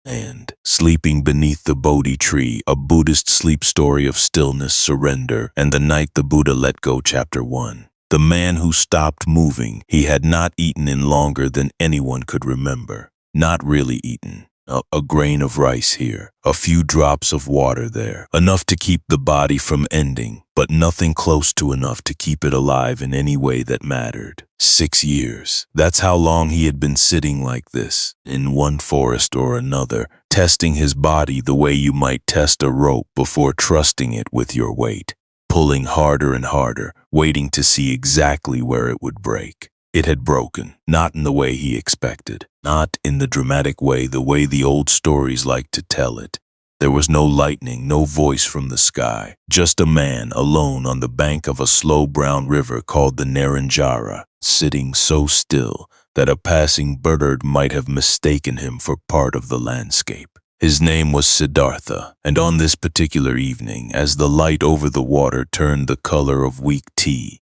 And Sleeping Beneath the Bodhi Tree, a Buddhist sleep story of stillness, surrender, and the night the Buddha let go. Chapter 1. The man who stopped moving. He had not eaten in longer than anyone could remember. Not really eaten. A grain of rice here, a few drops of water there, enough to keep the body from ending, but nothing close to enough to keep it alive in any way that mattered. 6 years. That's how long he had been sitting like this, in one forest or another, testing his body the way you might test a rope before trusting it with your weight, pulling harder and harder, waiting to see exactly where it would break. It had broken, not in the way he expected, not in the dramatic way, the way the old stories like to tell it. There was no lightning, no voice from the sky, just a man alone on the bank of a slow brown river called the Naranja, sitting so still that a passing bird might have mistaken him for part of the landscape. His name was Siddhartha, and on this particular evening, as the light over the water turned the color of weak tea,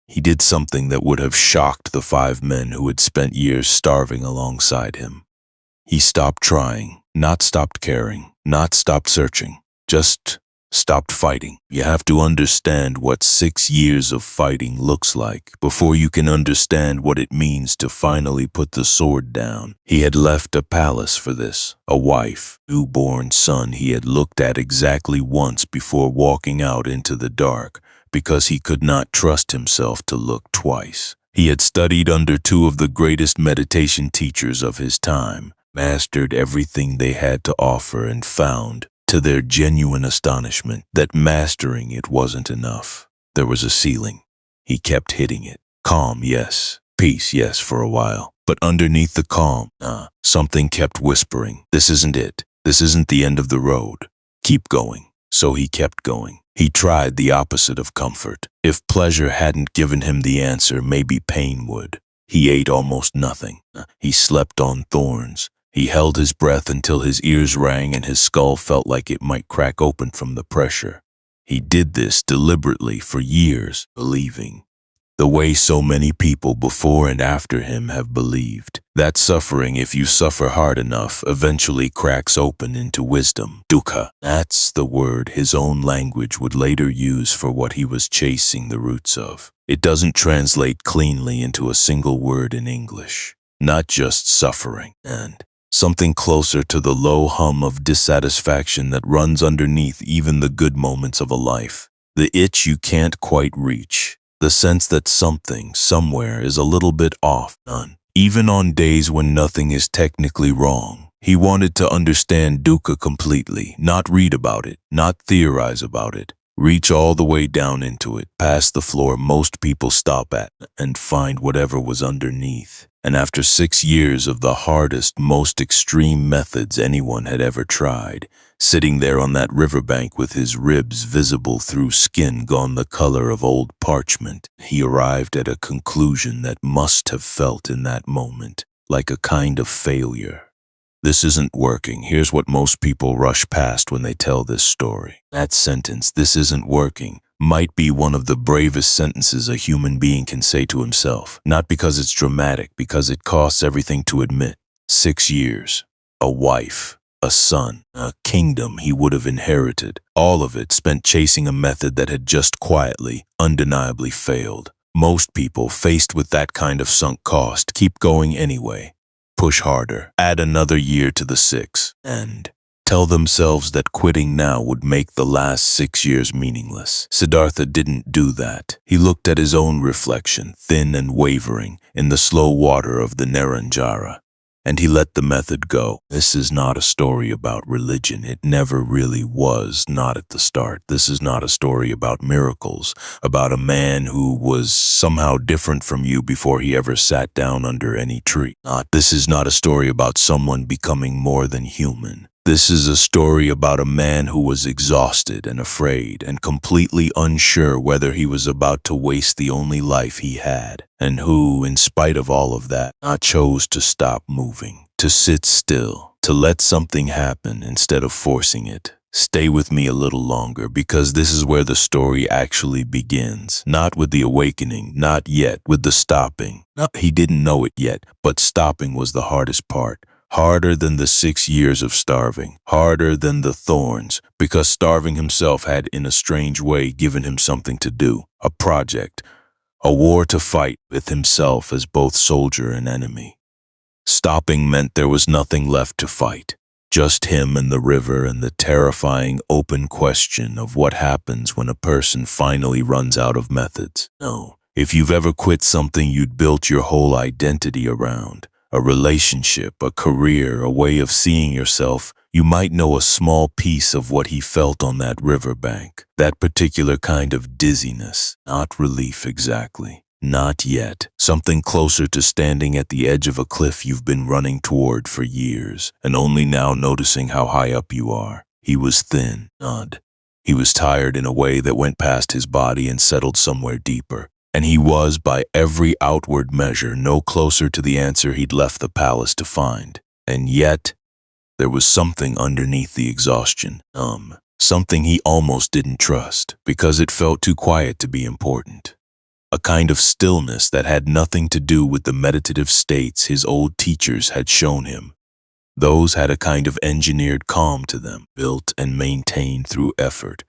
he did something that would have shocked the 5 men who had spent years starving alongside him. He stopped trying, not stopped caring, not stopped searching, just stopped fighting. You have to understand what 6 years of fighting looks like before you can understand what it means to finally put the sword down. He had left a palace for this, a wife, newborn son he had looked at exactly once before walking out into the dark, because he could not trust himself to look twice. He had studied under 2 of the greatest meditation teachers of his time, mastered everything they had to offer, and found, to their genuine astonishment, that mastering it wasn't enough. There was a ceiling. He kept hitting it. Calm, yes. Peace, yes, for a while. But underneath the calm, something kept whispering, this isn't it. This isn't the end of the road. Keep going. So he kept going. He tried the opposite of comfort. If pleasure hadn't given him the answer, maybe pain would. He ate almost nothing. He slept on thorns. He held his breath until his ears rang and his skull felt like it might crack open from the pressure. He did this deliberately for years, believing, the way so many people before and after him have believed, that suffering, if you suffer hard enough, eventually cracks open into wisdom. Dukkha. That's the word his own language would later use for what he was chasing the roots of. It doesn't translate cleanly into a single word in English. Not just suffering, and something closer to the low hum of dissatisfaction that runs underneath even the good moments of a life. The itch you can't quite reach. The sense that something, somewhere, is a little bit off, even on days when nothing is technically wrong. He wanted to understand dukkha completely, not read about it, not theorize about it. Reach all the way down into it, past the floor most people stop at, and find whatever was underneath. And after 6 years of the hardest, most extreme methods anyone had ever tried, sitting there on that riverbank with his ribs visible through skin gone the color of old parchment, he arrived at a conclusion that must have felt in that moment like a kind of failure. This isn't working. Here's what most people rush past when they tell this story. That sentence, this isn't working, might be one of the bravest sentences a human being can say to himself. Not because it's dramatic, because it costs everything to admit. 6 years, a wife, a son, a kingdom he would have inherited. All of it spent chasing a method that had just quietly, undeniably failed. Most people, faced with that kind of sunk cost, keep going anyway. Push harder, add another year to the 6, and tell themselves that quitting now would make the last 6 years meaningless. Siddhartha didn't do that. He looked at his own reflection, thin and wavering, in the slow water of the Naranja, and he let the method go. This is not a story about religion. It never really was, not at the start. This is not a story about miracles, about a man who was somehow different from you before he ever sat down under any tree. This is not a story about someone becoming more than human. This is a story about a man who was exhausted and afraid and completely unsure whether he was about to waste the only life he had, and who, in spite of all of that, chose to stop moving, to sit still, to let something happen instead of forcing it. Stay with me a little longer, because this is where the story actually begins. Not with the awakening, not yet, with the stopping. He didn't know it yet, but stopping was the hardest part. Harder than the 6 years of starving, harder than the thorns, because starving himself had in a strange way given him something to do, a project, a war to fight with himself as both soldier and enemy. Stopping meant there was nothing left to fight, just him and the river and the terrifying open question of what happens when a person finally runs out of methods. No, if you've ever quit something you'd built your whole identity around, a relationship, a career, a way of seeing yourself, you might know a small piece of what he felt on that riverbank. That particular kind of dizziness, not relief exactly. Not yet. Something closer to standing at the edge of a cliff you've been running toward for years, and only now noticing how high up you are. He was thin, odd. He was tired in a way that went past his body and settled somewhere deeper. And he was, by every outward measure, no closer to the answer he'd left the palace to find. And yet, there was something underneath the exhaustion, something he almost didn't trust, because it felt too quiet to be important. A kind of stillness that had nothing to do with the meditative states his old teachers had shown him. Those had a kind of engineered calm to them, built and maintained through effort.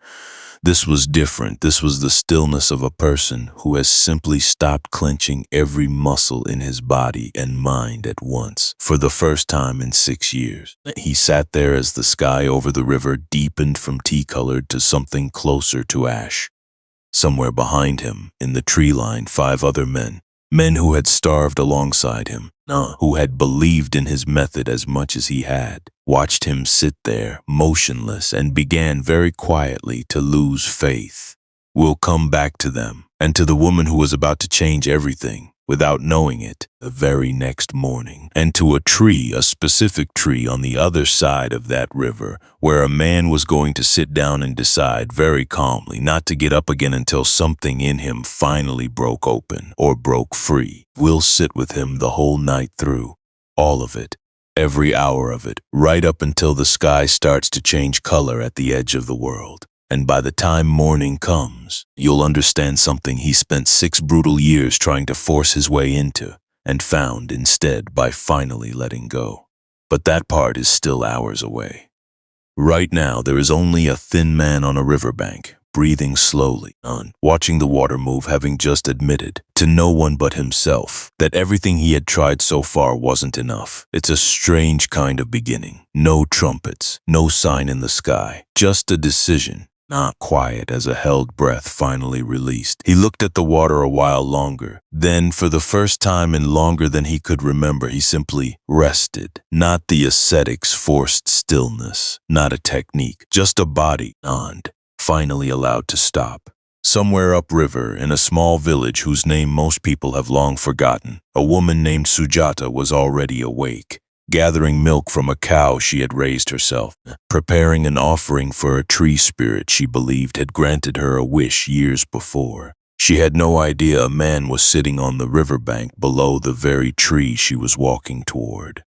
This was different. This was the stillness of a person who has simply stopped clenching every muscle in his body and mind at once, for the first time in 6 years. He sat there as the sky over the river deepened from tea-colored to something closer to ash. Somewhere behind him, in the tree line, 5 other men who had starved alongside him, who had believed in his method as much as he had, watched him sit there, motionless, and began very quietly to lose faith. We'll come back to them, and to the woman who was about to change everything, without knowing it, the very next morning, and to a tree, a specific tree on the other side of that river, where a man was going to sit down and decide very calmly not to get up again until something in him finally broke open or broke free. We'll sit with him the whole night through, all of it, every hour of it, right up until the sky starts to change color at the edge of the world. And by the time morning comes, you'll understand something he spent 6 brutal years trying to force his way into, and found instead by finally letting go. But that part is still hours away. Right now, there is only a thin man on a riverbank, breathing slowly, watching the water move, having just admitted, to no one but himself, that everything he had tried so far wasn't enough. It's a strange kind of beginning. No trumpets, no sign in the sky, just a decision. Not quiet as a held breath finally released. He looked at the water a while longer. Then, for the first time and longer than he could remember, he simply rested. Not the ascetic's forced stillness, not a technique, just a body, finally allowed to stop. Somewhere upriver, in a small village whose name most people have long forgotten, a woman named Sujata was already awake, gathering milk from a cow she had raised herself, preparing an offering for a tree spirit she believed had granted her a wish years before. She had no idea a man was sitting on the riverbank below the very tree she was walking toward.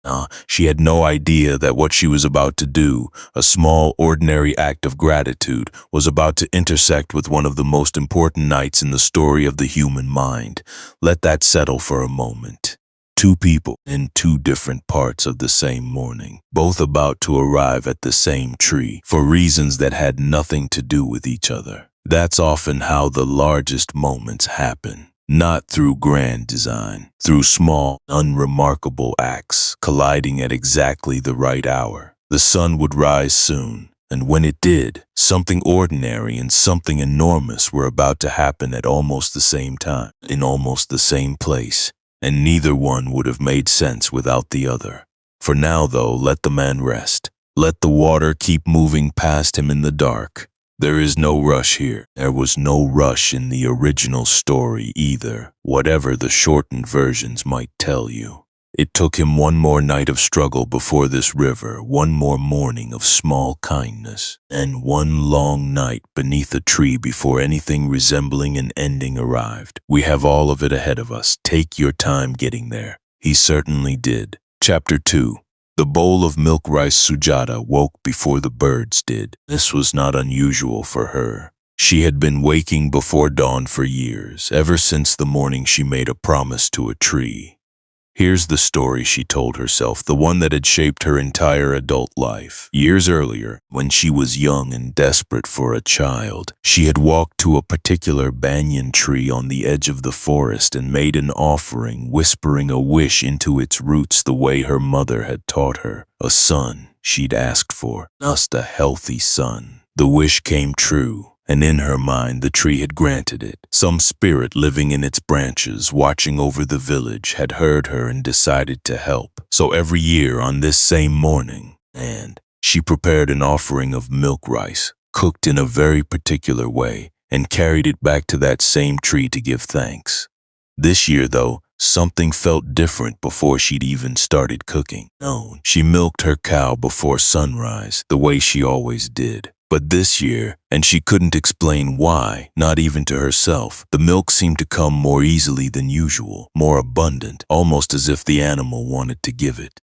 She had no idea that what she was about to do, a small, ordinary act of gratitude, was about to intersect with one of the most important nights in the story of the human mind. Let that settle for a moment. 2 people in 2 different parts of the same morning, both about to arrive at the same tree for reasons that had nothing to do with each other. That's often how the largest moments happen, not through grand design, through small, unremarkable acts colliding at exactly the right hour. The sun would rise soon, and when it did, something ordinary and something enormous were about to happen at almost the same time, in almost the same place. And neither one would have made sense without the other. For now, though, let the man rest. Let the water keep moving past him in the dark. There is no rush here. There was no rush in the original story either, whatever the shortened versions might tell you. It took him one more night of struggle before this river, one more morning of small kindness, and one long night beneath a tree before anything resembling an ending arrived. We have all of it ahead of us. Take your time getting there. He certainly did. Chapter 2. The bowl of milk rice Sujata woke before the birds did. This was not unusual for her. She had been waking before dawn for years, ever since the morning she made a promise to a tree. Here's the story she told herself, the one that had shaped her entire adult life. Years earlier, when she was young and desperate for a child, she had walked to a particular banyan tree on the edge of the forest and made an offering, whispering a wish into its roots the way her mother had taught her. A son she'd asked for, just a healthy son. The wish came true. And in her mind, the tree had granted it. Some spirit living in its branches, watching over the village, had heard her and decided to help. So every year on this same morning, she prepared an offering of milk rice, cooked in a very particular way, and carried it back to that same tree to give thanks. This year, though, something felt different before she'd even started cooking. No, she milked her cow before sunrise, the way she always did. But this year, and she couldn't explain why, not even to herself, the milk seemed to come more easily than usual, more abundant, almost as if the animal wanted to give it.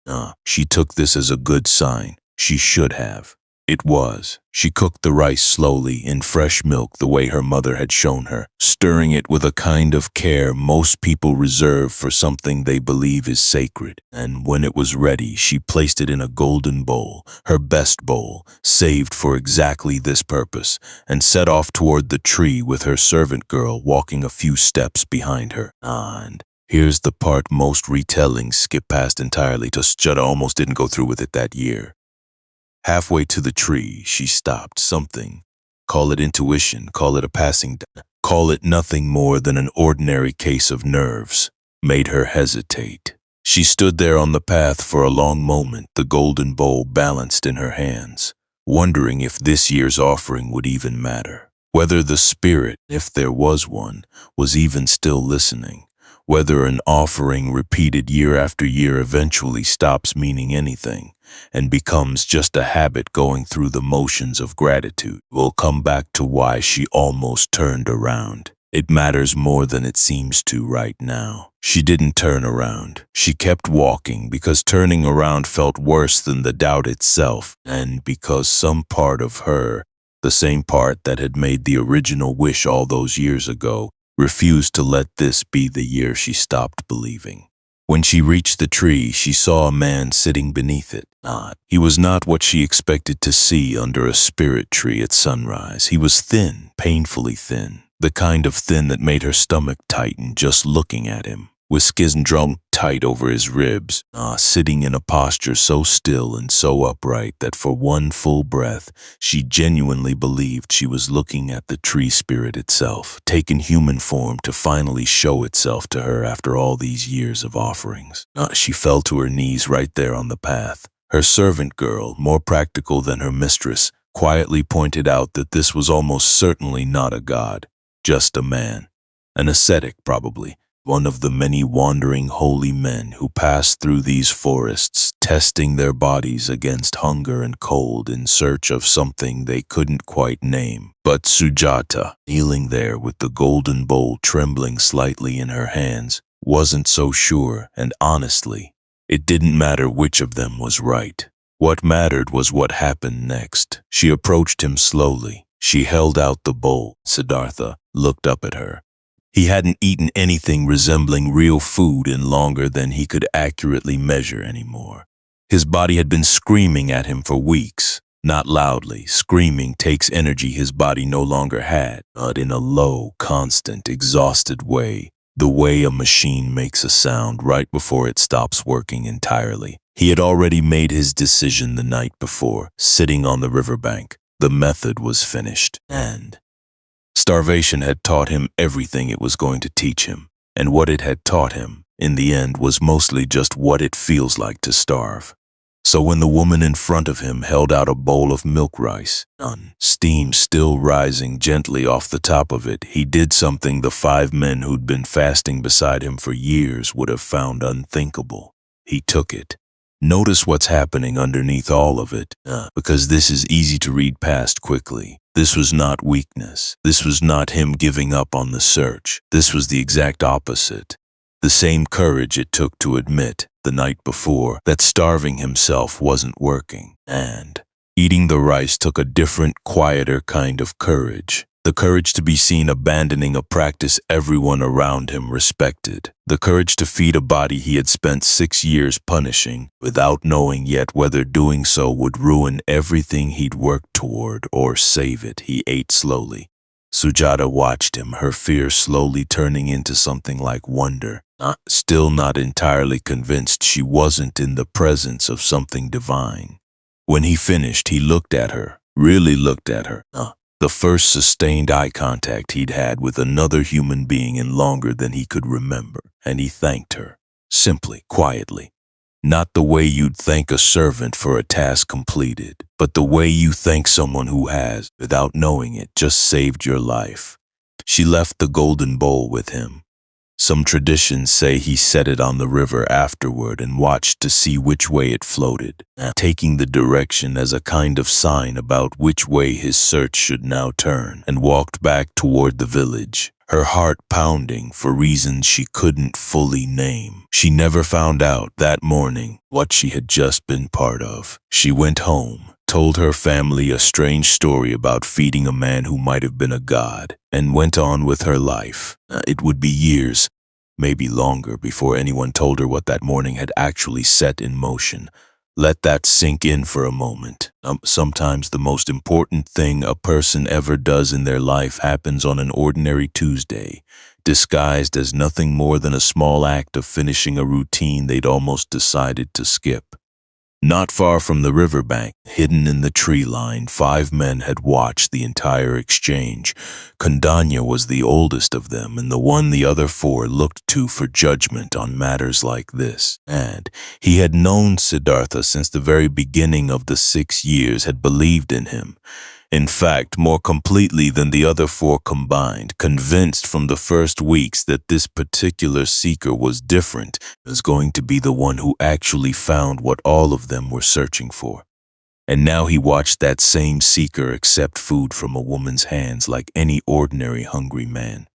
She took this as a good sign. She should have. It was. She cooked the rice slowly in fresh milk the way her mother had shown her, stirring it with a kind of care most people reserve for something they believe is sacred. And when it was ready, she placed it in a golden bowl, her best bowl, saved for exactly this purpose, and set off toward the tree with her servant girl walking a few steps behind her. And here's the part most retellings skip past entirely. Jutta almost didn't go through with it that year. Halfway to the tree, she stopped. Something, call it intuition, call it a passing, call it nothing more than an ordinary case of nerves, made her hesitate. She stood there on the path for a long moment, the golden bowl balanced in her hands, wondering if this year's offering would even matter, whether the spirit, if there was one, was even still listening, whether an offering repeated year after year eventually stops meaning anything and becomes just a habit going through the motions of gratitude. We'll come back to why she almost turned around. It matters more than it seems to right now. She didn't turn around. She kept walking because turning around felt worse than the doubt itself, and because some part of her, the same part that had made the original wish all those years ago, refused to let this be the year she stopped believing. When she reached the tree, she saw a man sitting beneath it. He was not what she expected to see under a spirit tree at sunrise. He was thin, painfully thin, the kind of thin that made her stomach tighten just looking at him, with skin drawn tight over his ribs, sitting in a posture so still and so upright that for one full breath, she genuinely believed she was looking at the tree spirit itself, taken human form to finally show itself to her after all these years of offerings. She fell to her knees right there on the path. Her servant girl, more practical than her mistress, quietly pointed out that this was almost certainly not a god, just a man, an ascetic probably, one of the many wandering holy men who passed through these forests, testing their bodies against hunger and cold in search of something they couldn't quite name. But Sujata, kneeling there with the golden bowl trembling slightly in her hands, wasn't so sure, and honestly, it didn't matter which of them was right. What mattered was what happened next. She approached him slowly. She held out the bowl. Siddhartha looked up at her. He hadn't eaten anything resembling real food in longer than he could accurately measure anymore. His body had been screaming at him for weeks. Not loudly. Screaming takes energy his body no longer had, but in a low, constant, exhausted way, the way a machine makes a sound right before it stops working entirely. He had already made his decision the night before, sitting on the riverbank. The method was finished, and starvation had taught him everything it was going to teach him, and what it had taught him, in the end, was mostly just what it feels like to starve. So when the woman in front of him held out a bowl of milk rice, steam still rising gently off the top of it, he did something the 5 men who'd been fasting beside him for years would have found unthinkable. He took it. Notice what's happening underneath all of it, because this is easy to read past quickly. This was not weakness. This was not him giving up on the search. This was the exact opposite. The same courage it took to admit, the night before, that starving himself wasn't working. And eating the rice took a different, quieter kind of courage. The courage to be seen abandoning a practice everyone around him respected. The courage to feed a body he had spent 6 years punishing, without knowing yet whether doing so would ruin everything he'd worked toward or save it. He ate slowly. Sujata watched him, her fear slowly turning into something like wonder. Still not entirely convinced she wasn't in the presence of something divine. When he finished, he looked at her, really looked at her. The first sustained eye contact he'd had with another human being in longer than he could remember, and he thanked her, simply, quietly. Not the way you'd thank a servant for a task completed, but the way you thank someone who has, without knowing it, just saved your life. She left the golden bowl with him. Some traditions say he set it on the river afterward and watched to see which way it floated, taking the direction as a kind of sign about which way his search should now turn, and walked back toward the village, her heart pounding for reasons she couldn't fully name. She never found out that morning what she had just been part of. She went home, told her family a strange story about feeding a man who might have been a god, and went on with her life. It would be years, maybe longer, before anyone told her what that morning had actually set in motion. Let that sink in for a moment. Sometimes the most important thing a person ever does in their life happens on an ordinary Tuesday, disguised as nothing more than a small act of finishing a routine they'd almost decided to skip. Not far from the riverbank, hidden in the tree line, 5 men had watched the entire exchange. Kondanya was the oldest of them, and the one the other 4 looked to for judgment on matters like this. And he had known Siddhartha since the very beginning of the 6 years, had believed in him. In fact, more completely than the other 4 combined, convinced from the first weeks that this particular seeker was different, was going to be the one who actually found what all of them were searching for. And now he watched that same seeker accept food from a woman's hands like any ordinary hungry man.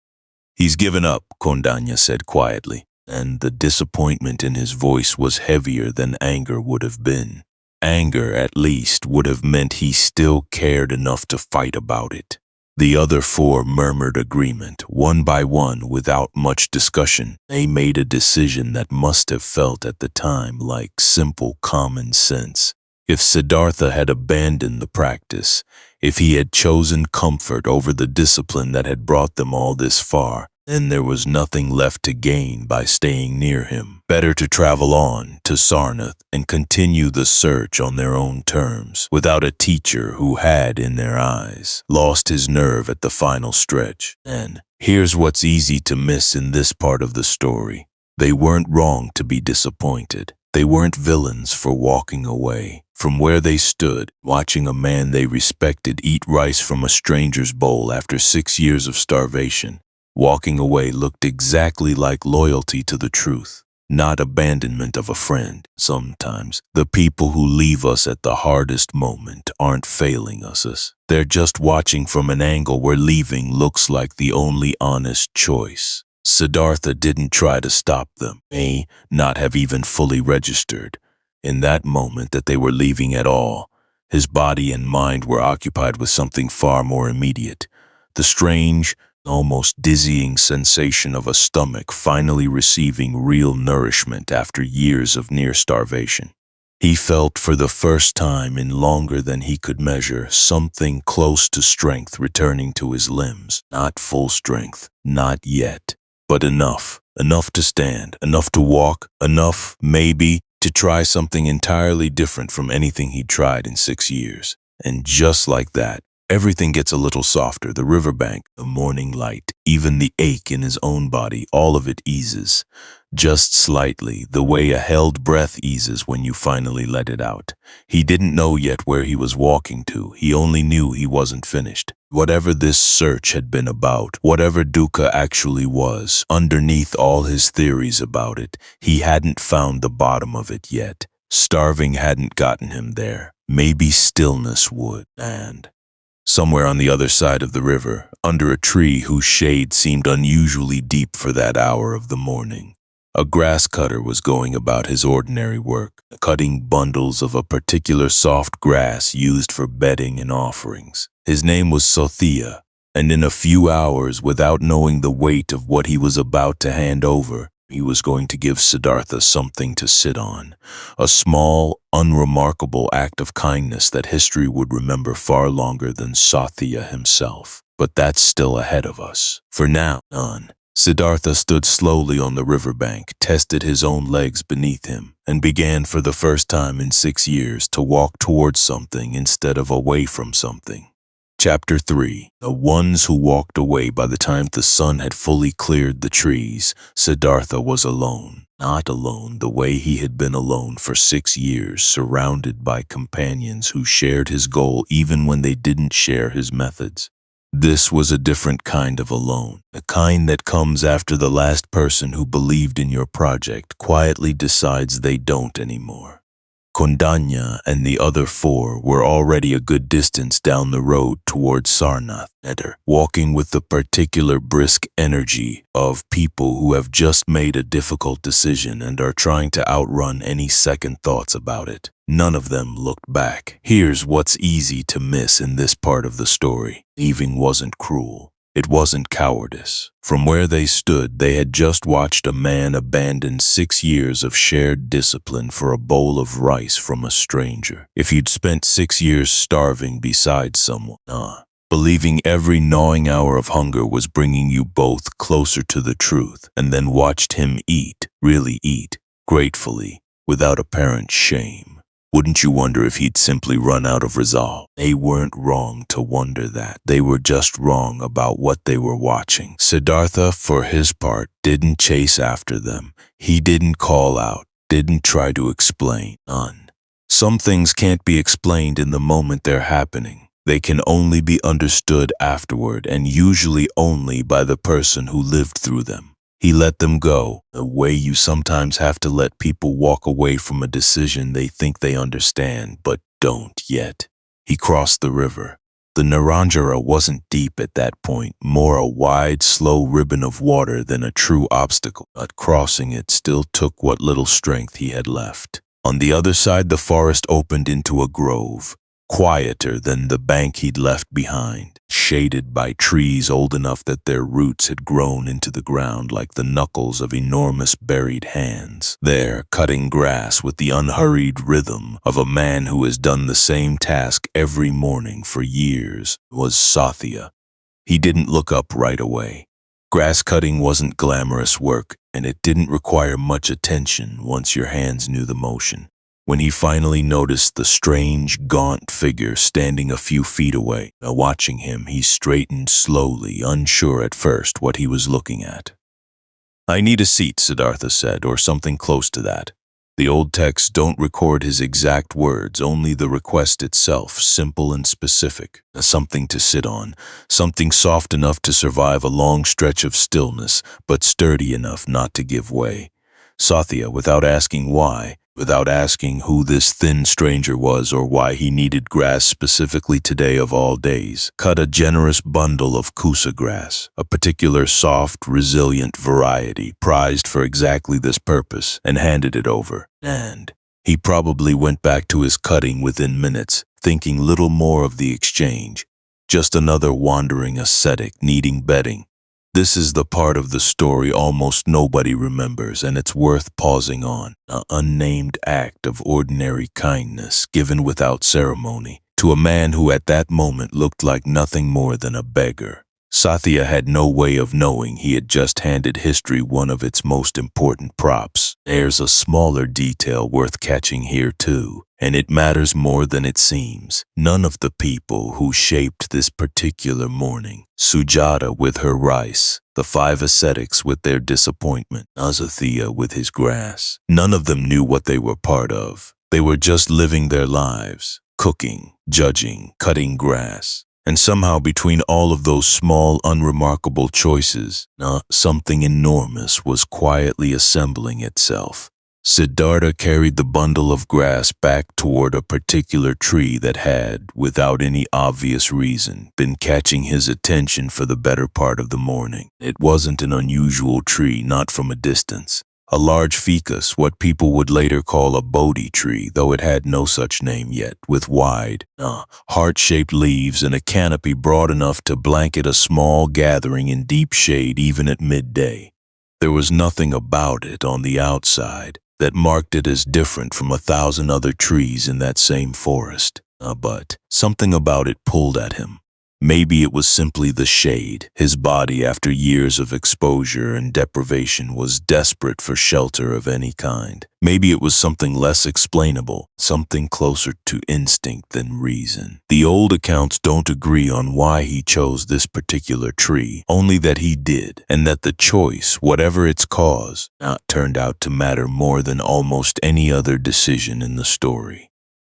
"He's given up," Kondanya said quietly, and the disappointment in his voice was heavier than anger would have been. Anger, at least, would have meant he still cared enough to fight about it. The other 4 murmured agreement, one by one, without much discussion. They made a decision that must have felt at the time like simple common sense. If Siddhartha had abandoned the practice, if he had chosen comfort over the discipline that had brought them all this far, then there was nothing left to gain by staying near him. Better to travel on to Sarnath and continue the search on their own terms, without a teacher who had, in their eyes, lost his nerve at the final stretch. And here's what's easy to miss in this part of the story. They weren't wrong to be disappointed. They weren't villains for walking away. From where they stood, watching a man they respected eat rice from a stranger's bowl after 6 years of starvation, walking away looked exactly like loyalty to the truth, not abandonment of a friend. Sometimes, the people who leave us at the hardest moment aren't failing us. They're just watching from an angle where leaving looks like the only honest choice. Siddhartha didn't try to stop them, may not have even fully registered in that moment that they were leaving at all. His body and mind were occupied with something far more immediate. The strange, almost dizzying sensation of a stomach finally receiving real nourishment after years of near starvation. He felt for the first time in longer than he could measure something close to strength returning to his limbs. Not full strength, not yet, but enough. Enough to stand, enough to walk, enough, maybe, to try something entirely different from anything he'd tried in 6 years. And just like that, everything gets a little softer. The riverbank, the morning light, even the ache in his own body, all of it eases. Just slightly, the way a held breath eases when you finally let it out. He didn't know yet where he was walking to. He only knew he wasn't finished. Whatever this search had been about, whatever dukkha actually was, underneath all his theories about it, he hadn't found the bottom of it yet. Starving hadn't gotten him there. Maybe stillness would. And somewhere on the other side of the river, under a tree whose shade seemed unusually deep for that hour of the morning, a grass cutter was going about his ordinary work, cutting bundles of a particular soft grass used for bedding and offerings. His name was Sothia, And in a few hours, without knowing the weight of what he was about to hand over, he was going to give Siddhartha something to sit on, a small, unremarkable act of kindness that history would remember far longer than Satya himself. But that's still ahead of us. For now, Siddhartha stood slowly on the riverbank, tested his own legs beneath him, and began for the first time in 6 years to walk towards something instead of away from something. Chapter 3. The ones who walked away. By the time the sun had fully cleared the trees, Siddhartha was alone. Not alone the way he had been alone for 6 years, surrounded by companions who shared his goal even when they didn't share his methods. This was a different kind of alone, a kind that comes after the last person who believed in your project quietly decides they don't anymore. Kondanya and the other 4 were already a good distance down the road towards Sarnath, walking with the particular brisk energy of people who have just made a difficult decision and are trying to outrun any second thoughts about it. None of them looked back. Here's what's easy to miss in this part of the story. Leaving wasn't cruel. It wasn't cowardice. From where they stood, they had just watched a man abandon 6 years of shared discipline for a bowl of rice from a stranger. If you'd spent 6 years starving beside someone, believing every gnawing hour of hunger was bringing you both closer to the truth, and then watched him eat, really eat, gratefully, without apparent shame, wouldn't you wonder if he'd simply run out of resolve? They weren't wrong to wonder that. They were just wrong about what they were watching. Siddhartha, for his part, didn't chase after them. He didn't call out, didn't try to explain. None. Some things can't be explained in the moment they're happening. They can only be understood afterward, and usually only by the person who lived through them. He let them go, the way you sometimes have to let people walk away from a decision they think they understand, but don't yet. He crossed the river. The Naranjara wasn't deep at that point, more a wide, slow ribbon of water than a true obstacle, but crossing it still took what little strength he had left. On the other side, the forest opened into a grove, quieter than the bank he'd left behind, shaded by trees old enough that their roots had grown into the ground like the knuckles of enormous buried hands. There, cutting grass with the unhurried rhythm of a man who has done the same task every morning for years, was Satya. He didn't look up right away. Grass cutting wasn't glamorous work, and it didn't require much attention once your hands knew the motion. When he finally noticed the strange, gaunt figure standing a few feet away, watching him, he straightened slowly, unsure at first what he was looking at. "I need a seat," Siddhartha said, or something close to that. The old texts don't record his exact words, only the request itself, simple and specific. Something to sit on, something soft enough to survive a long stretch of stillness, but sturdy enough not to give way. Satya, without asking why, without asking who this thin stranger was or why he needed grass specifically today of all days, cut a generous bundle of kusa grass, a particular soft, resilient variety prized for exactly this purpose, and handed it over. And he probably went back to his cutting within minutes, thinking little more of the exchange. Just another wandering ascetic needing bedding. This is the part of the story almost nobody remembers, and it's worth pausing on. An unnamed act of ordinary kindness given without ceremony to a man who at that moment looked like nothing more than a beggar. Satya had no way of knowing he had just handed history one of its most important props. There's a smaller detail worth catching here too, and it matters more than it seems. None of the people who shaped this particular morning, Sujata with her rice, the 5 ascetics with their disappointment, Azathiya with his grass, none of them knew what they were part of. They were just living their lives, cooking, judging, cutting grass. And somehow between all of those small, unremarkable choices, something enormous was quietly assembling itself. Siddhartha carried the bundle of grass back toward a particular tree that had, without any obvious reason, been catching his attention for the better part of the morning. It wasn't an unusual tree, not from a distance. A large ficus, what people would later call a Bodhi tree, though it had no such name yet, with wide, heart-shaped leaves and a canopy broad enough to blanket a small gathering in deep shade even at midday. There was nothing about it on the outside that marked it as different from 1,000 other trees in that same forest. But something about it pulled at him. Maybe it was simply the shade. His body, after years of exposure and deprivation, was desperate for shelter of any kind. Maybe it was something less explainable, something closer to instinct than reason. The old accounts don't agree on why he chose this particular tree, only that he did, and that the choice, whatever its cause, turned out to matter more than almost any other decision in the story.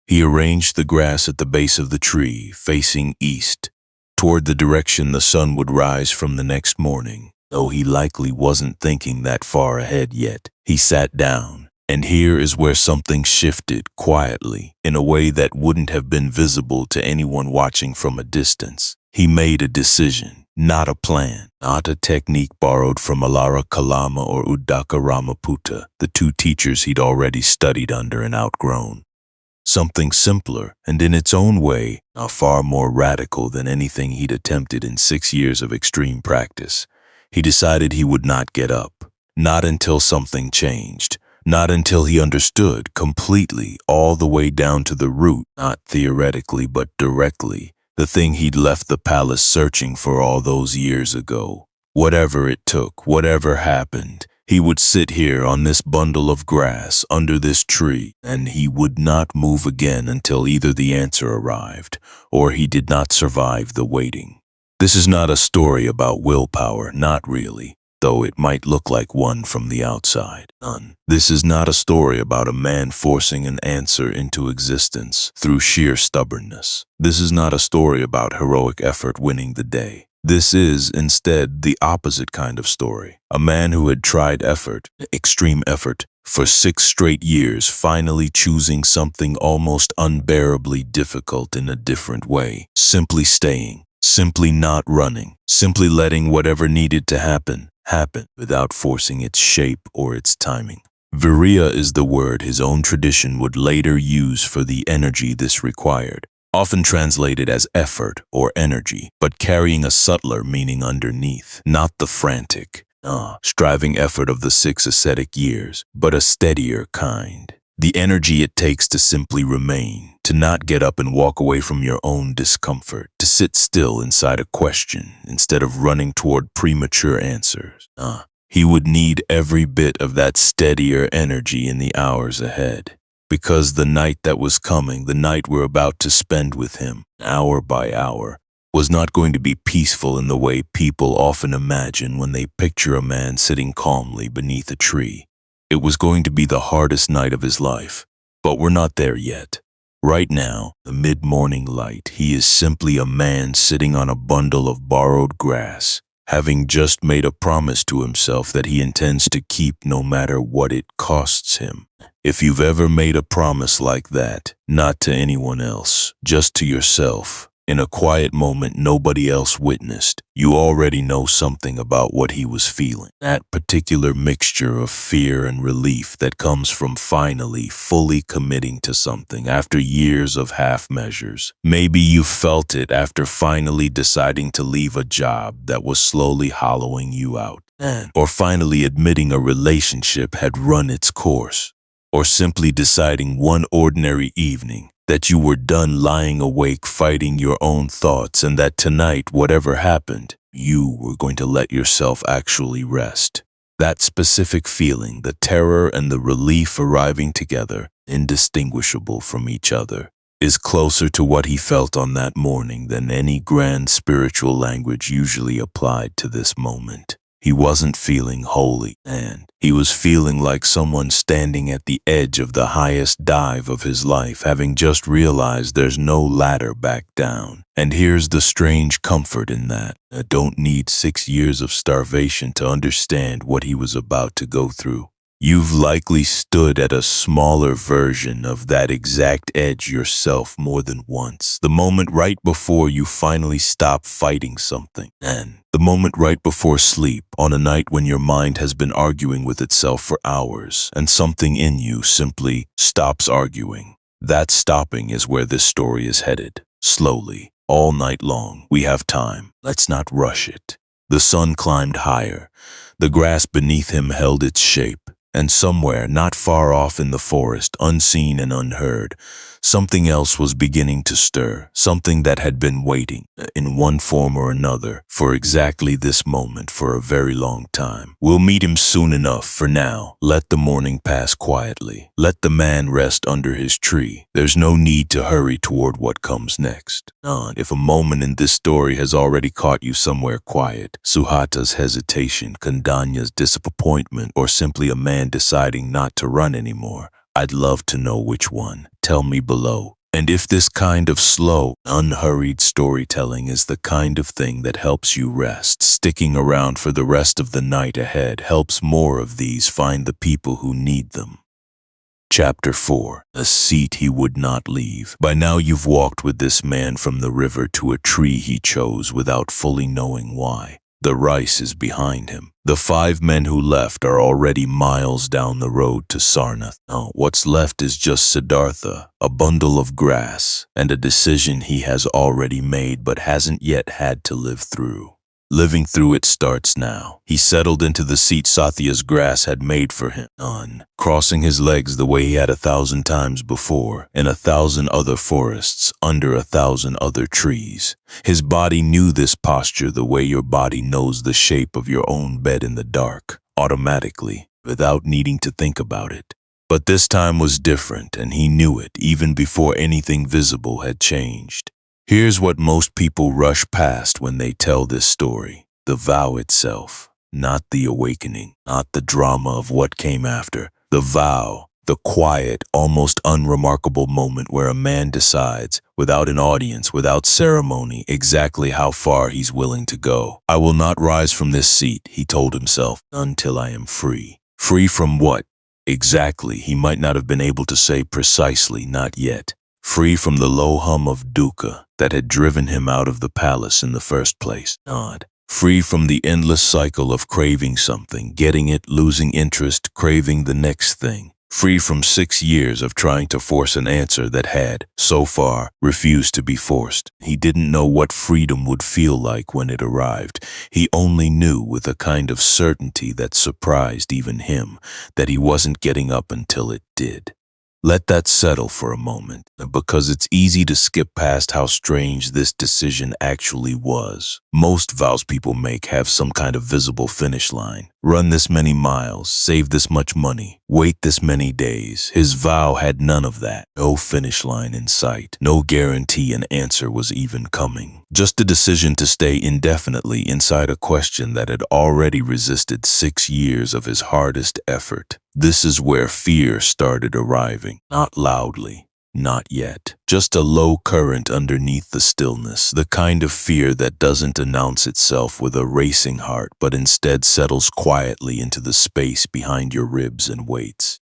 He arranged the grass at the base of the tree, facing east, toward the direction the sun would rise from the next morning. Though he likely wasn't thinking that far ahead yet, he sat down, and here is where something shifted quietly, in a way that wouldn't have been visible to anyone watching from a distance. He made a decision, not a plan, not a technique borrowed from Alara Kalama or Uddaka Ramaputta, the two teachers he'd already studied under and outgrown. Something simpler, and in its own way, far more radical than anything he'd attempted in 6 years of extreme practice. He decided he would not get up, not until something changed, not until he understood completely, all the way down to the root, not theoretically but directly, the thing he'd left the palace searching for all those years ago. Whatever it took, whatever happened, he would sit here on this bundle of grass under this tree, and he would not move again until either the answer arrived or he did not survive the waiting. This is not a story about willpower, not really, though it might look like one from the outside. None. This is not a story about a man forcing an answer into existence through sheer stubbornness. This is not a story about heroic effort winning the day. This is, instead, the opposite kind of story. A man who had tried effort, extreme effort, for 6 straight years, finally choosing something almost unbearably difficult in a different way. Simply staying, simply not running, simply letting whatever needed to happen, without forcing its shape or its timing. Viriya is the word his own tradition would later use for the energy this required. Often translated as effort or energy, but carrying a subtler meaning underneath, not the frantic, striving effort of the 6 ascetic years, but a steadier kind. The energy it takes to simply remain, to not get up and walk away from your own discomfort, to sit still inside a question instead of running toward premature answers. He would need every bit of that steadier energy in the hours ahead. Because the night that was coming, the night we're about to spend with him, hour by hour, was not going to be peaceful in the way people often imagine when they picture a man sitting calmly beneath a tree. It was going to be the hardest night of his life, but we're not there yet. Right now, the mid-morning light, he is simply a man sitting on a bundle of borrowed grass, having just made a promise to himself that he intends to keep no matter what it costs him. If you've ever made a promise like that, not to anyone else, just to yourself, in a quiet moment nobody else witnessed, you already know something about what he was feeling. That particular mixture of fear and relief that comes from finally, fully committing to something after years of half measures. Maybe you felt it after finally deciding to leave a job that was slowly hollowing you out, or finally admitting a relationship had run its course, or simply deciding one ordinary evening that you were done lying awake fighting your own thoughts and that tonight, whatever happened, you were going to let yourself actually rest. That specific feeling, the terror and the relief arriving together, indistinguishable from each other, is closer to what he felt on that morning than any grand spiritual language usually applied to this moment. He wasn't feeling holy, and he was feeling like someone standing at the edge of the highest dive of his life, having just realized there's no ladder back down. And here's the strange comfort in that. I don't need 6 years of starvation to understand what he was about to go through. You've likely stood at a smaller version of that exact edge yourself more than once. The moment right before you finally stop fighting something. And the moment right before sleep, on a night when your mind has been arguing with itself for hours, and something in you simply stops arguing. That stopping is where this story is headed. Slowly, all night long, we have time. Let's not rush it. The sun climbed higher. The grass beneath him held its shape. And somewhere, not far off in the forest, unseen and unheard, something else was beginning to stir, something that had been waiting, in one form or another, for exactly this moment for a very long time. We'll meet him soon enough. For now, let the morning pass quietly. Let the man rest under his tree. There's no need to hurry toward what comes next. If a moment in this story has already caught you somewhere quiet, Suhata's hesitation, Kandanya's disappointment, or simply a man deciding not to run anymore, I'd love to know which one. Tell me below. And if this kind of slow, unhurried storytelling is the kind of thing that helps you rest, sticking around for the rest of the night ahead helps more of these find the people who need them. Chapter 4. A seat he would not leave. By now you've walked with this man from the river to a tree he chose without fully knowing why. The rice is behind him. The 5 men who left are already miles down the road to Sarnath. Now, what's left is just Siddhartha, a bundle of grass, and a decision he has already made but hasn't yet had to live through. Living through it starts now. He settled into the seat Satya's grass had made for him, crossing his legs the way he had 1,000 times before, in 1,000 other forests, under 1,000 other trees. His body knew this posture the way your body knows the shape of your own bed in the dark, automatically, without needing to think about it. But this time was different, and he knew it even before anything visible had changed. Here's what most people rush past when they tell this story. The vow itself, not the awakening, not the drama of what came after. The vow, the quiet, almost unremarkable moment where a man decides, without an audience, without ceremony, exactly how far he's willing to go. I will not rise from this seat, he told himself, until I am free. Free from what? Exactly, he might not have been able to say precisely, not yet. Free from the low hum of dukkha that had driven him out of the palace in the first place. Free from the endless cycle of craving something, getting it, losing interest, craving the next thing. Free from 6 years of trying to force an answer that had, so far, refused to be forced. He didn't know what freedom would feel like when it arrived. He only knew with a kind of certainty that surprised even him that he wasn't getting up until it did. Let that settle for a moment, because it's easy to skip past how strange this decision actually was. Most vows people make have some kind of visible finish line. Run this many miles, save this much money, wait this many days. His vow had none of that. No finish line in sight. No guarantee an answer was even coming. Just a decision to stay indefinitely inside a question that had already resisted 6 years of his hardest effort. This is where fear started arriving. Not loudly. Not yet. Just a low current underneath the stillness, the kind of fear that doesn't announce itself with a racing heart, but instead settles quietly into the space behind your ribs and waits.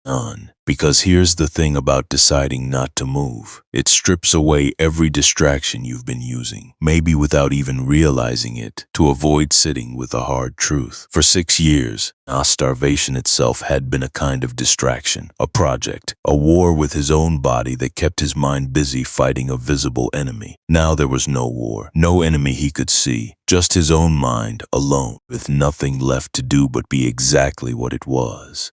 Because here's the thing about deciding not to move. It strips away every distraction you've been using, maybe without even realizing it, to avoid sitting with a hard truth. For 6 years, starvation itself had been a kind of distraction, a project, a war with his own body that kept his mind busy fighting a visible enemy. Now there was no war, no enemy he could see, just his own mind, alone, with nothing left to do but be exactly what it was.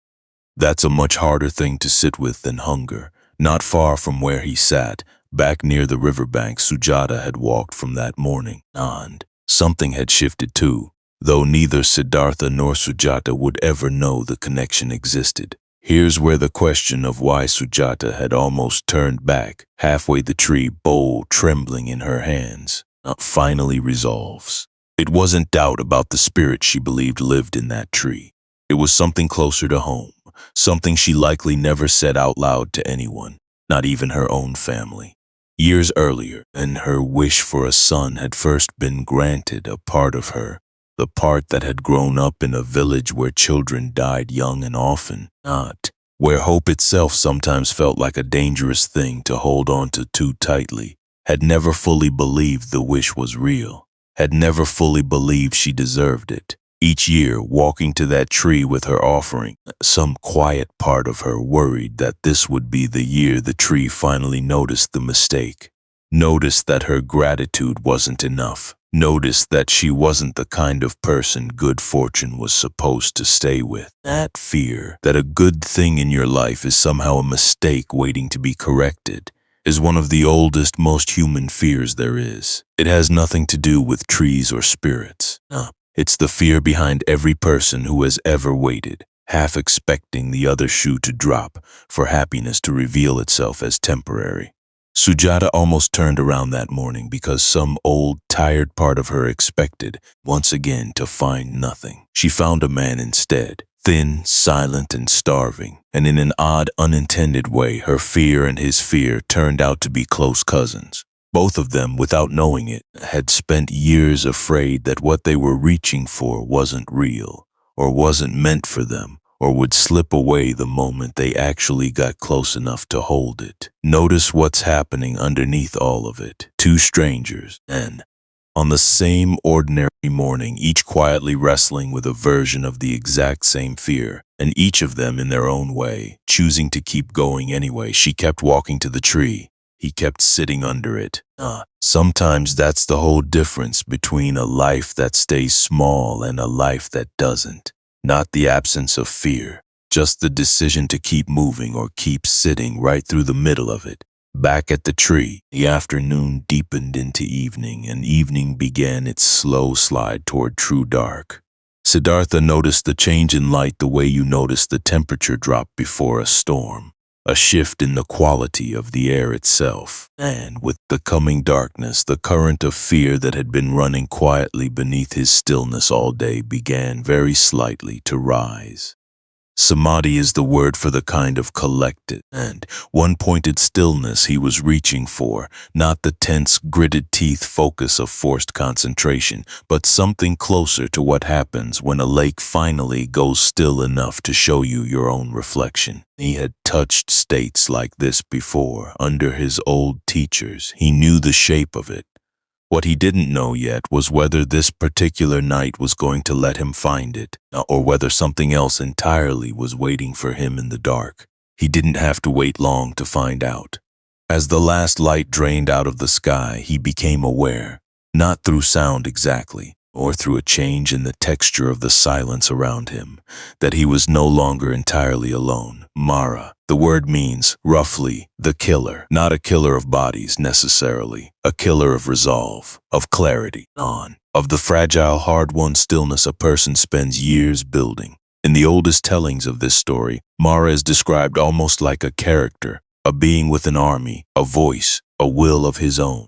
That's a much harder thing to sit with than hunger. Not far from where he sat, back near the riverbank Sujata had walked from that morning. And something had shifted too, though neither Siddhartha nor Sujata would ever know the connection existed. Here's where the question of why Sujata had almost turned back, halfway the tree, bowl trembling in her hands, finally resolves. It wasn't doubt about the spirit she believed lived in that tree. It was something closer to home, something she likely never said out loud to anyone, not even her own family. Years earlier, and her wish for a son had first been granted, a part of her, the part that had grown up in a village where children died young and often, not where hope itself sometimes felt like a dangerous thing to hold on to too tightly, had never fully believed the wish was real, had never fully believed she deserved it. Each year, walking to that tree with her offering, some quiet part of her worried that this would be the year the tree finally noticed the mistake, noticed that her gratitude wasn't enough, noticed that she wasn't the kind of person good fortune was supposed to stay with. That fear that a good thing in your life is somehow a mistake waiting to be corrected is one of the oldest, most human fears there is. It has nothing to do with trees or spirits. No. It's the fear behind every person who has ever waited, half expecting the other shoe to drop for happiness to reveal itself as temporary. Sujata almost turned around that morning because some old, tired part of her expected, once again, to find nothing. She found a man instead, thin, silent, and starving, and in an odd, unintended way, her fear and his fear turned out to be close cousins. Both of them, without knowing it, had spent years afraid that what they were reaching for wasn't real, or wasn't meant for them, or would slip away the moment they actually got close enough to hold it. Notice what's happening underneath all of it. Two strangers, and on the same ordinary morning, each quietly wrestling with a version of the exact same fear, and each of them in their own way, choosing to keep going anyway. She kept walking to the tree. He kept sitting under it. Sometimes that's the whole difference between a life that stays small and a life that doesn't. Not the absence of fear, just the decision to keep moving or keep sitting right through the middle of it. Back at the tree, the afternoon deepened into evening, and evening began its slow slide toward true dark. Siddhartha noticed the change in light the way you notice the temperature drop before a storm. A shift in the quality of the air itself. And with the coming darkness, the current of fear that had been running quietly beneath his stillness all day began very slightly to rise. Samadhi is the word for the kind of collected and one-pointed stillness he was reaching for, not the tense, gritted teeth focus of forced concentration, but something closer to what happens when a lake finally goes still enough to show you your own reflection. He had touched states like this before, under his old teachers. He knew the shape of it. What he didn't know yet was whether this particular night was going to let him find it, or whether something else entirely was waiting for him in the dark. He didn't have to wait long to find out. As the last light drained out of the sky, he became aware, not through sound exactly, or through a change in the texture of the silence around him, that he was no longer entirely alone. Mara, the word means, roughly, the killer, not a killer of bodies necessarily, a killer of resolve, of clarity, of the fragile, hard-won stillness a person spends years building. In the oldest tellings of this story, Mara is described almost like a character, a being with an army, a voice, a will of his own.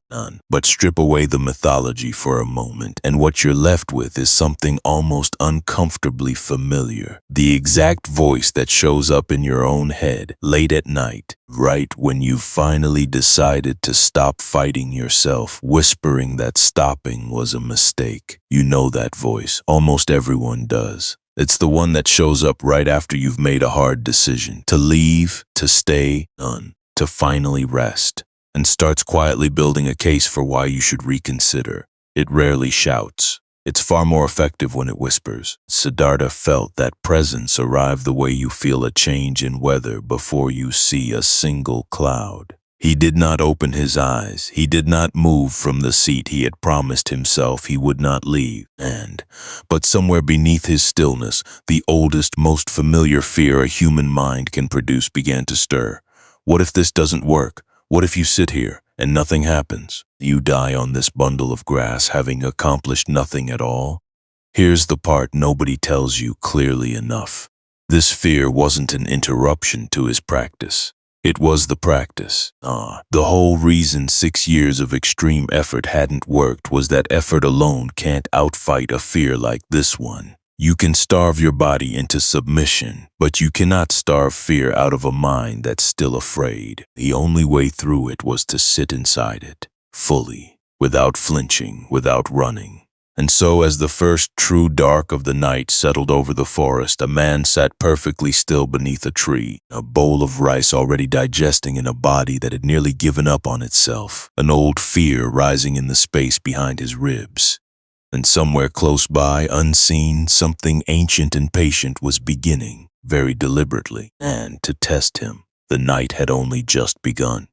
But strip away the mythology for a moment, and what you're left with is something almost uncomfortably familiar. The exact voice that shows up in your own head late at night, right when you've finally decided to stop fighting yourself, whispering that stopping was a mistake. You know that voice. Almost everyone does. It's the one that shows up right after you've made a hard decision to leave, to stay, to finally rest, and starts quietly building a case for why you should reconsider. It rarely shouts. It's far more effective when it whispers. Siddhartha felt that presence arrive the way you feel a change in weather before you see a single cloud. He did not open his eyes. He did not move from the seat he had promised himself he would not leave. But somewhere beneath his stillness, the oldest, most familiar fear a human mind can produce began to stir. What if this doesn't work? What if you sit here and nothing happens? You die on this bundle of grass having accomplished nothing at all? Here's the part nobody tells you clearly enough. This fear wasn't an interruption to his practice. It was the practice. The whole reason 6 years of extreme effort hadn't worked was that effort alone can't outfight a fear like this one. You can starve your body into submission, but you cannot starve fear out of a mind that's still afraid. The only way through it was to sit inside it, fully, without flinching, without running. And so as the first true dark of the night settled over the forest, a man sat perfectly still beneath a tree, a bowl of rice already digesting in a body that had nearly given up on itself, an old fear rising in the space behind his ribs. And somewhere close by, unseen, something ancient and patient was beginning, very deliberately, and to test him. The night had only just begun.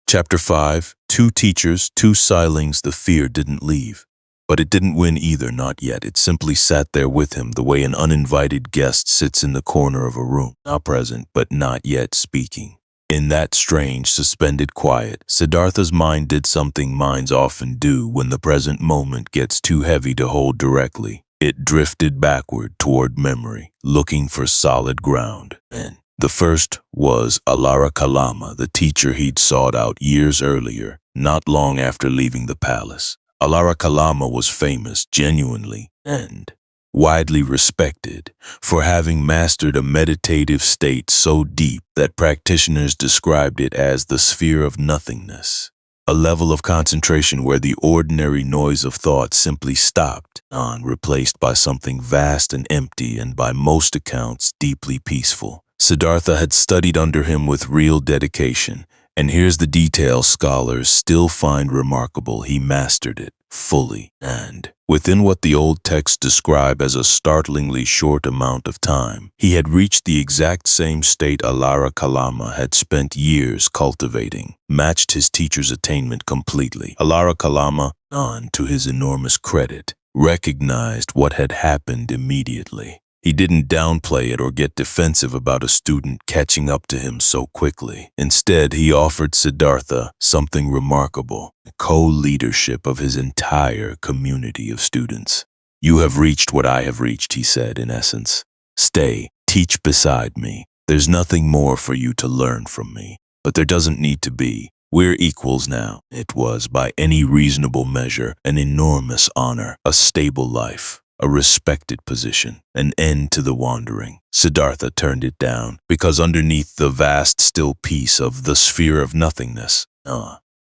Chapter 5, 2 teachers, 2 silings, the fear didn't leave. But it didn't win either, not yet. It simply sat there with him the way an uninvited guest sits in the corner of a room, not present, but not yet speaking. In that strange, suspended quiet, Siddhartha's mind did something minds often do when the present moment gets too heavy to hold directly. It drifted backward toward memory, looking for solid ground. And the first was Alara Kalama, the teacher he'd sought out years earlier, not long after leaving the palace. Alara Kalama was famous, genuinely, and widely respected for having mastered a meditative state so deep that practitioners described it as the sphere of nothingness, a level of concentration where the ordinary noise of thought simply stopped, replaced by something vast and empty and by most accounts deeply peaceful. Siddhartha had studied under him with real dedication, and here's the detail scholars still find remarkable: he mastered it fully, and within what the old texts describe as a startlingly short amount of time, he had reached the exact same state Alara Kalama had spent years cultivating, matched his teacher's attainment completely. Alara Kalama, to his enormous credit, recognized what had happened immediately. He didn't downplay it or get defensive about a student catching up to him so quickly. Instead, he offered Siddhartha something remarkable: co-leadership of his entire community of students. "You have reached what I have reached," he said, in essence. "Stay, teach beside me. There's nothing more for you to learn from me, but there doesn't need to be. We're equals now." It was, by any reasonable measure, an enormous honor, a stable life, a respected position, an end to the wandering. Siddhartha turned it down, because underneath the vast still peace of the sphere of nothingness,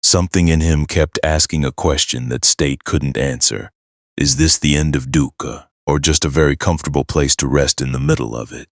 something in him kept asking a question that state couldn't answer. Is this the end of dukkha, or just a very comfortable place to rest in the middle of it?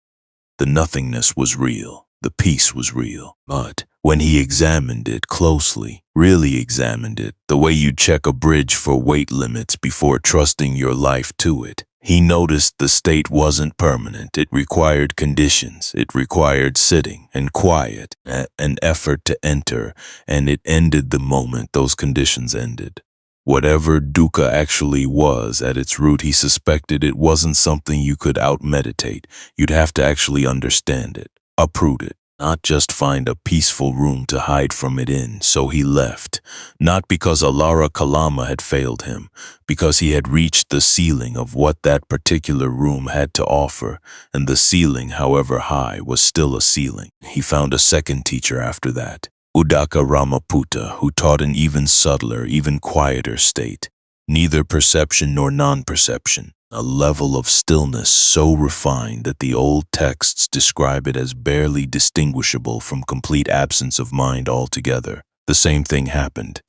The nothingness was real. The peace was real. But when he examined it closely, really examined it, the way you check a bridge for weight limits before trusting your life to it, he noticed the state wasn't permanent. It required conditions. It required sitting and quiet, an effort to enter, and it ended the moment those conditions ended. Whatever dukkha actually was at its root, he suspected it wasn't something you could out-meditate. You'd have to actually understand it, uproot it, not just find a peaceful room to hide from it in. So he left, not because Alara Kalama had failed him, because he had reached the ceiling of what that particular room had to offer, and the ceiling, however high, was still a ceiling. He found a second teacher after that, Uddaka Ramaputta, who taught an even subtler, even quieter state, neither perception nor non-perception, a level of stillness so refined that the old texts describe it as barely distinguishable from complete absence of mind altogether. The same thing happened.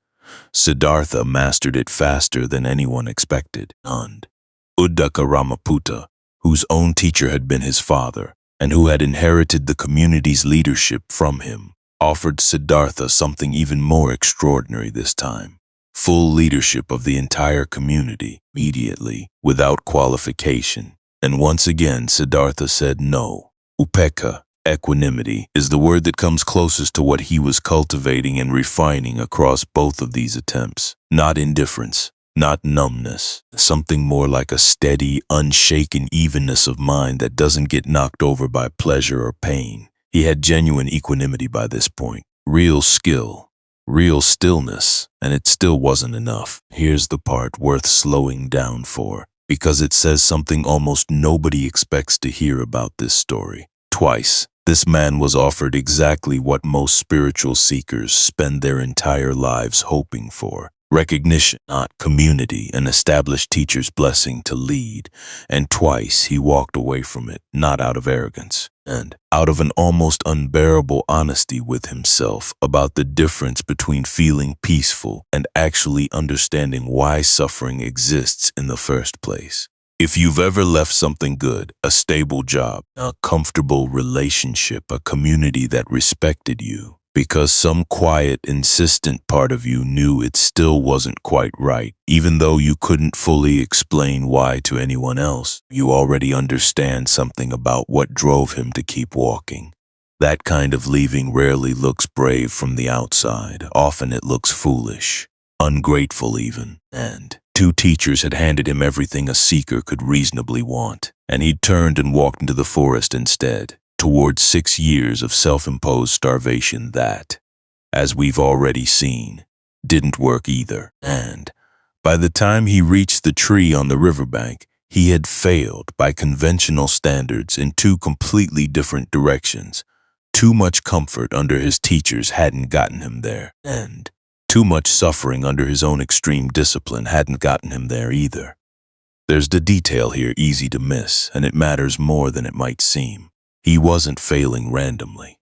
Siddhartha mastered it faster than anyone expected. And Uddaka Ramaputta, whose own teacher had been his father, and who had inherited the community's leadership from him, offered Siddhartha something even more extraordinary this time: full leadership of the entire community, immediately, without qualification. And once again, Siddhartha said no. Upekkha, equanimity, is the word that comes closest to what he was cultivating and refining across both of these attempts. Not indifference, not numbness, something more like a steady, unshaken evenness of mind that doesn't get knocked over by pleasure or pain. He had genuine equanimity by this point, real skill, real stillness, and it still wasn't enough. Here's the part worth slowing down for, because it says something almost nobody expects to hear about this story. Twice, this man was offered exactly what most spiritual seekers spend their entire lives hoping for: Recognition, not community, an established teacher's blessing to lead. And twice he walked away from it, not out of arrogance, and out of an almost unbearable honesty with himself about the difference between feeling peaceful and actually understanding why suffering exists in the first place. If you've ever left something good, a stable job, a comfortable relationship, a community that respected you, because some quiet, insistent part of you knew it still wasn't quite right, even though you couldn't fully explain why to anyone else, you already understand something about what drove him to keep walking. That kind of leaving rarely looks brave from the outside. Often it looks foolish, ungrateful even, and two teachers had handed him everything a seeker could reasonably want, and he'd turned and walked into the forest instead, towards 6 years of self-imposed starvation that, as we've already seen, didn't work either. And by the time he reached the tree on the riverbank, he had failed by conventional standards in two completely different directions. Too much comfort under his teachers hadn't gotten him there, and too much suffering under his own extreme discipline hadn't gotten him there either. There's the detail here easy to miss, and it matters more than it might seem. He wasn't failing randomly.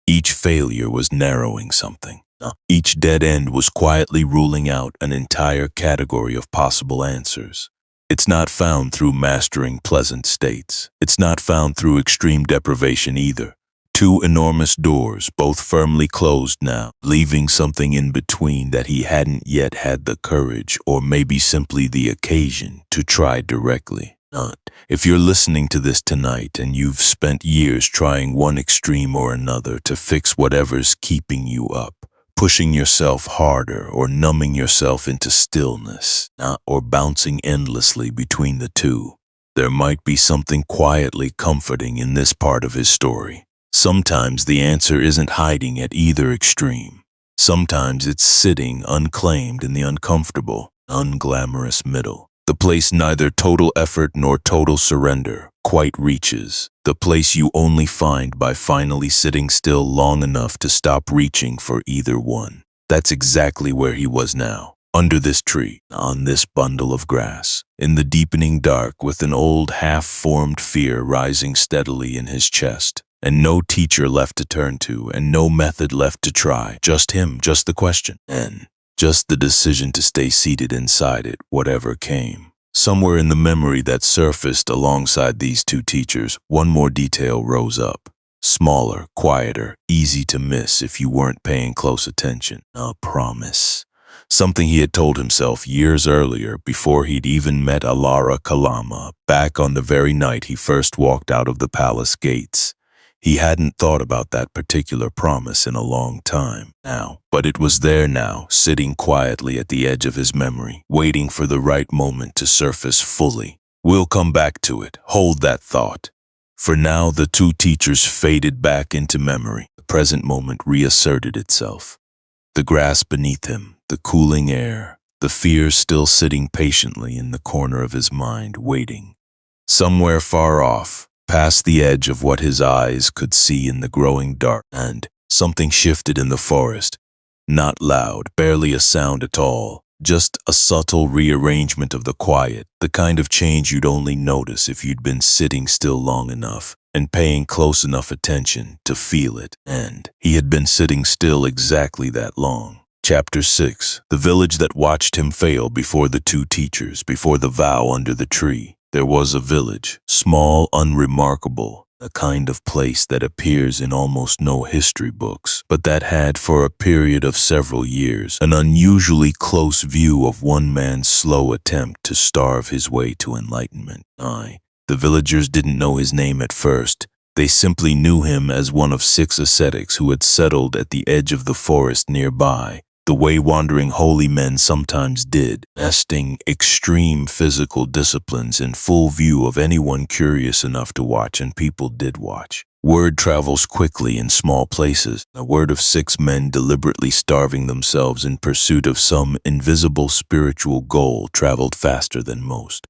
Each failure was narrowing something. Each dead end was quietly ruling out an entire category of possible answers. It's not found through mastering pleasant states. It's not found through extreme deprivation either. Two enormous doors, both firmly closed now, leaving something in between that he hadn't yet had the courage, or maybe simply the occasion, to try directly. If you're listening to this tonight and you've spent years trying one extreme or another to fix whatever's keeping you up, pushing yourself harder or numbing yourself into stillness, or bouncing endlessly between the two, there might be something quietly comforting in this part of his story. Sometimes the answer isn't hiding at either extreme. Sometimes it's sitting unclaimed in the uncomfortable, unglamorous middle. The place neither total effort nor total surrender quite reaches. The place you only find by finally sitting still long enough to stop reaching for either one. That's exactly where he was now. Under this tree, on this bundle of grass, in the deepening dark with an old half-formed fear rising steadily in his chest. And no teacher left to turn to, and no method left to try. Just him, just the question, and just the decision to stay seated inside it, whatever came. Somewhere in the memory that surfaced alongside these two teachers, one more detail rose up. Smaller, quieter, easy to miss if you weren't paying close attention. A promise. Something he had told himself years earlier, before he'd even met Alara Kalama, back on the very night he first walked out of the palace gates. He hadn't thought about that particular promise in a long time now, but it was there now, sitting quietly at the edge of his memory, waiting for the right moment to surface fully. We'll come back to it. Hold that thought. For now, the two teachers faded back into memory. The present moment reasserted itself. The grass beneath him, the cooling air, the fear still sitting patiently in the corner of his mind, waiting. Somewhere far off, past the edge of what his eyes could see in the growing dark, and something shifted in the forest. Not loud, barely a sound at all, just a subtle rearrangement of the quiet, the kind of change you'd only notice if you'd been sitting still long enough and paying close enough attention to feel it. And he had been sitting still exactly that long. Chapter 6. The village that watched him fail before the two teachers, before the vow under the tree. There was a village, small, unremarkable, a kind of place that appears in almost no history books, but that had, for a period of several years, an unusually close view of one man's slow attempt to starve his way to enlightenment. The villagers didn't know his name at first. They simply knew him as one of 6 ascetics who had settled at the edge of the forest nearby, the way wandering holy men sometimes did, testing extreme physical disciplines in full view of anyone curious enough to watch, and people did watch. Word travels quickly in small places. A word of 6 men deliberately starving themselves in pursuit of some invisible spiritual goal traveled faster than most.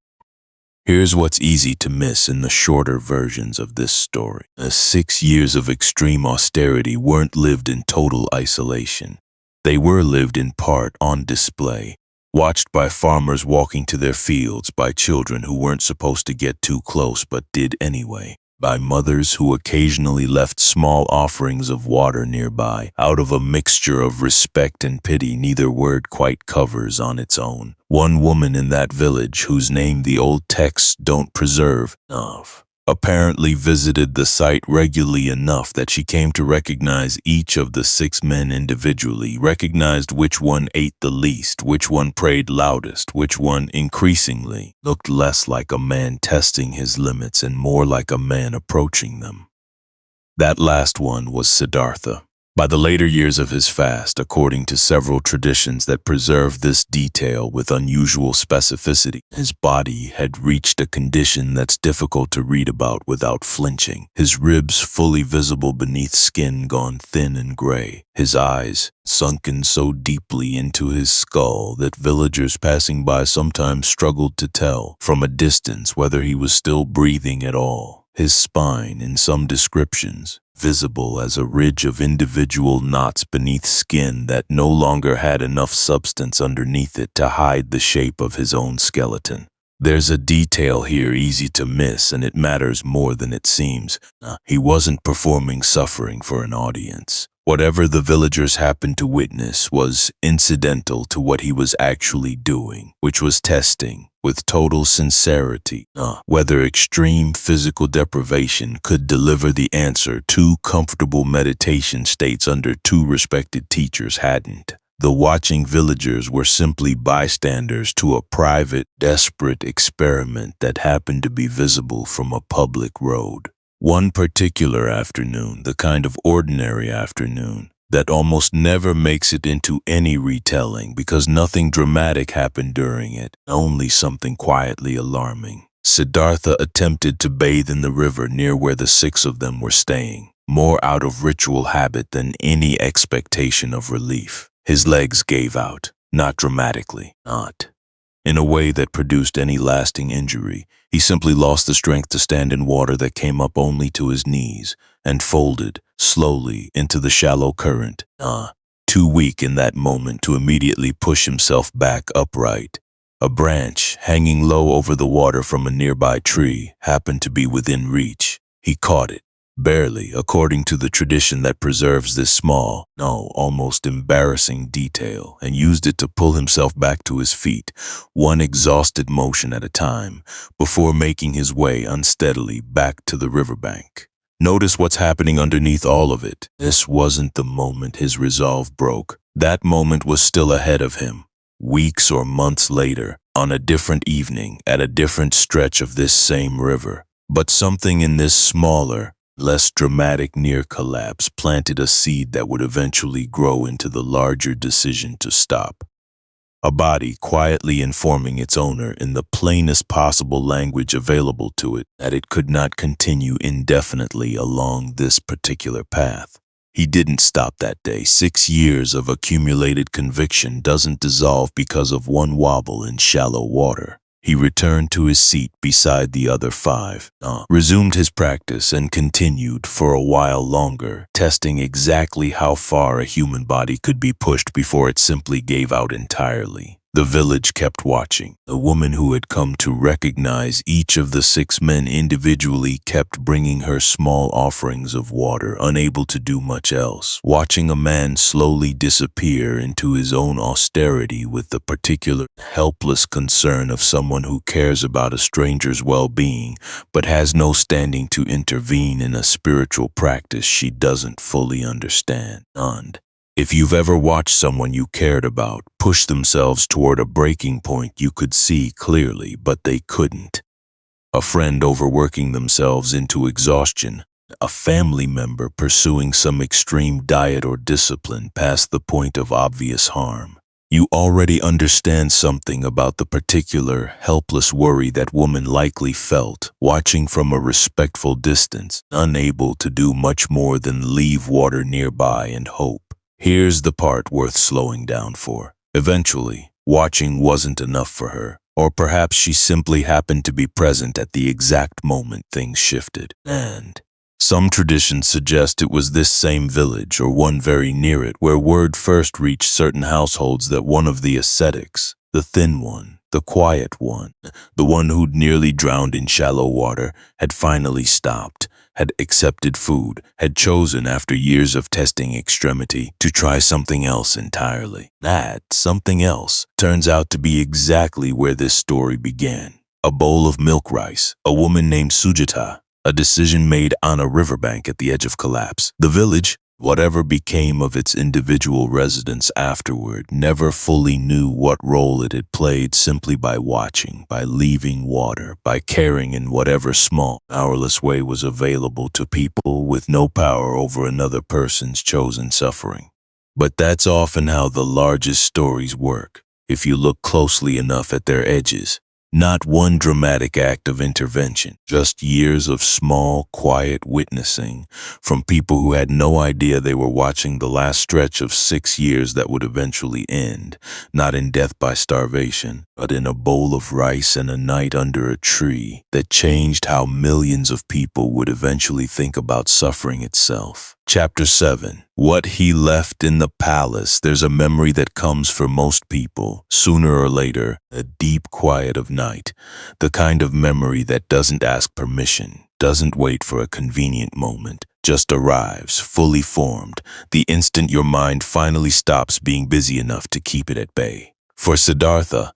Here's what's easy to miss in the shorter versions of this story. 6 years of extreme austerity weren't lived in total isolation. They were lived in part on display, watched by farmers walking to their fields, by children who weren't supposed to get too close but did anyway, by mothers who occasionally left small offerings of water nearby. Out of a mixture of respect and pity neither word quite covers on its own. One woman in that village, whose name the old texts don't preserve of, apparently visited the site regularly enough that she came to recognize each of the 6 men individually, recognized which one ate the least, which one prayed loudest, which one increasingly looked less like a man testing his limits and more like a man approaching them. That last one was Siddhartha. By the later years of his fast, according to several traditions that preserve this detail with unusual specificity, his body had reached a condition that's difficult to read about without flinching. His ribs fully visible beneath skin gone thin and gray. His eyes sunken so deeply into his skull that villagers passing by sometimes struggled to tell from a distance whether he was still breathing at all. His spine, in some descriptions, visible as a ridge of individual knots beneath skin that no longer had enough substance underneath it to hide the shape of his own skeleton. There's a detail here easy to miss, and it matters more than it seems. He wasn't performing suffering for an audience. Whatever the villagers happened to witness was incidental to what he was actually doing, which was testing, with total sincerity, whether extreme physical deprivation could deliver the answer 2 comfortable meditation states under 2 respected teachers hadn't. The watching villagers were simply bystanders to a private, desperate experiment that happened to be visible from a public road. One particular afternoon, the kind of ordinary afternoon that almost never makes it into any retelling because nothing dramatic happened during it, only something quietly alarming. Siddhartha attempted to bathe in the river near where the 6 of them were staying, more out of ritual habit than any expectation of relief. His legs gave out, not dramatically, not in a way that produced any lasting injury. He simply lost the strength to stand in water that came up only to his knees and folded slowly into the shallow current, too weak in that moment to immediately push himself back upright. A branch hanging low over the water from a nearby tree happened to be within reach. He caught it, barely, according to the tradition that preserves this small, almost embarrassing detail, and used it to pull himself back to his feet, one exhausted motion at a time, before making his way unsteadily back to the riverbank. Notice what's happening underneath all of it. This wasn't the moment his resolve broke. That moment was still ahead of him. Weeks or months later, on a different evening, at a different stretch of this same river. But something in this smaller, less dramatic near collapse planted a seed that would eventually grow into the larger decision to stop. A body quietly informing its owner in the plainest possible language available to it that it could not continue indefinitely along this particular path. He didn't stop that day. 6 years of accumulated conviction doesn't dissolve because of one wobble in shallow water. He returned to his seat beside the other 5, resumed his practice, and continued for a while longer, testing exactly how far a human body could be pushed before it simply gave out entirely. The village kept watching. The woman who had come to recognize each of the 6 men individually kept bringing her small offerings of water, unable to do much else, watching a man slowly disappear into his own austerity with the particular helpless concern of someone who cares about a stranger's well-being but has no standing to intervene in a spiritual practice she doesn't fully understand. If you've ever watched someone you cared about push themselves toward a breaking point you could see clearly, but they couldn't. A friend overworking themselves into exhaustion, a family member pursuing some extreme diet or discipline past the point of obvious harm. You already understand something about the particular helpless worry that woman likely felt, watching from a respectful distance, unable to do much more than leave water nearby and hope. Here's the part worth slowing down for. Eventually, watching wasn't enough for her, or perhaps she simply happened to be present at the exact moment things shifted. And Some traditions suggest it was this same village, or one very near it, where word first reached certain households that one of the ascetics, the thin one, the quiet one, the one who'd nearly drowned in shallow water, had finally stopped, had accepted food, had chosen after years of testing extremity to try something else entirely. That something else turns out to be exactly where this story began. A bowl of milk rice, a woman named Sujata, a decision made on a riverbank at the edge of collapse. The village, whatever became of its individual residents afterward, never fully knew what role it had played simply by watching, by leaving water, by caring in whatever small, powerless way was available to people with no power over another person's chosen suffering. But that's often how the largest stories work, if you look closely enough at their edges. Not one dramatic act of intervention, just years of small, quiet witnessing from people who had no idea they were watching the last stretch of 6 years that would eventually end, not in death by starvation, but in a bowl of rice and a night under a tree that changed how millions of people would eventually think about suffering itself. Chapter 7. What he left in the palace. There's a memory that comes for most people, sooner or later, a deep quiet of night, the kind of memory that doesn't ask permission, doesn't wait for a convenient moment, just arrives, fully formed, the instant your mind finally stops being busy enough to keep it at bay. For Siddhartha,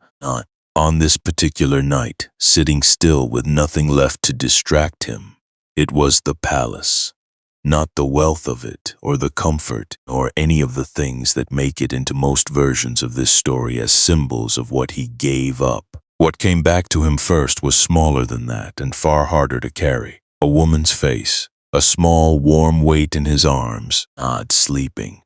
on this particular night, sitting still with nothing left to distract him, it was the palace. Not the wealth of it, or the comfort, or any of the things that make it into most versions of this story as symbols of what he gave up. What came back to him first was smaller than that and far harder to carry. A woman's face, a small, warm weight in his arms, sleeping.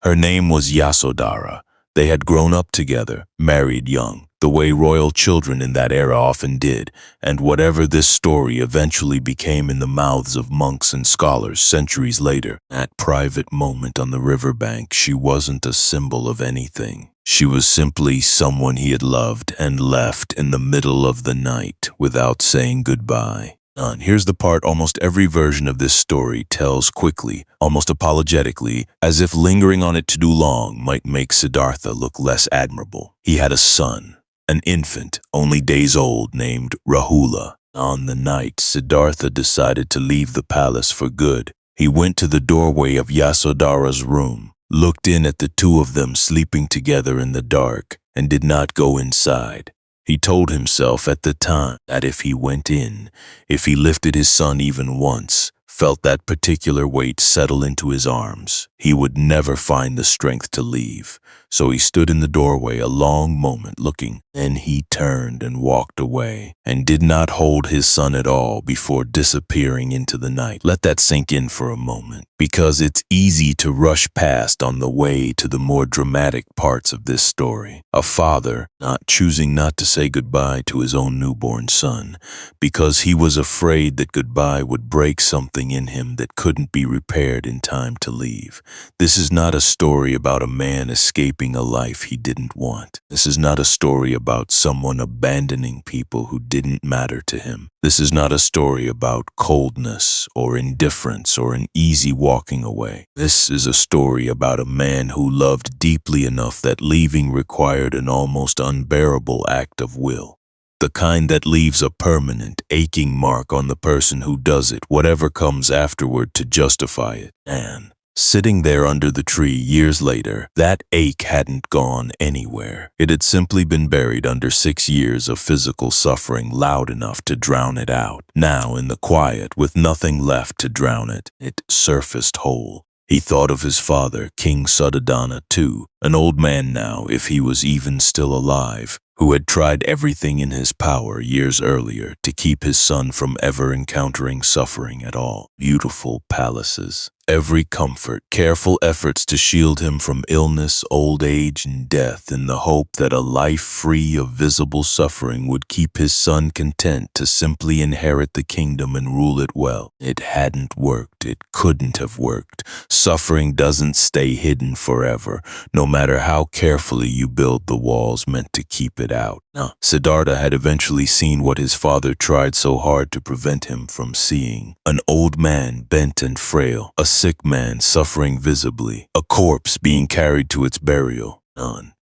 Her name was Yasodhara. They had grown up together, married young, the way royal children in that era often did, and whatever this story eventually became in the mouths of monks and scholars centuries later, that private moment on the riverbank, she wasn't a symbol of anything. She was simply someone he had loved and left in the middle of the night without saying goodbye. Here's the part almost every version of this story tells quickly, almost apologetically, as if lingering on it too long might make Siddhartha look less admirable. He had a son, an infant, only days old, named Rahula. On the night Siddhartha decided to leave the palace for good, he went to the doorway of Yasodhara's room, looked in at the two of them sleeping together in the dark, and did not go inside. He told himself at the time that if he went in, if he lifted his son even once, felt that particular weight settle into his arms, he would never find the strength to leave. So he stood in the doorway a long moment looking, then he turned and walked away, and did not hold his son at all before disappearing into the night. Let that sink in for a moment, because it's easy to rush past on the way to the more dramatic parts of this story. A father choosing not to say goodbye to his own newborn son, because he was afraid that goodbye would break something in him that couldn't be repaired in time to leave. This is not a story about a man escaping a life he didn't want. This is not a story about someone abandoning people who didn't matter to him. This is not a story about coldness or indifference or an easy walking away. This is a story about a man who loved deeply enough that leaving required an almost unbearable act of will. The kind that leaves a permanent, aching mark on the person who does it, whatever comes afterward to justify it. And sitting there under the tree years later, that ache hadn't gone anywhere. It had simply been buried under 6 years of physical suffering loud enough to drown it out. Now, in the quiet, with nothing left to drown it, it surfaced whole. He thought of his father, King Suddhodana, too, an old man now, if he was even still alive, who had tried everything in his power years earlier to keep his son from ever encountering suffering at all. Beautiful palaces, every comfort, careful efforts to shield him from illness, old age, and death in the hope that a life free of visible suffering would keep his son content to simply inherit the kingdom and rule it well. It hadn't worked it couldn't have worked. Suffering doesn't stay hidden forever, no matter how carefully you build the walls meant to keep it out. Siddhartha had eventually seen what his father tried so hard to prevent him from seeing. An old man, bent and frail, a sick man suffering visibly, a corpse being carried to its burial.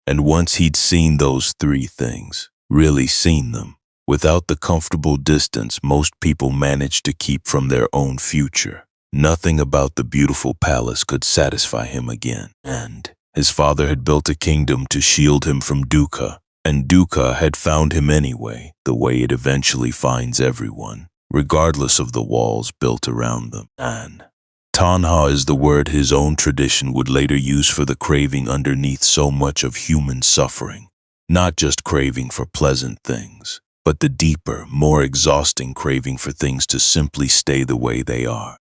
And once he'd seen those three things, really seen them, without the comfortable distance most people managed to keep from their own future, nothing about the beautiful palace could satisfy him again. And his father had built a kingdom to shield him from dukkha, and dukkha had found him anyway, the way it eventually finds everyone, regardless of the walls built around them. And tanha is the word his own tradition would later use for the craving underneath so much of human suffering. Not just craving for pleasant things, but the deeper, more exhausting craving for things to simply stay the way they are.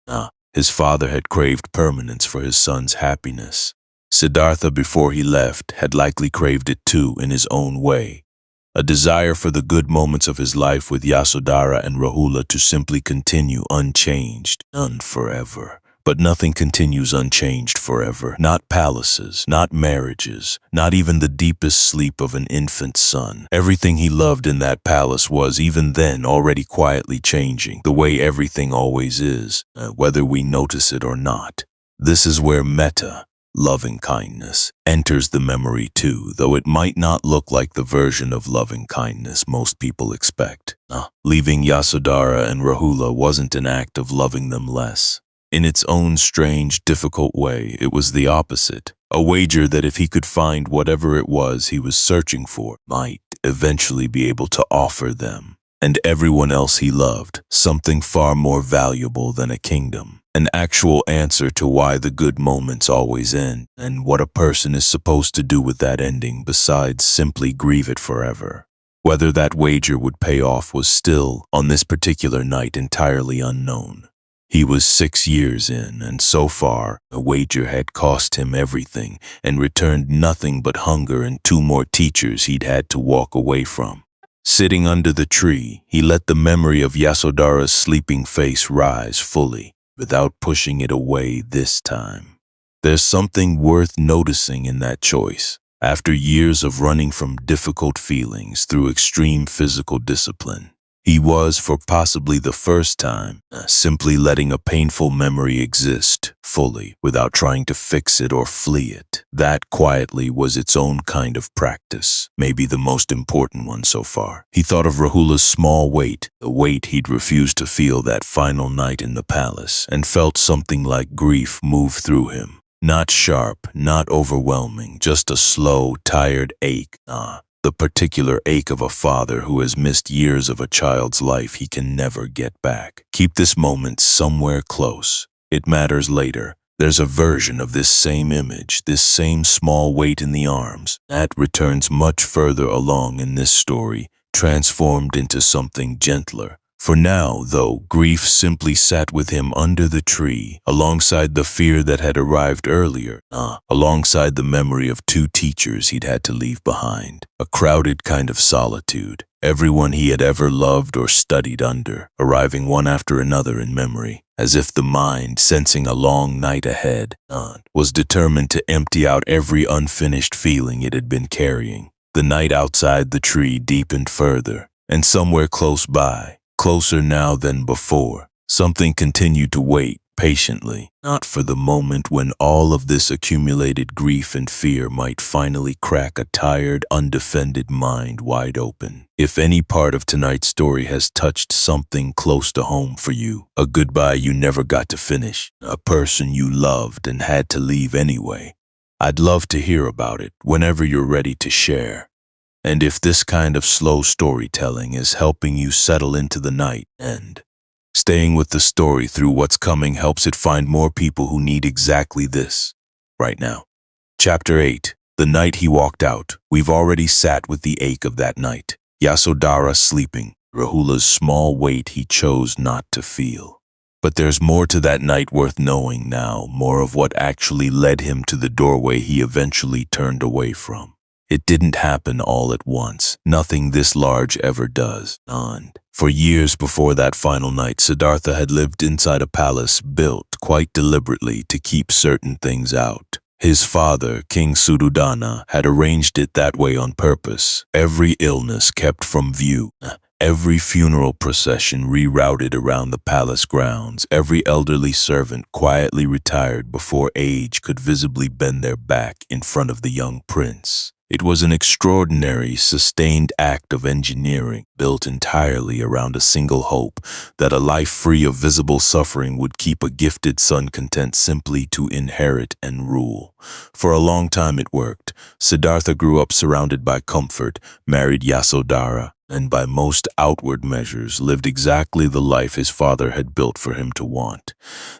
His father had craved permanence for his son's happiness. Siddhartha, before he left, had likely craved it too in his own way. A desire for the good moments of his life with Yasodhara and Rahula to simply continue unchanged, forever. But nothing continues unchanged forever. Not palaces, not marriages, not even the deepest sleep of an infant son. Everything he loved in that palace was, even then, already quietly changing, the way everything always is, whether we notice it or not. This is where metta, loving kindness, enters the memory too, though it might not look like the version of loving kindness most people expect. Leaving Yasodhara and Rahula wasn't an act of loving them less. In its own strange, difficult way, it was the opposite. A wager that if he could find whatever it was he was searching for, might eventually be able to offer them, and everyone else he loved, something far more valuable than a kingdom. An actual answer to why the good moments always end, and what a person is supposed to do with that ending besides simply grieve it forever. Whether that wager would pay off was still, on this particular night, entirely unknown. He was 6 years in, and so far, the wager had cost him everything and returned nothing but hunger and 2 more teachers he'd had to walk away from. Sitting under the tree, he let the memory of Yasodhara's sleeping face rise fully, without pushing it away this time. There's something worth noticing in that choice. After years of running from difficult feelings through extreme physical discipline, he was, for possibly the first time, simply letting a painful memory exist fully without trying to fix it or flee it. That quietly was its own kind of practice, maybe the most important one so far. He thought of Rahula's small weight, the weight he'd refused to feel that final night in the palace, and felt something like grief move through him. Not sharp, not overwhelming, just a slow, tired ache. The particular ache of a father who has missed years of a child's life he can never get back. Keep this moment somewhere close. It matters later. There's a version of this same image, this same small weight in the arms, that returns much further along in this story, transformed into something gentler. For now, though, grief simply sat with him under the tree, alongside the fear that had arrived earlier, alongside the memory of 2 teachers he'd had to leave behind. A crowded kind of solitude, everyone he had ever loved or studied under, arriving one after another in memory, as if the mind, sensing a long night ahead, was determined to empty out every unfinished feeling it had been carrying. The night outside the tree deepened further, and somewhere close by, closer now than before, something continued to wait patiently, not for the moment when all of this accumulated grief and fear might finally crack a tired, undefended mind wide open. If any part of tonight's story has touched something close to home for you, a goodbye you never got to finish, a person you loved and had to leave anyway, I'd love to hear about it whenever you're ready to share. And if this kind of slow storytelling is helping you settle into the night and staying with the story through what's coming helps it find more people who need exactly this right now. Chapter 8. The night he walked out. We've already sat with the ache of that night. Yasodhara sleeping, Rahula's small weight he chose not to feel. But there's more to that night worth knowing now, more of what actually led him to the doorway he eventually turned away from. It didn't happen all at once. Nothing this large ever does. And for years before that final night, Siddhartha had lived inside a palace built quite deliberately to keep certain things out. His father, King Suddhodana, had arranged it that way on purpose. Every illness kept from view. Every funeral procession rerouted around the palace grounds. Every elderly servant quietly retired before age could visibly bend their back in front of the young prince. It was an extraordinary, sustained act of engineering, built entirely around a single hope that a life free of visible suffering would keep a gifted son content simply to inherit and rule. For a long time it worked. Siddhartha grew up surrounded by comfort, married Yasodhara, and by most outward measures lived exactly the life his father had built for him to want.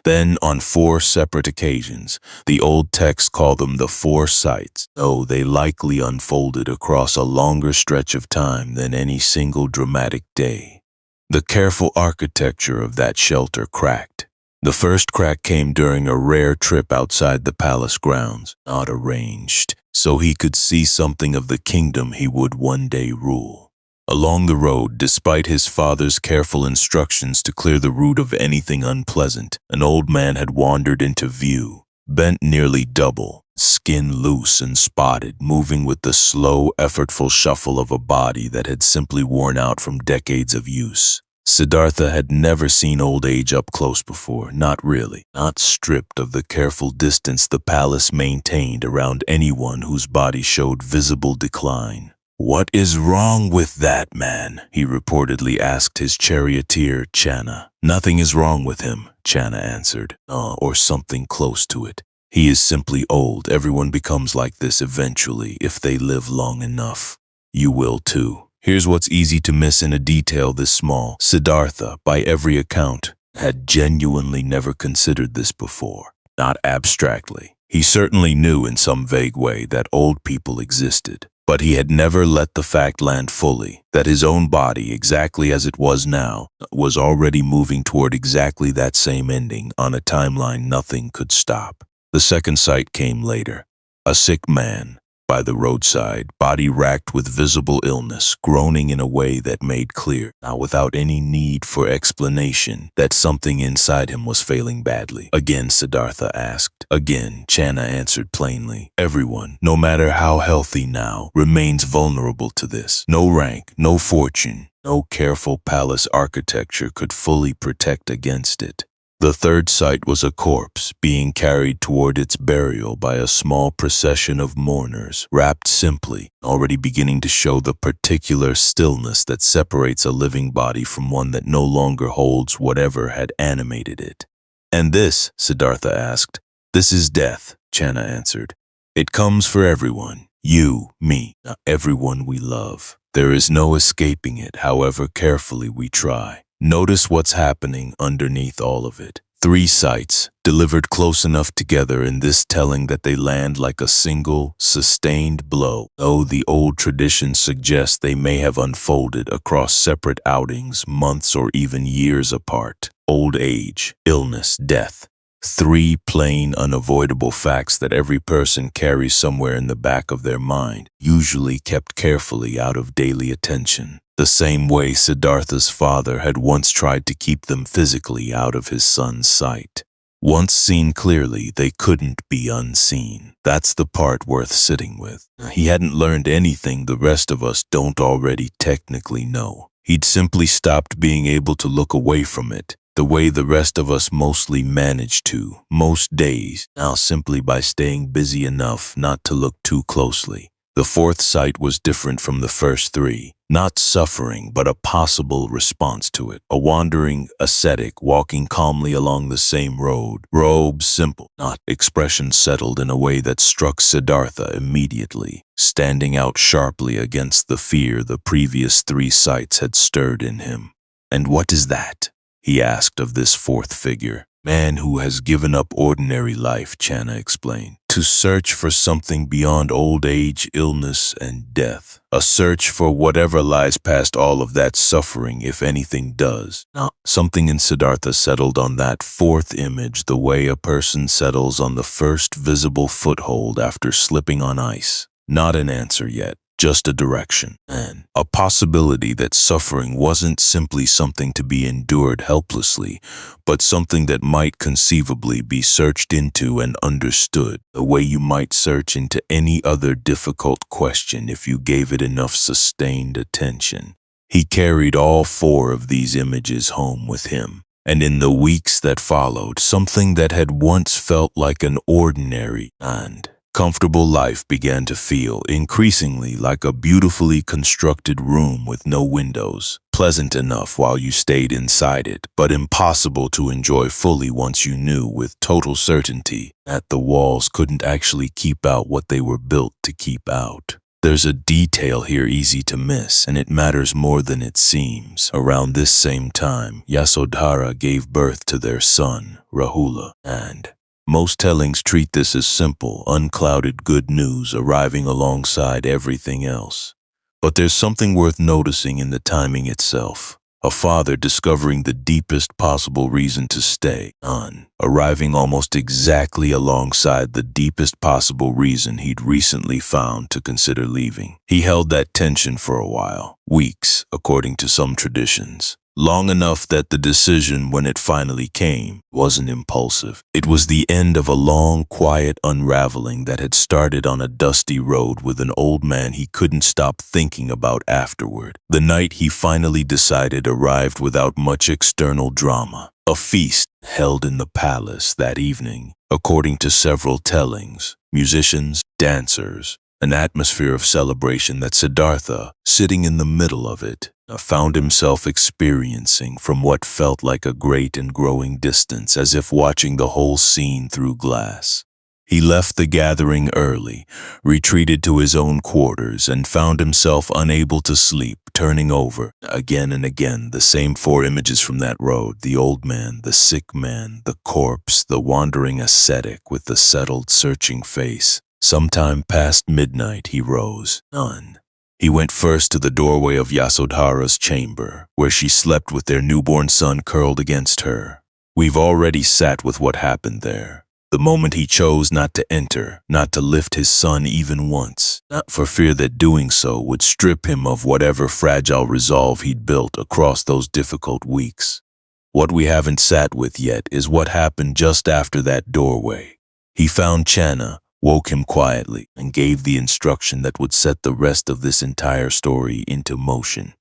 Then, on 4 separate occasions, the old texts call them the 4 sights, though they likely unfolded across a longer stretch of time than any single dramatic day. The careful architecture of that shelter cracked. The first crack came during a rare trip outside the palace grounds, not arranged, so he could see something of the kingdom he would one day rule. Along the road, despite his father's careful instructions to clear the route of anything unpleasant, an old man had wandered into view, bent nearly double, skin loose and spotted, moving with the slow, effortful shuffle of a body that had simply worn out from decades of use. Siddhartha had never seen old age up close before, not really, not stripped of the careful distance the palace maintained around anyone whose body showed visible decline. "What is wrong with that man?" he reportedly asked his charioteer, Channa. "Nothing is wrong with him," Channa answered, or something close to it. "He is simply old. Everyone becomes like this eventually, if they live long enough. You will too." Here's what's easy to miss in a detail this small. Siddhartha, by every account, had genuinely never considered this before. Not abstractly. He certainly knew in some vague way that old people existed. But he had never let the fact land fully, that his own body, exactly as it was now, was already moving toward exactly that same ending on a timeline nothing could stop. The second sight came later. A sick man, by the roadside, body racked with visible illness, groaning in a way that made clear, now without any need for explanation, that something inside him was failing badly. Again, Siddhartha asked. Again, Channa answered plainly. Everyone, no matter how healthy now, remains vulnerable to this. No rank, no fortune, no careful palace architecture could fully protect against it. The third sight was a corpse being carried toward its burial by a small procession of mourners, wrapped simply, already beginning to show the particular stillness that separates a living body from one that no longer holds whatever had animated it. "And this?" Siddhartha asked. "This is death," Channa answered. "It comes for everyone, you, me, everyone we love. There is no escaping it, however carefully we try. Notice what's happening underneath all of it. 3 sights, delivered close enough together in this telling that they land like a single, sustained blow, though the old traditions suggest they may have unfolded across separate outings, months or even years apart. Old age, illness, death. 3 plain, unavoidable facts that every person carries somewhere in the back of their mind, usually kept carefully out of daily attention. The same way Siddhartha's father had once tried to keep them physically out of his son's sight. Once seen clearly, they couldn't be unseen. That's the part worth sitting with. He hadn't learned anything the rest of us don't already technically know. He'd simply stopped being able to look away from it, the way the rest of us mostly manage to, most days, now simply by staying busy enough not to look too closely. The fourth sight was different from the first 3. Not suffering, but a possible response to it. A wandering ascetic walking calmly along the same road. Robes simple, not expression settled in a way that struck Siddhartha immediately, standing out sharply against the fear the previous 3 sights had stirred in him. "And what is that?" he asked of this fourth figure. "Man who has given up ordinary life," Channa explained, "to search for something beyond old age, illness, and death. A search for whatever lies past all of that suffering, if anything does." Now, something in Siddhartha settled on that fourth image the way a person settles on the first visible foothold after slipping on ice. Not an answer yet, just a direction, and a possibility that suffering wasn't simply something to be endured helplessly, but something that might conceivably be searched into and understood, the way you might search into any other difficult question if you gave it enough sustained attention. He carried all four of these images home with him, and in the weeks that followed, something that had once felt like an ordinary and comfortable life began to feel increasingly like a beautifully constructed room with no windows, pleasant enough while you stayed inside it, but impossible to enjoy fully once you knew with total certainty that the walls couldn't actually keep out what they were built to keep out. There's a detail here easy to miss, and it matters more than it seems. Around this same time, Yasodhara gave birth to their son, Rahula, and most tellings treat this as simple, unclouded good news arriving alongside everything else. But there's something worth noticing in the timing itself. A father discovering the deepest possible reason to stay on, arriving almost exactly alongside the deepest possible reason he'd recently found to consider leaving. He held that tension for a while, weeks, according to some traditions. Long enough that the decision, when it finally came, wasn't impulsive. It was the end of a long, quiet unraveling that had started on a dusty road with an old man he couldn't stop thinking about afterward. The night he finally decided arrived without much external drama. A feast held in the palace that evening, according to several tellings, musicians, dancers, an atmosphere of celebration that Siddhartha, sitting in the middle of it, found himself experiencing from what felt like a great and growing distance, as if watching the whole scene through glass. He left the gathering early, retreated to his own quarters, and found himself unable to sleep, turning over, again and again, the same four images from that road: the old man, the sick man, the corpse, the wandering ascetic with the settled, searching face. Sometime past midnight he rose. None. He went first to the doorway of Yasodhara's chamber, where she slept with their newborn son curled against her. We've already sat with what happened there. The moment he chose not to enter, not to lift his son even once, not for fear that doing so would strip him of whatever fragile resolve he'd built across those difficult weeks. What we haven't sat with yet is what happened just after that doorway. He found Channa, woke him quietly, and gave the instruction that would set the rest of this entire story into motion.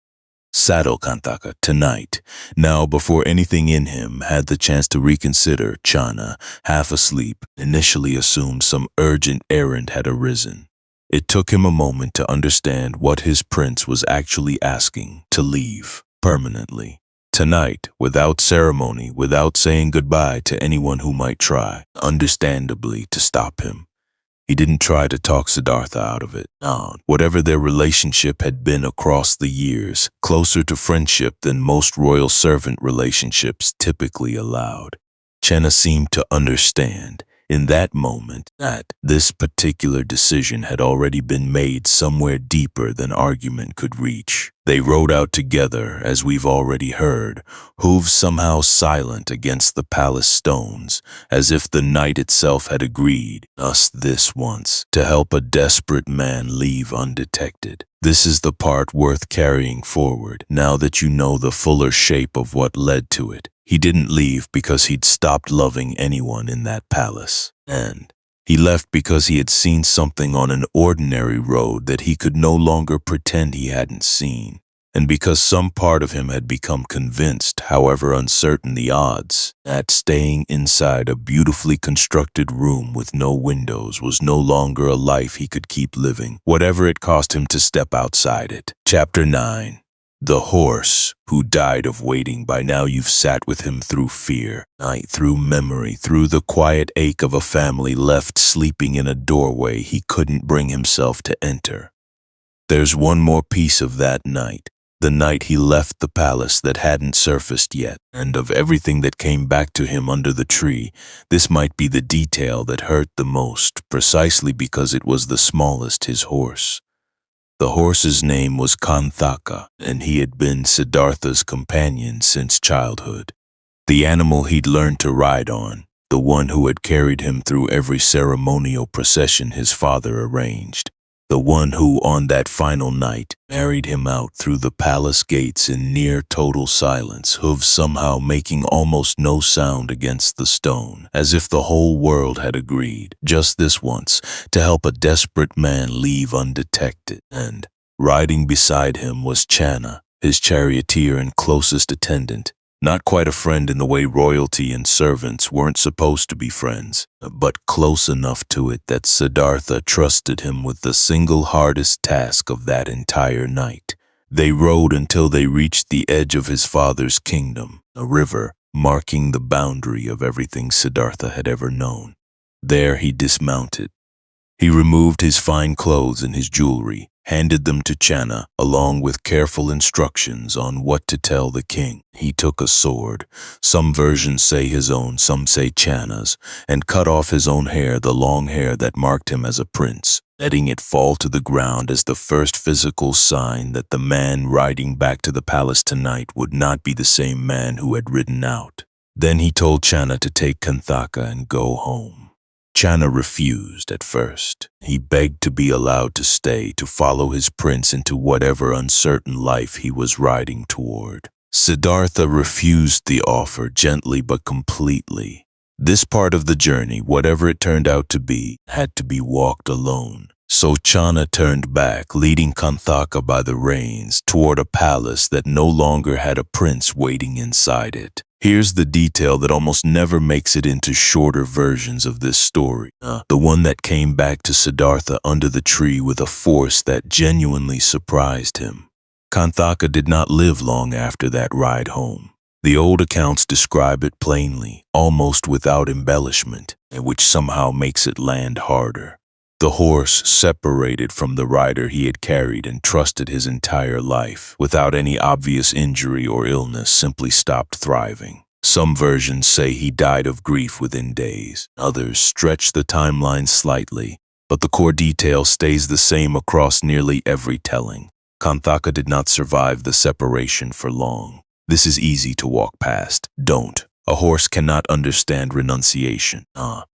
Saddle Kantaka tonight. Now, before anything in him had the chance to reconsider, Channa, half asleep, initially assumed some urgent errand had arisen. It took him a moment to understand what his prince was actually asking: to leave, permanently. Tonight, without ceremony, without saying goodbye to anyone who might try, understandably, to stop him. He didn't try to talk Siddhartha out of it. No, whatever their relationship had been across the years, closer to friendship than most royal servant relationships typically allowed. Channa seemed to understand, in that moment, that this particular decision had already been made somewhere deeper than argument could reach. They rode out together, as we've already heard, hooves somehow silent against the palace stones, as if the night itself had agreed, us this once, to help a desperate man leave undetected. This is the part worth carrying forward, now that you know the fuller shape of what led to it. He didn't leave because he'd stopped loving anyone in that palace, and he left because he had seen something on an ordinary road that he could no longer pretend he hadn't seen, and because some part of him had become convinced, however uncertain the odds, that staying inside a beautifully constructed room with no windows was no longer a life he could keep living, whatever it cost him to step outside it. Chapter 9. The horse who died of waiting. By now you've sat with him through fear, night, through memory, through the quiet ache of a family left sleeping in a doorway he couldn't bring himself to enter. There's one more piece of that night, the night he left the palace that hadn't surfaced yet, and of everything that came back to him under the tree, this might be the detail that hurt the most, precisely because it was the smallest: his horse. The horse's name was Kanthaka, and he had been Siddhartha's companion since childhood. The animal he'd learned to ride on, the one who had carried him through every ceremonial procession his father arranged. the one who, on that final night, carried him out through the palace gates in near total silence, hooves somehow making almost no sound against the stone, as if the whole world had agreed, just this once, to help a desperate man leave undetected. And riding beside him was Channa, his charioteer and closest attendant. Not quite a friend in the way royalty and servants weren't supposed to be friends, but close enough to it that Siddhartha trusted him with the single hardest task of that entire night. They rode until they reached the edge of his father's kingdom, a river marking the boundary of everything Siddhartha had ever known. There he dismounted. He removed his fine clothes and his jewelry, handed them to Channa, along with careful instructions on what to tell the king. He took a sword, some versions say his own, some say Channa's, and cut off his own hair, the long hair that marked him as a prince, letting it fall to the ground as the first physical sign that the man riding back to the palace tonight would not be the same man who had ridden out. Then he told Channa to take Kanthaka and go home. Channa refused at first. He begged to be allowed to stay, to follow his prince into whatever uncertain life he was riding toward. Siddhartha refused the offer gently but completely. This part of the journey, whatever it turned out to be, had to be walked alone. So Channa turned back, leading Kanthaka by the reins toward a palace that no longer had a prince waiting inside it. Here's the detail that almost never makes it into shorter versions of this story. The one that came back to Siddhartha under the tree with a force that genuinely surprised him. Kanthaka did not live long after that ride home. The old accounts describe it plainly, almost without embellishment, which somehow makes it land harder. The horse separated from the rider he had carried and trusted his entire life, without any obvious injury or illness, simply stopped thriving. Some versions say he died of grief within days. Others stretch the timeline slightly, but the core detail stays the same across nearly every telling. Kanthaka did not survive the separation for long. This is easy to walk past. Don't. A horse cannot understand renunciation,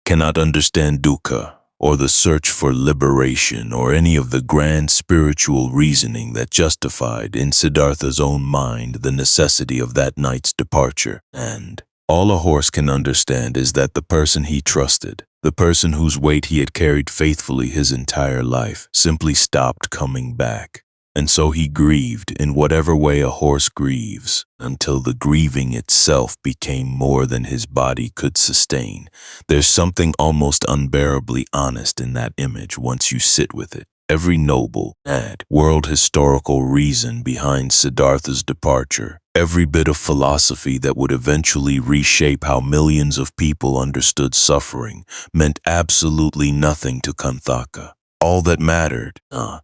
cannot understand dukkha, or the search for liberation, or any of the grand spiritual reasoning that justified in Siddhartha's own mind the necessity of that night's departure. And all a horse can understand is that the person he trusted, the person whose weight he had carried faithfully his entire life, simply stopped coming back. And so he grieved in whatever way a horse grieves, until the grieving itself became more than his body could sustain. There's something almost unbearably honest in that image once you sit with it. Every noble, world historical reason behind Siddhartha's departure, every bit of philosophy that would eventually reshape how millions of people understood suffering, meant absolutely nothing to Kanthaka. All that mattered,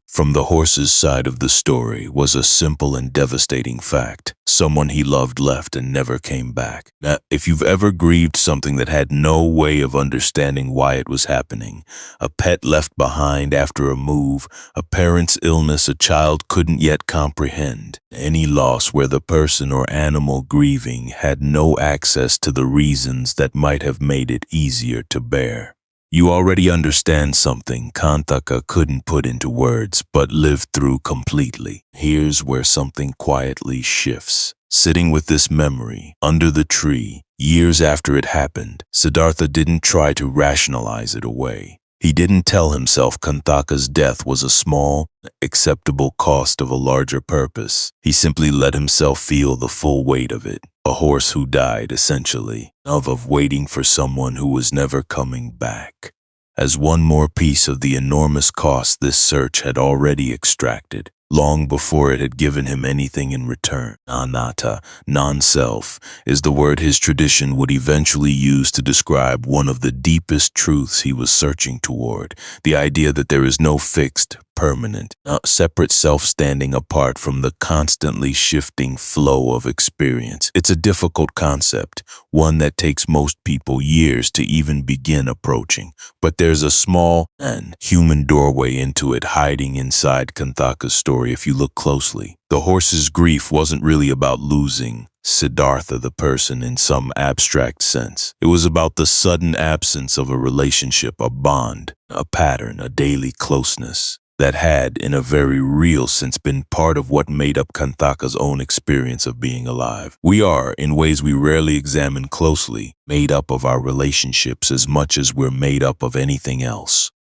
from the horse's side of the story, was a simple and devastating fact. Someone he loved left and never came back. Now, if you've ever grieved something that had no way of understanding why it was happening, a pet left behind after a move, a parent's illness a child couldn't yet comprehend, any loss where the person or animal grieving had no access to the reasons that might have made it easier to bear. You already understand something Kanthaka couldn't put into words, but lived through completely. Here's where something quietly shifts. Sitting with this memory, under the tree, years after it happened, Siddhartha didn't try to rationalize it away. He didn't tell himself Kanthaka's death was a small, acceptable cost of a larger purpose. He simply let himself feel the full weight of it. A horse who died, essentially, of waiting for someone who was never coming back. As one more piece of the enormous cost this search had already extracted, long before it had given him anything in return. Anatta, non-self, is the word his tradition would eventually use to describe one of the deepest truths he was searching toward, the idea that there is no fixed, permanent, separate self standing apart from the constantly shifting flow of experience. It's a difficult concept, one that takes most people years to even begin approaching, but there's a small and human doorway into it hiding inside Kanthaka's story if you look closely. The horse's grief wasn't really about losing Siddhartha the person in some abstract sense. It was about the sudden absence of a relationship, a bond, a pattern, a daily closeness. that had, in a very real sense, been part of what made up Kanthaka's own experience of being alive. We are, in ways we rarely examine closely, made up of our relationships as much as we're made up of anything else.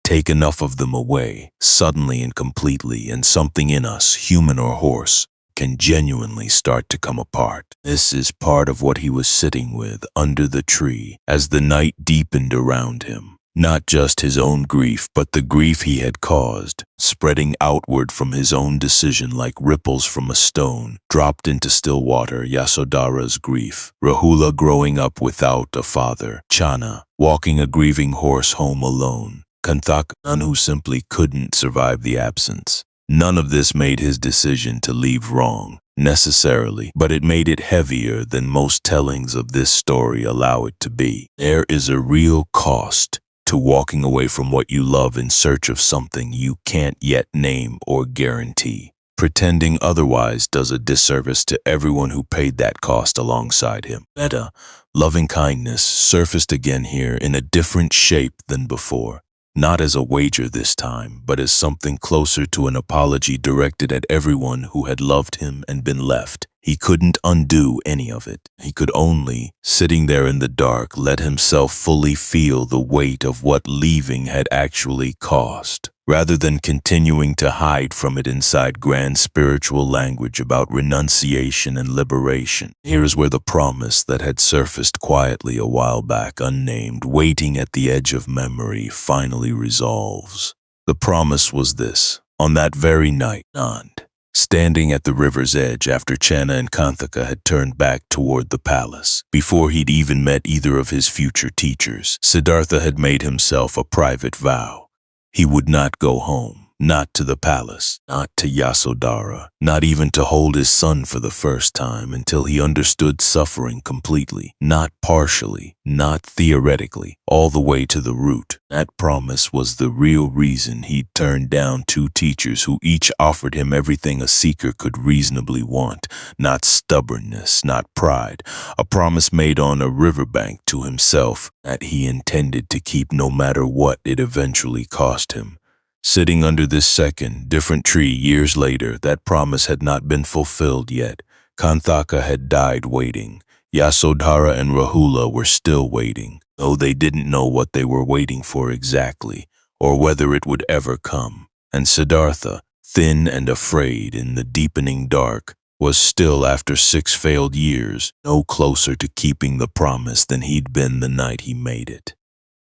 Take enough of them away, suddenly and completely, and something in us, human or horse, can genuinely start to come apart. This is part of what he was sitting with under the tree as the night deepened around him. Not just his own grief, but the grief he had caused, spreading outward from his own decision like ripples from a stone, dropped into still water. Yasodhara's grief, Rahula growing up without a father, Chana walking a grieving horse home alone, Kanthaka, none who simply couldn't survive the absence. None of this made his decision to leave wrong, necessarily, but it made it heavier than most tellings of this story allow it to be. There is a real cost to walking away from what you love in search of something you can't yet name or guarantee. Pretending otherwise does a disservice to everyone who paid that cost alongside him. Metta, loving kindness, surfaced again here in a different shape than before. Not as a wager this time, but as something closer to an apology directed at everyone who had loved him and been left. He couldn't undo any of it. He could only, sitting there in the dark, let himself fully feel the weight of what leaving had actually cost, rather than continuing to hide from it inside grand spiritual language about renunciation and liberation. Here is where the promise that had surfaced quietly a while back, unnamed, waiting at the edge of memory, finally resolves. The promise was this: on that very night, Nand, standing at the river's edge after Chana and Kanthaka had turned back toward the palace, before he'd even met either of his future teachers, Siddhartha had made himself a private vow. He would not go home, not to the palace, not to Yasodhara, not even to hold his son for the first time until he understood suffering completely, not partially, not theoretically, all the way to the root. That promise was the real reason he'd turned down two teachers who each offered him everything a seeker could reasonably want, not stubbornness, not pride, a promise made on a riverbank to himself that he intended to keep no matter what it eventually cost him. Sitting under this second, different tree years later, that promise had not been fulfilled yet. Kanthaka had died waiting. Yasodhara and Rahula were still waiting, though they didn't know what they were waiting for exactly, or whether it would ever come. And Siddhartha, thin and afraid in the deepening dark, was still, after 6 failed years, no closer to keeping the promise than he'd been the night he made it.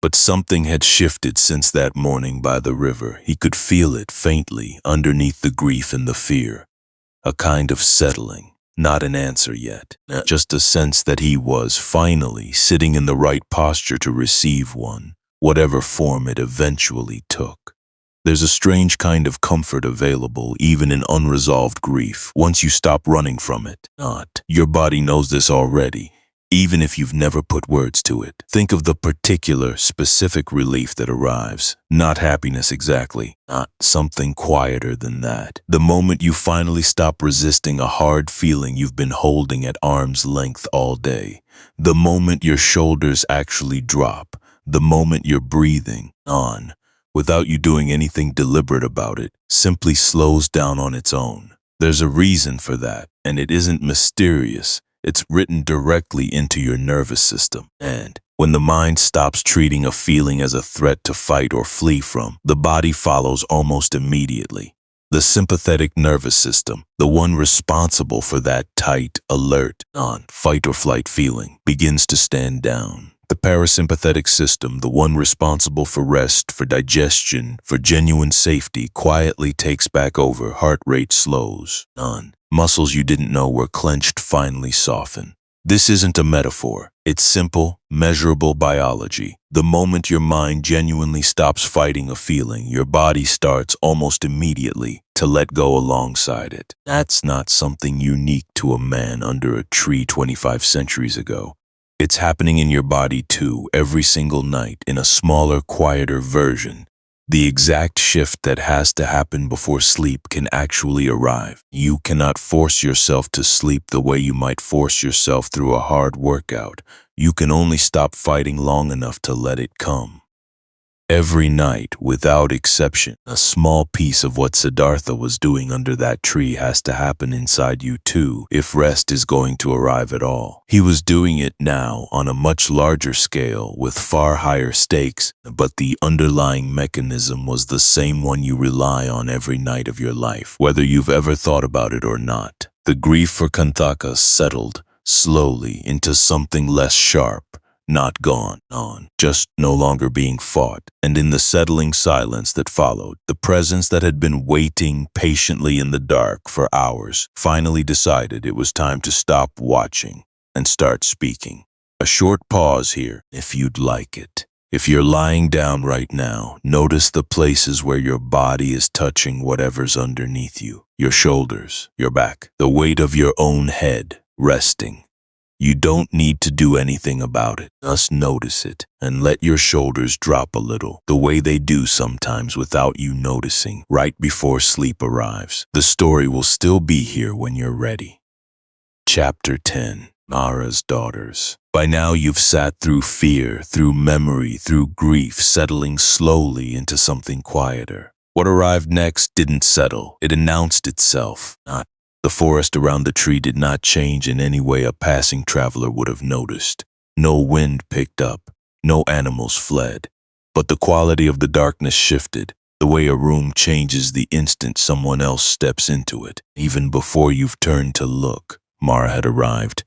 But something had shifted since that morning by the river. He could feel it faintly underneath the grief and the fear. A kind of settling, not an answer yet, just a sense that he was, finally, sitting in the right posture to receive one, whatever form it eventually took. There's a strange kind of comfort available even in unresolved grief, once you stop running from it. Your body knows this already, even if you've never put words to it. Think of the particular, specific relief that arrives. Not happiness exactly, not something quieter than that. The moment you finally stop resisting a hard feeling you've been holding at arm's length all day. The moment your shoulders actually drop. The moment you're breathing on, without you doing anything deliberate about it, simply slows down on its own. There's a reason for that, and it isn't mysterious. It's written directly into your nervous system. And when the mind stops treating a feeling as a threat to fight or flee from, the body follows almost immediately. The sympathetic nervous system, the one responsible for that tight, alert, fight or flight feeling, begins to stand down. The parasympathetic system, the one responsible for rest, for digestion, for genuine safety, quietly takes back over. Heart rate slows. Muscles you didn't know were clenched finally soften. This isn't a metaphor. It's simple, measurable biology. The moment your mind genuinely stops fighting a feeling, your body starts almost immediately to let go alongside it. That's not something unique to a man under a tree 25 centuries ago. It's happening in your body too, every single night, in a smaller, quieter version. The exact shift that has to happen before sleep can actually arrive. You cannot force yourself to sleep the way you might force yourself through a hard workout. You can only stop fighting long enough to let it come. Every night, without exception, a small piece of what Siddhartha was doing under that tree has to happen inside you too, if rest is going to arrive at all. He was doing it now on a much larger scale with far higher stakes, but the underlying mechanism was the same one you rely on every night of your life, whether you've ever thought about it or not. The grief for Kantaka settled slowly into something less sharp, not gone on, just no longer being fought. And in the settling silence that followed, the presence that had been waiting patiently in the dark for hours finally decided it was time to stop watching and start speaking. A short pause here, if you'd like it. If you're lying down right now, notice the places where your body is touching whatever's underneath you. Your shoulders, your back, the weight of your own head resting. You don't need to do anything about it. Just notice it and let your shoulders drop a little, the way they do sometimes without you noticing, right before sleep arrives. The story will still be here when you're ready. Chapter 10. Mara's Daughters. By now you've sat through fear, through memory, through grief, settling slowly into something quieter. What arrived next didn't settle. It announced itself. The forest around the tree did not change in any way a passing traveler would have noticed. No wind picked up, no animals fled. But the quality of the darkness shifted, the way a room changes the instant someone else steps into it. Even before you've turned to look, Mara had arrived.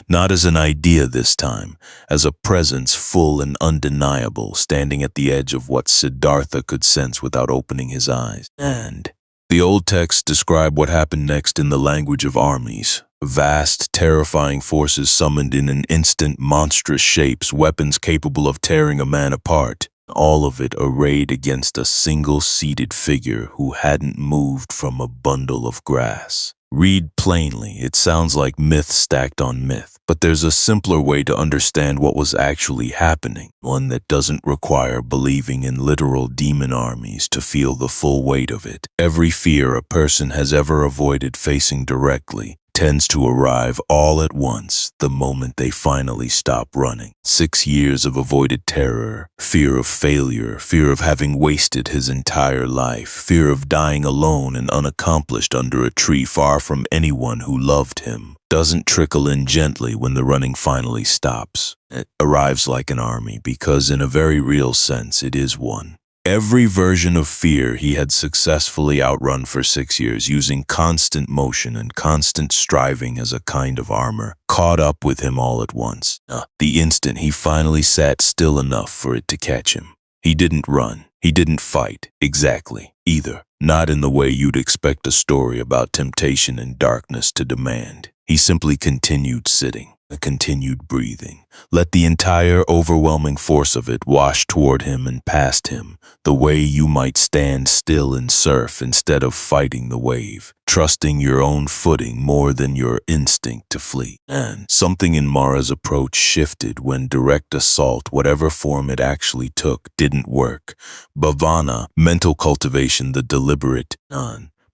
Not as an idea this time, as a presence full and undeniable, standing at the edge of what Siddhartha could sense without opening his eyes. And the old texts describe what happened next in the language of armies. Vast, terrifying forces summoned in an instant, monstrous shapes, weapons capable of tearing a man apart. All of it arrayed against a single-seated figure who hadn't moved from a bundle of grass. Read plainly, it sounds like myth stacked on myth, but there's a simpler way to understand what was actually happening, one that doesn't require believing in literal demon armies to feel the full weight of it. Every fear a person has ever avoided facing directly tends to arrive all at once the moment they finally stop running. 6 years of avoided terror, fear of failure, fear of having wasted his entire life, fear of dying alone and unaccomplished under a tree far from anyone who loved him, doesn't trickle in gently when the running finally stops. It arrives like an army because in a very real sense it is one. Every version of fear he had successfully outrun for 6 years, using constant motion and constant striving as a kind of armor, caught up with him all at once. The instant he finally sat still enough for it to catch him. He didn't run. He didn't fight, exactly, either. Not in the way you'd expect a story about temptation and darkness to demand. He simply continued sitting. Continued breathing. Let the entire overwhelming force of it wash toward him and past him, the way you might stand still in surf instead of fighting the wave, trusting your own footing more than your instinct to flee. And something in Mara's approach shifted when direct assault, whatever form it actually took, didn't work. Bhavana, mental cultivation, the deliberate,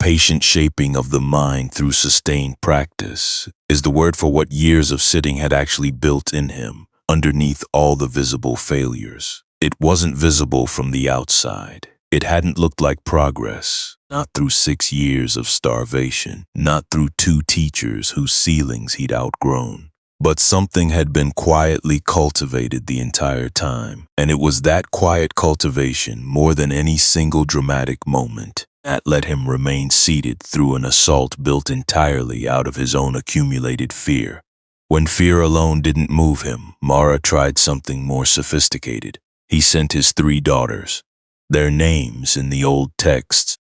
patient shaping of the mind through sustained practice, is the word for what years of sitting had actually built in him, underneath all the visible failures. It wasn't visible from the outside. It hadn't looked like progress, not through 6 years of starvation, not through 2 teachers whose ceilings he'd outgrown. But something had been quietly cultivated the entire time, and it was that quiet cultivation, more than any single dramatic moment, that let him remain seated through an assault built entirely out of his own accumulated fear. When fear alone didn't move him, Mara tried something more sophisticated. He sent his 3 daughters. Their names in the old texts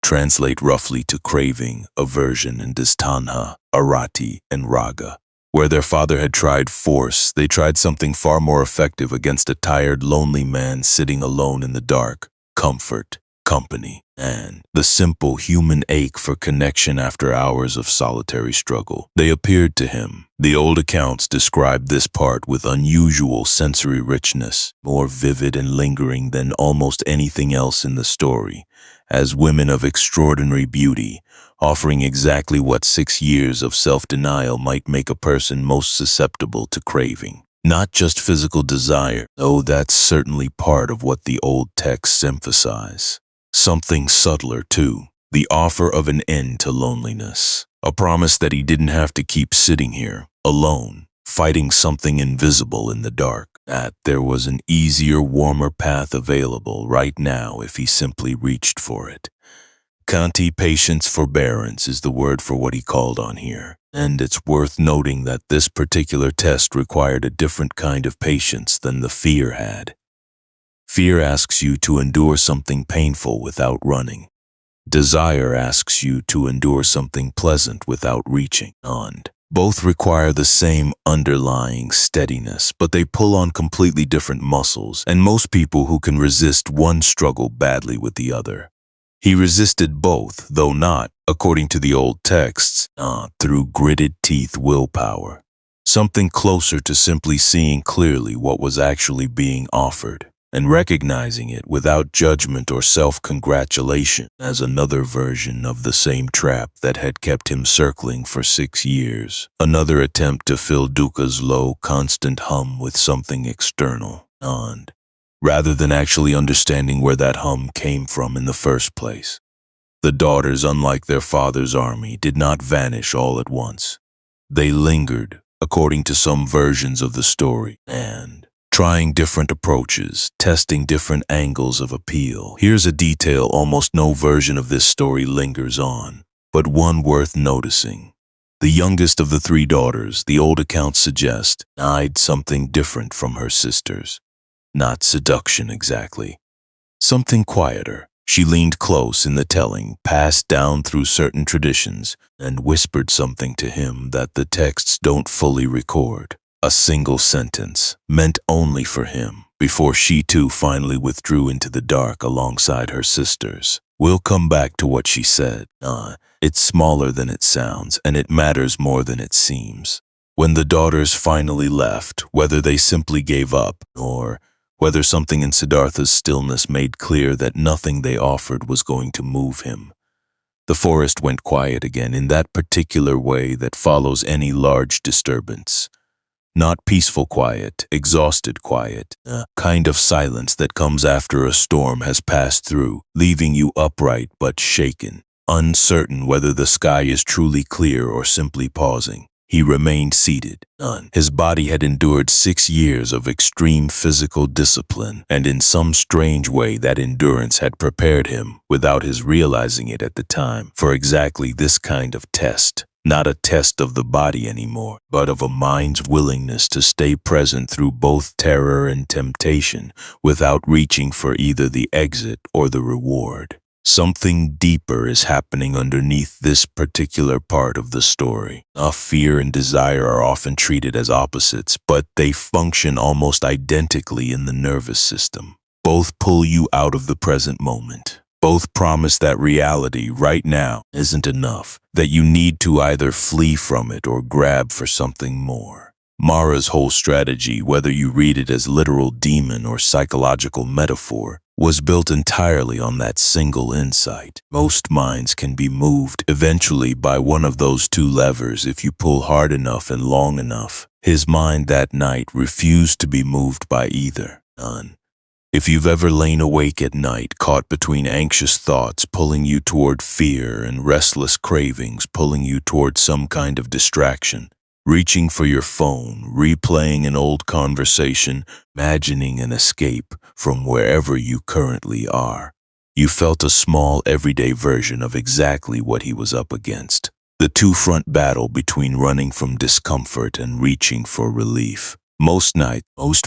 translate roughly to craving, aversion, and distanha, arati, and raga. Where their father had tried force, they tried something far more effective against a tired, lonely man sitting alone in the dark: comfort, company, and the simple human ache for connection after hours of solitary struggle. They appeared to him. The old accounts described this part with unusual sensory richness, more vivid and lingering than almost anything else in the story, as women of extraordinary beauty, offering exactly what 6 years of self-denial might make a person most susceptible to craving. Not just physical desire, though that's certainly part of what the old texts emphasize. Something subtler, too. The offer of an end to loneliness. A promise that he didn't have to keep sitting here, alone, fighting something invisible in the dark. That there was an easier, warmer path available right now if he simply reached for it. Kanti patience forbearance is the word for what he called on here. And it's worth noting that this particular test required a different kind of patience than the fear had. Fear asks you to endure something painful without running. Desire asks you to endure something pleasant without reaching on. Both require the same underlying steadiness, but they pull on completely different muscles, and most people who can resist one struggle badly with the other. He resisted both, though not, according to the old texts, through gritted teeth willpower. Something closer to simply seeing clearly what was actually being offered, and recognizing it without judgment or self-congratulation as another version of the same trap that had kept him circling for 6 years. Another attempt to fill dukkha's low, constant hum with something external, rather than actually understanding where that hum came from in the first place. The daughters, unlike their father's army, did not vanish all at once. They lingered, according to some versions of the story, and trying different approaches, testing different angles of appeal. Here's a detail almost no version of this story lingers on, but one worth noticing. The youngest of the 3 daughters, the old accounts suggest, eyed something different from her sisters. Not seduction exactly. Something quieter. She leaned close in the telling, passed down through certain traditions, and whispered something to him that the texts don't fully record. A single sentence, meant only for him, before she too finally withdrew into the dark alongside her sisters. We'll come back to what she said. It's smaller than it sounds, and it matters more than it seems. When the daughters finally left, whether they simply gave up, or whether something in Siddhartha's stillness made clear that nothing they offered was going to move him, the forest went quiet again in that particular way that follows any large disturbance. Not peaceful quiet, exhausted quiet, a kind of silence that comes after a storm has passed through, leaving you upright but shaken, uncertain whether the sky is truly clear or simply pausing. He remained seated. His body had endured 6 years of extreme physical discipline, and in some strange way that endurance had prepared him, without his realizing it at the time, for exactly this kind of test. Not a test of the body anymore, but of a mind's willingness to stay present through both terror and temptation, without reaching for either the exit or the reward. Something deeper is happening underneath this particular part of the story. Fear and desire are often treated as opposites, but they function almost identically in the nervous system. Both pull you out of the present moment. Both promise that reality right now isn't enough, that you need to either flee from it or grab for something more. Mara's whole strategy, whether you read it as literal demon or psychological metaphor, was built entirely on that single insight. Most minds can be moved eventually by one of those 2 levers if you pull hard enough and long enough. His mind that night refused to be moved by either. None. If you've ever lain awake at night, caught between anxious thoughts pulling you toward fear and restless cravings pulling you toward some kind of distraction, reaching for your phone, replaying an old conversation, imagining an escape from wherever you currently are, you felt a small everyday version of exactly what he was up against. The 2-front battle between running from discomfort and reaching for relief. Most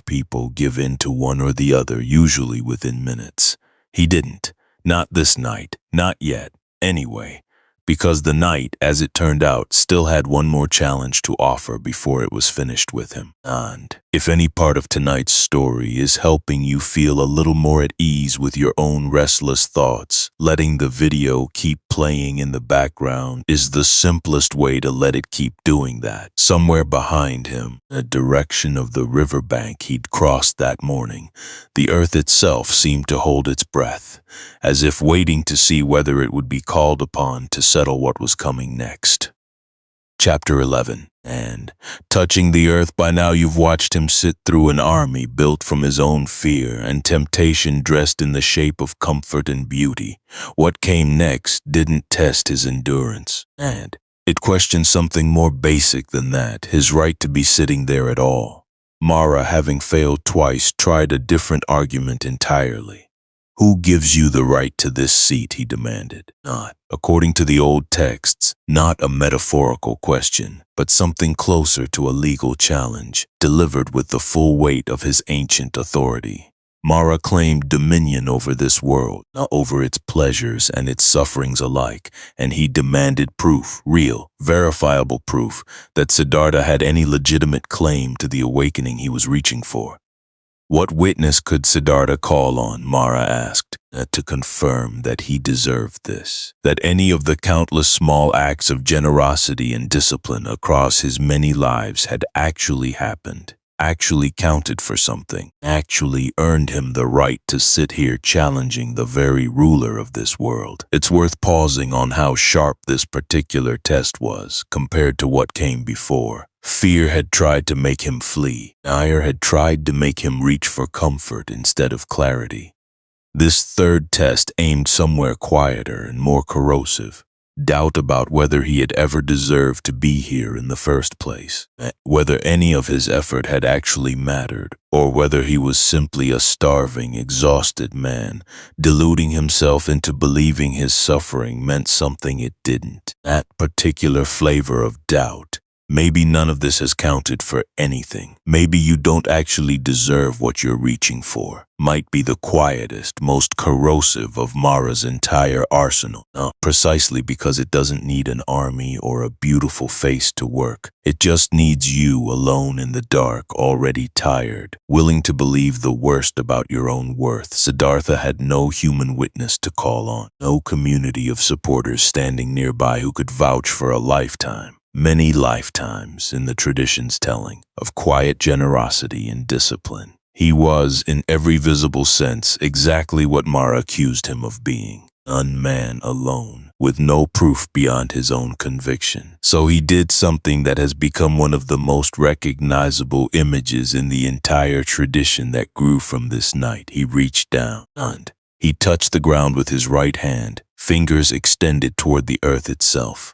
people give in to one or the other, usually within minutes. He didn't. Not this night. Not yet. Anyway. Because the night, as it turned out, still had one more challenge to offer before it was finished with him. And if any part of tonight's story is helping you feel a little more at ease with your own restless thoughts, letting the video keep playing in the background is the simplest way to let it keep doing that. Somewhere behind him, the direction of the riverbank he'd crossed that morning, the earth itself seemed to hold its breath, as if waiting to see whether it would be called upon to settle what was coming next. Chapter 11. And, touching the earth, by now you've watched him sit through an army built from his own fear and temptation dressed in the shape of comfort and beauty. What came next didn't test his endurance, and it questioned something more basic than that, his right to be sitting there at all. Mara, having failed twice, tried a different argument entirely. Who gives you the right to this seat, he demanded. Not, according to the old texts, not a metaphorical question, but something closer to a legal challenge, delivered with the full weight of his ancient authority. Mara claimed dominion over this world, over its pleasures and its sufferings alike, and he demanded proof, real, verifiable proof, that Siddhartha had any legitimate claim to the awakening he was reaching for. What witness could Siddhartha call on, Mara asked, to confirm that he deserved this, that any of the countless small acts of generosity and discipline across his many lives had actually happened, actually counted for something, actually earned him the right to sit here challenging the very ruler of this world. It's worth pausing on how sharp this particular test was compared to what came before. Fear had tried to make him flee. Ire had tried to make him reach for comfort instead of clarity. This third test aimed somewhere quieter and more corrosive. Doubt about whether he had ever deserved to be here in the first place, whether any of his effort had actually mattered, or whether he was simply a starving, exhausted man, deluding himself into believing his suffering meant something it didn't. That particular flavor of doubt. Maybe none of this has counted for anything. Maybe you don't actually deserve what you're reaching for. Might be the quietest, most corrosive of Mara's entire arsenal. Precisely because it doesn't need an army or a beautiful face to work. It just needs you alone in the dark, already tired, willing to believe the worst about your own worth. Siddhartha had no human witness to call on, no community of supporters standing nearby who could vouch for a lifetime. Many lifetimes, in the tradition's telling, of quiet generosity and discipline. He was, in every visible sense, exactly what Mara accused him of being. Man alone, with no proof beyond his own conviction. So he did something that has become one of the most recognizable images in the entire tradition that grew from this night. He reached down, and he touched the ground with his right hand, fingers extended toward the earth itself.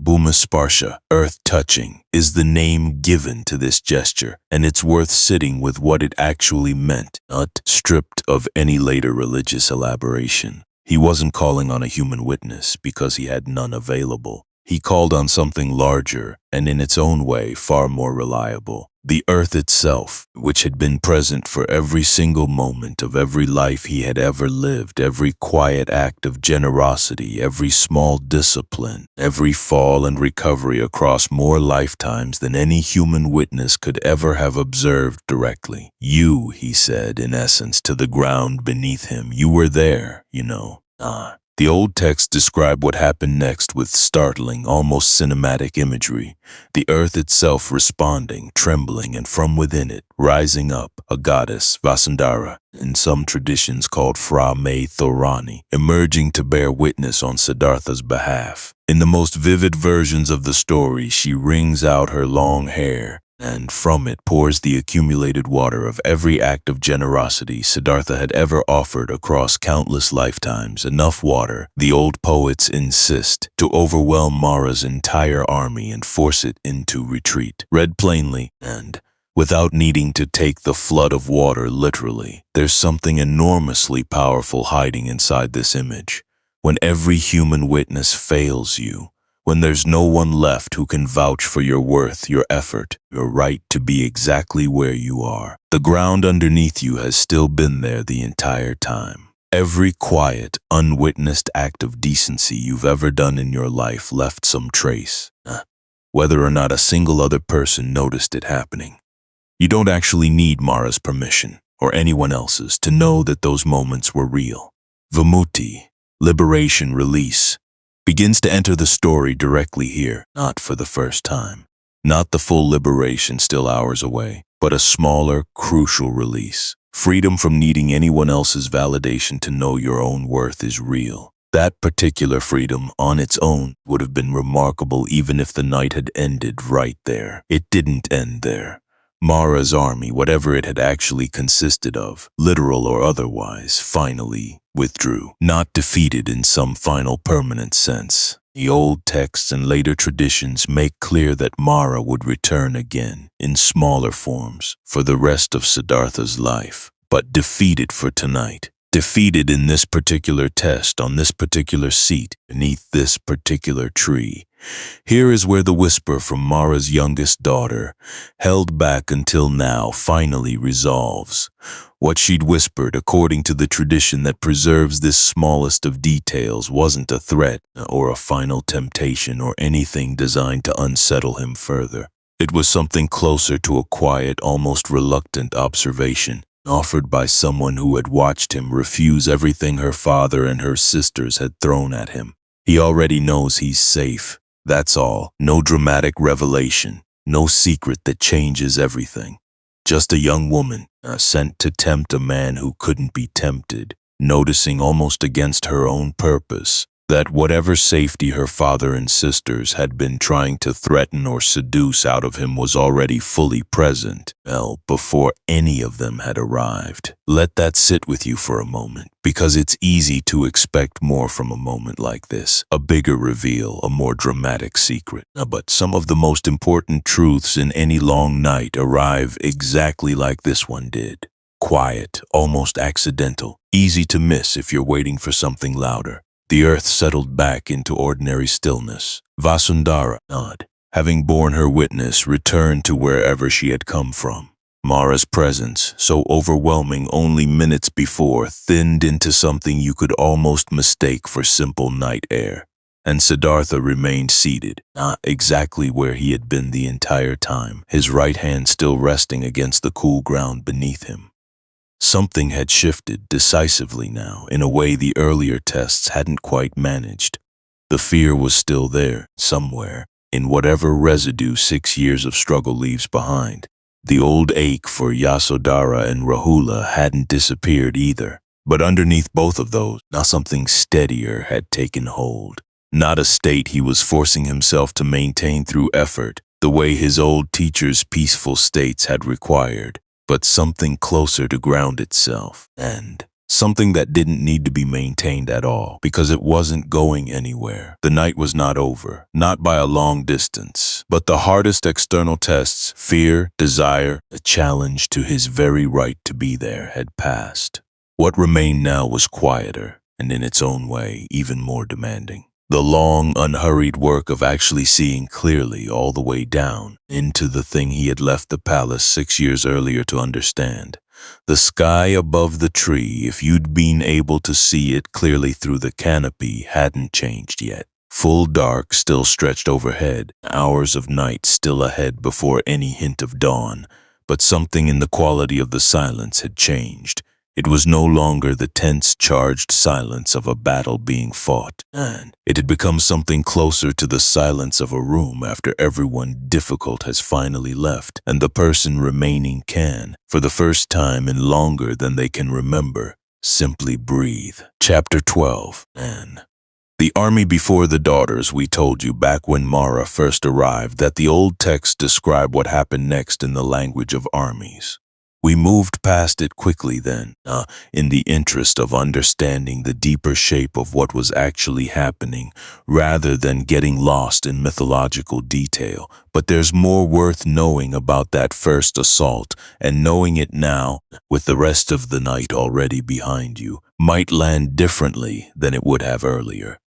Bhuma Sparsha, earth touching, is the name given to this gesture, and it's worth sitting with what it actually meant, not stripped of any later religious elaboration. He wasn't calling on a human witness because he had none available. He called on something larger and in its own way far more reliable. The earth itself, which had been present for every single moment of every life he had ever lived, every quiet act of generosity, every small discipline, every fall and recovery across more lifetimes than any human witness could ever have observed directly. You, he said, in essence, to the ground beneath him. You were there, you know. The old texts describe what happened next with startling, almost cinematic imagery. The earth itself responding, trembling, and from within it, rising up, a goddess, Vasundhara, in some traditions called Phra May Thorani, emerging to bear witness on Siddhartha's behalf. In the most vivid versions of the story, she wrings out her long hair, and from it pours the accumulated water of every act of generosity Siddhartha had ever offered across countless lifetimes, enough water, the old poets insist, to overwhelm Mara's entire army and force it into retreat. Read plainly, and without needing to take the flood of water literally, there's something enormously powerful hiding inside this image. When every human witness fails you, when there's no one left who can vouch for your worth, your effort, your right to be exactly where you are. The ground underneath you has still been there the entire time. Every quiet, unwitnessed act of decency you've ever done in your life left some trace, whether or not a single other person noticed it happening. You don't actually need Mara's permission, or anyone else's, to know that those moments were real. Vimutti, liberation, release, begins to enter the story directly here, not for the first time. Not the full liberation still hours away, but a smaller, crucial release. Freedom from needing anyone else's validation to know your own worth is real. That particular freedom, on its own, would have been remarkable even if the night had ended right there. It didn't end there. Mara's army, whatever it had actually consisted of, literal or otherwise, finally withdrew, not defeated in some final permanent sense. The old texts and later traditions make clear that Mara would return again, in smaller forms, for the rest of Siddhartha's life, but defeated for tonight. Defeated in this particular test, on this particular seat, beneath this particular tree. Here is where the whisper from Mara's youngest daughter, held back until now, finally resolves. What she'd whispered, according to the tradition that preserves this smallest of details, wasn't a threat or a final temptation or anything designed to unsettle him further. It was something closer to a quiet, almost reluctant observation, offered by someone who had watched him refuse everything her father and her sisters had thrown at him. He already knows he's safe. That's all. No dramatic revelation. No secret that changes everything. Just a young woman, sent to tempt a man who couldn't be tempted, noticing almost against her own purpose that whatever safety her father and sisters had been trying to threaten or seduce out of him was already fully present, before any of them had arrived. Let that sit with you for a moment, because it's easy to expect more from a moment like this, a bigger reveal, a more dramatic secret. But some of the most important truths in any long night arrive exactly like this one did. Quiet, almost accidental, easy to miss if you're waiting for something louder. The earth settled back into ordinary stillness. Vasundhara, having borne her witness, returned to wherever she had come from. Mara's presence, so overwhelming only minutes before, thinned into something you could almost mistake for simple night air. And Siddhartha remained seated, not exactly where he had been the entire time, his right hand still resting against the cool ground beneath him. Something had shifted decisively now, in a way the earlier tests hadn't quite managed. The fear was still there, somewhere, in whatever residue 6 years of struggle leaves behind. The old ache for Yasodhara and Rahula hadn't disappeared either. But underneath both of those, now something steadier had taken hold. Not a state he was forcing himself to maintain through effort, the way his old teacher's peaceful states had required, but something closer to ground itself, and something that didn't need to be maintained at all, because it wasn't going anywhere. The night was not over, not by a long distance, but the hardest external tests, fear, desire, a challenge to his very right to be there, had passed. What remained now was quieter, and in its own way, even more demanding. The long, unhurried work of actually seeing clearly all the way down into the thing he had left the palace 6 years earlier to understand. The sky above the tree, if you'd been able to see it clearly through the canopy, hadn't changed yet. Full dark still stretched overhead, hours of night still ahead before any hint of dawn, but something in the quality of the silence had changed. It was no longer the tense, charged silence of a battle being fought, and it had become something closer to the silence of a room after everyone difficult has finally left, and the person remaining can, for the first time in longer than they can remember, simply breathe. Chapter 12. The army before the daughters, we told you back when Mara first arrived that the old texts describe what happened next in the language of armies. We moved past it quickly then, in the interest of understanding the deeper shape of what was actually happening, rather than getting lost in mythological detail. But there's more worth knowing about that first assault, and knowing it now, with the rest of the night already behind you, might land differently than it would have earlier.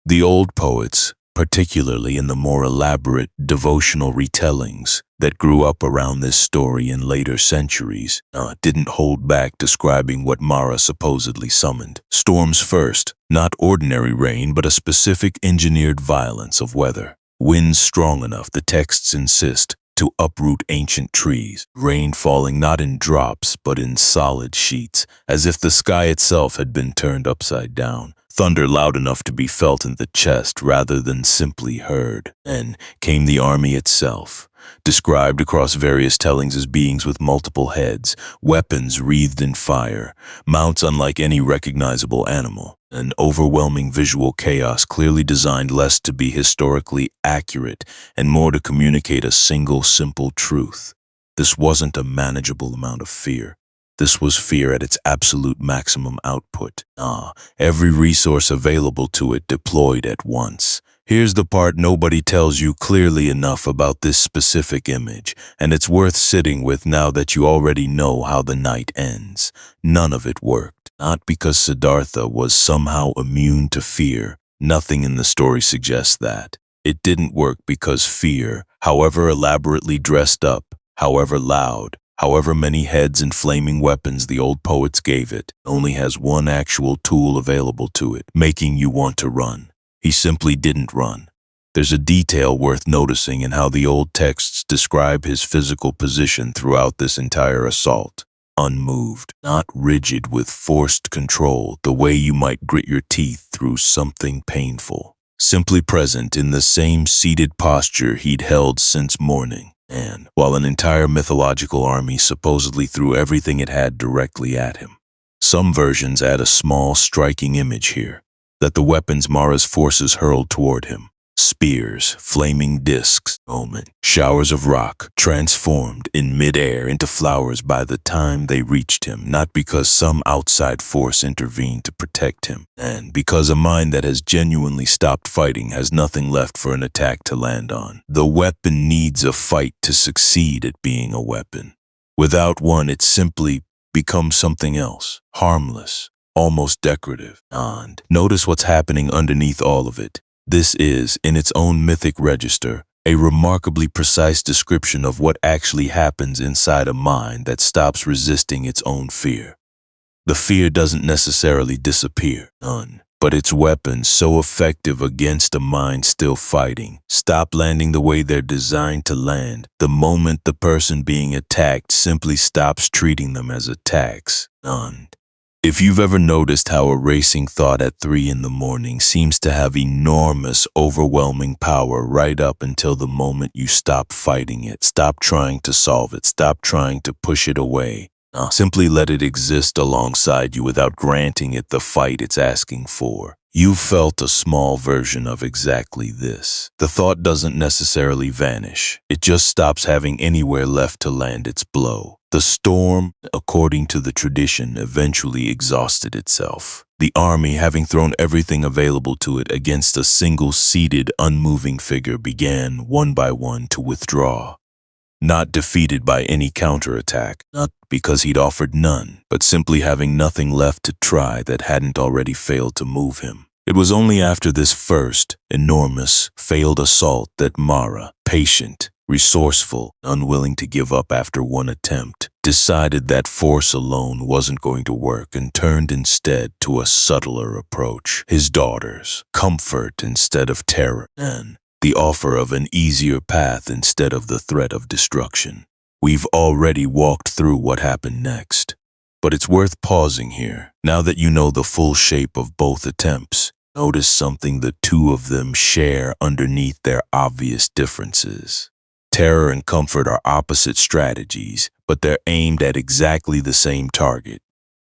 The old poets, particularly in the more elaborate devotional retellings that grew up around this story in later centuries, didn't hold back describing what Mara supposedly summoned. Storms first, not ordinary rain, but a specific engineered violence of weather. Winds strong enough, the texts insist, to uproot ancient trees. Rain falling not in drops, but in solid sheets, as if the sky itself had been turned upside down. Thunder loud enough to be felt in the chest rather than simply heard. Then came the army itself, described across various tellings as beings with multiple heads, weapons wreathed in fire, mounts unlike any recognizable animal. an overwhelming visual chaos clearly designed less to be historically accurate and more to communicate a single simple truth. This wasn't a manageable amount of fear. This was fear at its absolute maximum output. Every resource available to it deployed at once. Here's the part nobody tells you clearly enough about this specific image, and it's worth sitting with now that you already know how the night ends. None of it worked. Not because Siddhartha was somehow immune to fear. Nothing in the story suggests that. It didn't work because fear, however elaborately dressed up, however loud, however many heads and flaming weapons the old poets gave it, only has one actual tool available to it, making you want to run. He simply didn't run. There's a detail worth noticing in how the old texts describe his physical position throughout this entire assault. Unmoved, not rigid with forced control, the way you might grit your teeth through something painful. Simply present in the same seated posture he'd held since morning. And while an entire mythological army supposedly threw everything it had directly at him. Some versions add a small, striking image here, that the weapons Mara's forces hurled toward him, spears, flaming discs, showers of rock, transformed in midair into flowers by the time they reached him, not because some outside force intervened to protect him, and because a mind that has genuinely stopped fighting has nothing left for an attack to land on. The weapon needs a fight to succeed at being a weapon. Without one, it simply becomes something else, harmless, almost decorative. And notice what's happening underneath all of it. This is, in its own mythic register, a remarkably precise description of what actually happens inside a mind that stops resisting its own fear. The fear doesn't necessarily disappear, but its weapons, so effective against a mind still fighting, stop landing the way they're designed to land the moment the person being attacked simply stops treating them as attacks. If you've ever noticed how a racing thought at 3 in the morning seems to have enormous, overwhelming power right up until the moment you stop fighting it, stop trying to solve it, stop trying to push it away, simply let it exist alongside you without granting it the fight it's asking for. You've felt a small version of exactly this. The thought doesn't necessarily vanish. It just stops having anywhere left to land its blow. The storm, according to the tradition, eventually exhausted itself. The army, having thrown everything available to it against a single seated, unmoving figure, began, one by one, to withdraw. Not defeated by any counterattack, not because he'd offered none, but simply having nothing left to try that hadn't already failed to move him. It was only after this first, enormous, failed assault that Mara, patient, resourceful, unwilling to give up after one attempt, decided that force alone wasn't going to work and turned instead to a subtler approach. His daughters, comfort instead of terror, and the offer of an easier path instead of the threat of destruction. We've already walked through what happened next, but it's worth pausing here. Now that you know the full shape of both attempts, notice something the two of them share underneath their obvious differences. Terror and comfort are opposite strategies, but they're aimed at exactly the same target.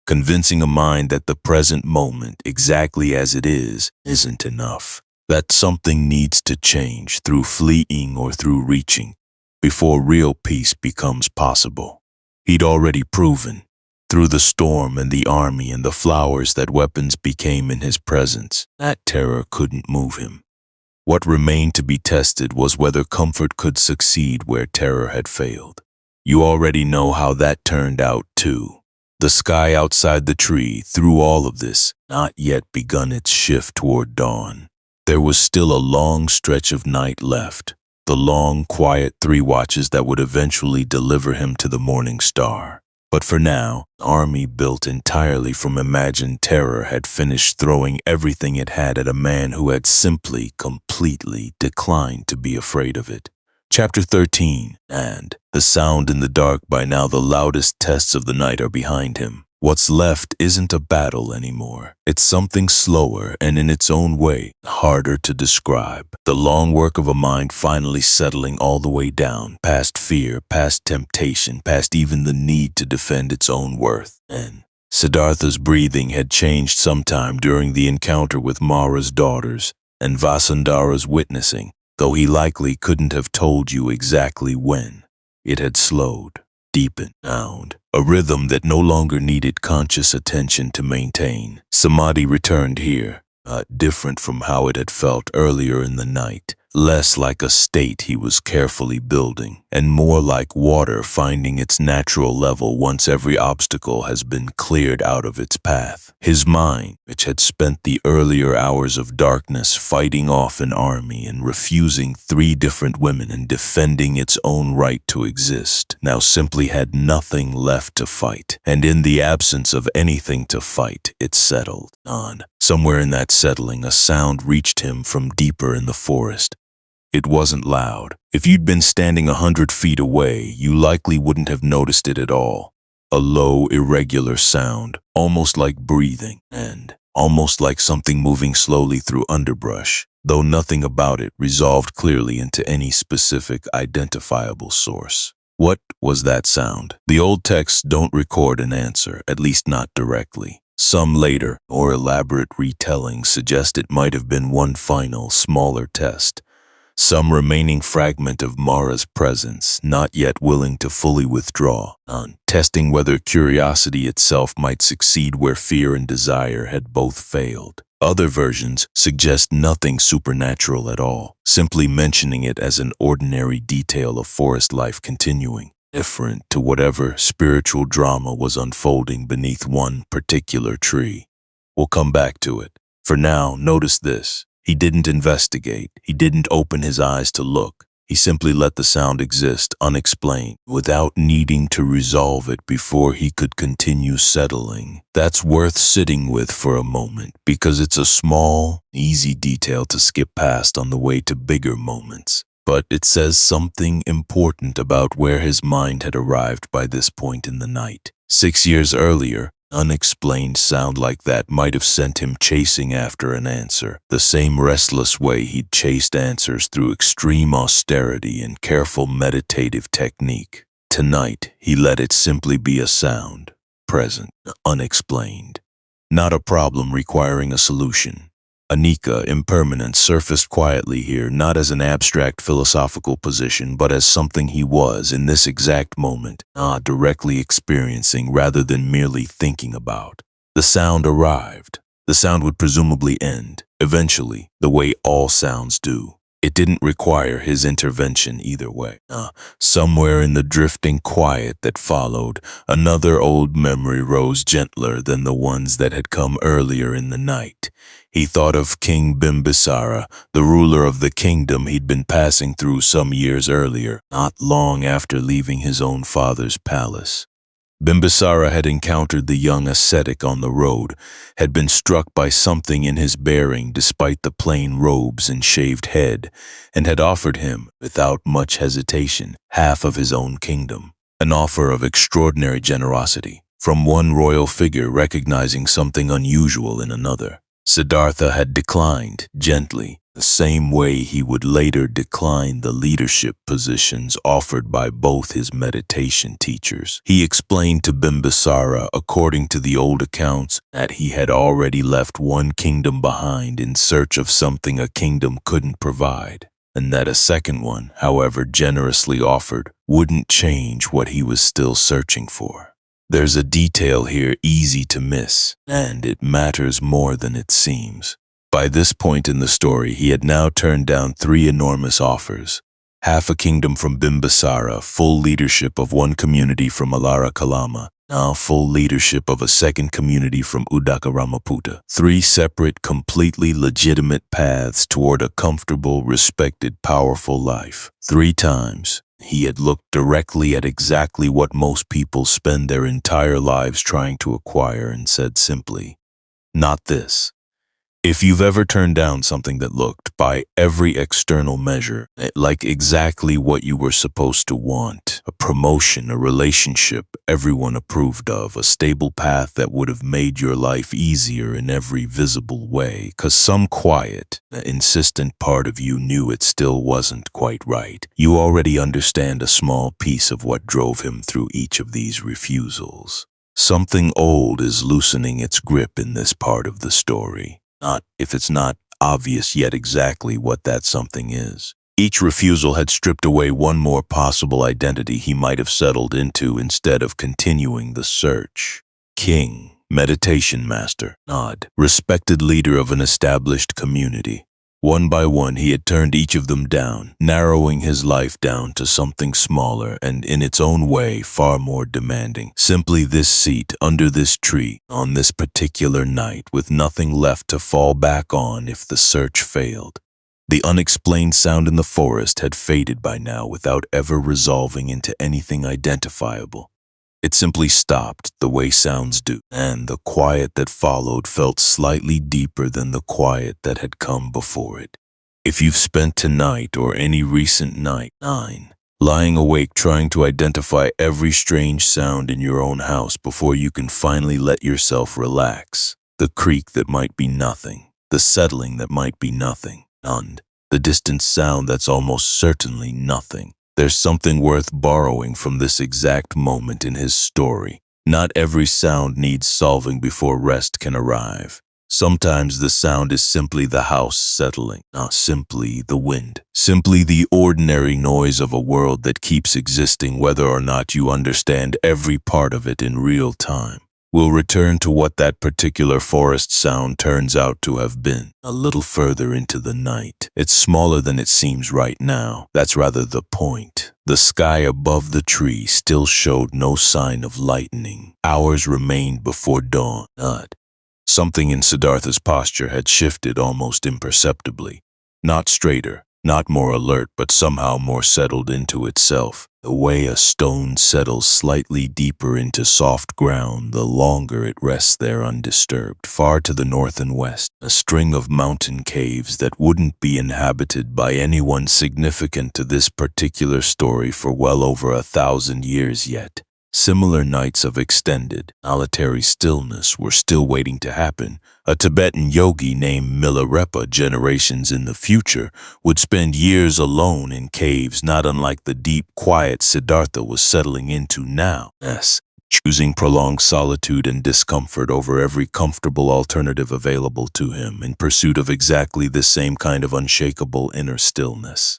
Convincing a mind that the present moment, exactly as it is, isn't enough. That something needs to change through fleeing or through reaching before real peace becomes possible. He'd already proven, through the storm and the army and the flowers that weapons became in his presence, that terror couldn't move him. What remained to be tested was whether comfort could succeed where terror had failed. You already know how that turned out too. The sky outside the tree, through all of this, not yet begun its shift toward dawn. There was still a long stretch of night left, the long, quiet 3 watches that would eventually deliver him to the morning star. But for now, the army built entirely from imagined terror had finished throwing everything it had at a man who had simply, completely declined to be afraid of it. Chapter 13, and the sound in the dark. By now the loudest tests of the night are behind him. What's left isn't a battle anymore. It's something slower and in its own way, harder to describe. The long work of a mind finally settling all the way down, past fear, past temptation, past even the need to defend its own worth. And Siddhartha's breathing had changed sometime during the encounter with Mara's daughters, and Vasundhara's witnessing, though he likely couldn't have told you exactly when. It had slowed, deepened, sound, a rhythm that no longer needed conscious attention to maintain. Samadhi returned here, different from how it had felt earlier in the night, less like a state he was carefully building, and more like water finding its natural level once every obstacle has been cleared out of its path. His mind, which had spent the earlier hours of darkness fighting off an army and refusing 3 different women and defending its own right to exist, now simply had nothing left to fight, and in the absence of anything to fight, it settled on. Somewhere in that settling, a sound reached him from deeper in the forest. It wasn't loud. If you'd been standing 100 feet away, you likely wouldn't have noticed it at all. A low, irregular sound, almost like breathing, and almost like something moving slowly through underbrush, though nothing about it resolved clearly into any specific identifiable source. What was that sound? The old texts don't record an answer, at least not directly. Some later, more elaborate retellings suggest it might have been one final, smaller test. Some remaining fragment of Mara's presence, not yet willing to fully withdraw, on testing whether curiosity itself might succeed where fear and desire had both failed. Other versions suggest nothing supernatural at all, simply mentioning it as an ordinary detail of forest life continuing, different to whatever spiritual drama was unfolding beneath one particular tree. We'll come back to it. For now, notice this. He didn't investigate. He didn't open his eyes to look. He simply let the sound exist, unexplained, without needing to resolve it before he could continue settling. That's worth sitting with for a moment, because it's a small, easy detail to skip past on the way to bigger moments. But it says something important about where his mind had arrived by this point in the night. 6 years earlier, unexplained sound like that might have sent him chasing after an answer, the same restless way he'd chased answers through extreme austerity and careful meditative technique. Tonight, he let it simply be a sound, present, unexplained. Not a problem requiring a solution. Anicca, impermanence, surfaced quietly here, not as an abstract philosophical position, but as something he was, in this exact moment, directly experiencing rather than merely thinking about. The sound arrived. The sound would presumably end, eventually, the way all sounds do. It didn't require his intervention either way. Somewhere in the drifting quiet that followed, another old memory rose gentler than the ones that had come earlier in the night. He thought of King Bimbisara, the ruler of the kingdom he'd been passing through some years earlier, not long after leaving his own father's palace. Bimbisara had encountered the young ascetic on the road, had been struck by something in his bearing despite the plain robes and shaved head, and had offered him, without much hesitation, half of his own kingdom. An offer of extraordinary generosity, from one royal figure recognizing something unusual in another. Siddhartha had declined, gently, the same way he would later decline the leadership positions offered by both his meditation teachers. He explained to Bimbisara, according to the old accounts, that he had already left one kingdom behind in search of something a kingdom couldn't provide, and that a second one, however generously offered, wouldn't change what he was still searching for. There's a detail here easy to miss, and it matters more than it seems. By this point in the story, he had now turned down 3 enormous offers. Half a kingdom from Bimbisara, full leadership of one community from Alara Kalama, now full leadership of a second community from Udaka Ramaputta. 3 separate, completely legitimate paths toward a comfortable, respected, powerful life. 3 times. He had looked directly at exactly what most people spend their entire lives trying to acquire and said simply, "Not this." If you've ever turned down something that looked, by every external measure, like exactly what you were supposed to want, a promotion, a relationship everyone approved of, a stable path that would have made your life easier in every visible way, 'cause some quiet, insistent part of you knew it still wasn't quite right, you already understand a small piece of what drove him through each of these refusals. Something old is loosening its grip in this part of the story. Not if it's not obvious yet exactly what that something is. Each refusal had stripped away one more possible identity he might have settled into instead of continuing the search. King, meditation master, nod, respected leader of an established community. One by one, he had turned each of them down, narrowing his life down to something smaller and, in its own way, far more demanding. Simply this seat under this tree on this particular night, with nothing left to fall back on if the search failed. The unexplained sound in the forest had faded by now without ever resolving into anything identifiable. It simply stopped the way sounds do, and the quiet that followed felt slightly deeper than the quiet that had come before it. If you've spent tonight or any recent night, lying awake trying to identify every strange sound in your own house before you can finally let yourself relax, the creak that might be nothing, the settling that might be nothing, and the distant sound that's almost certainly nothing. There's something worth borrowing from this exact moment in his story. Not every sound needs solving before rest can arrive. Sometimes the sound is simply the house settling, not simply the wind. Simply the ordinary noise of a world that keeps existing whether or not you understand every part of it in real time. We'll return to what that particular forest sound turns out to have been a little further into the night. It's smaller than it seems right now. That's rather the point. The sky above the tree still showed no sign of lightening. Hours remained before dawn. Something in Siddhartha's posture had shifted almost imperceptibly. Not straighter, not more alert, but somehow more settled into itself. The way a stone settles slightly deeper into soft ground, the longer it rests there undisturbed. Far to the north and west, a string of mountain caves that wouldn't be inhabited by anyone significant to this particular story for well over 1,000 years yet. Similar nights of extended, solitary stillness were still waiting to happen. A Tibetan yogi named Milarepa generations in the future would spend years alone in caves not unlike the deep quiet Siddhartha was settling into now. Choosing prolonged solitude and discomfort over every comfortable alternative available to him in pursuit of exactly this same kind of unshakable inner stillness.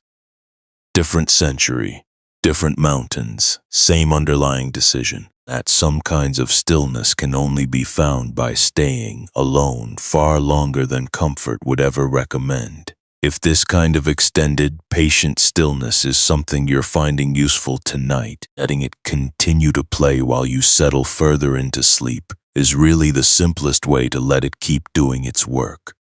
Different century. Different mountains, same underlying decision, that some kinds of stillness can only be found by staying alone far longer than comfort would ever recommend. If this kind of extended, patient stillness is something you're finding useful tonight, letting it continue to play while you settle further into sleep is really the simplest way to let it keep doing its work.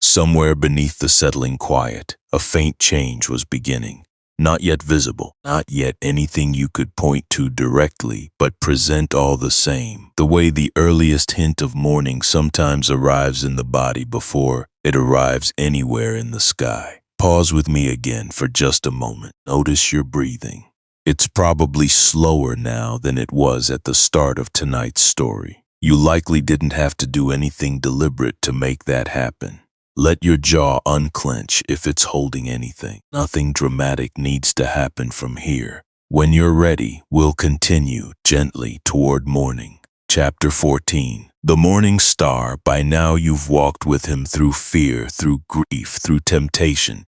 Somewhere beneath the settling quiet, a faint change was beginning. Not yet visible, not yet anything you could point to directly, but present all the same. The way the earliest hint of morning sometimes arrives in the body before it arrives anywhere in the sky. Pause with me again for just a moment. Notice your breathing. It's probably slower now than it was at the start of tonight's story. You likely didn't have to do anything deliberate to make that happen. Let your jaw unclench if it's holding anything. Nothing dramatic needs to happen from here. When you're ready, we'll continue gently toward morning. Chapter 14. The morning star. By now you've walked with him through fear, through grief, through temptation,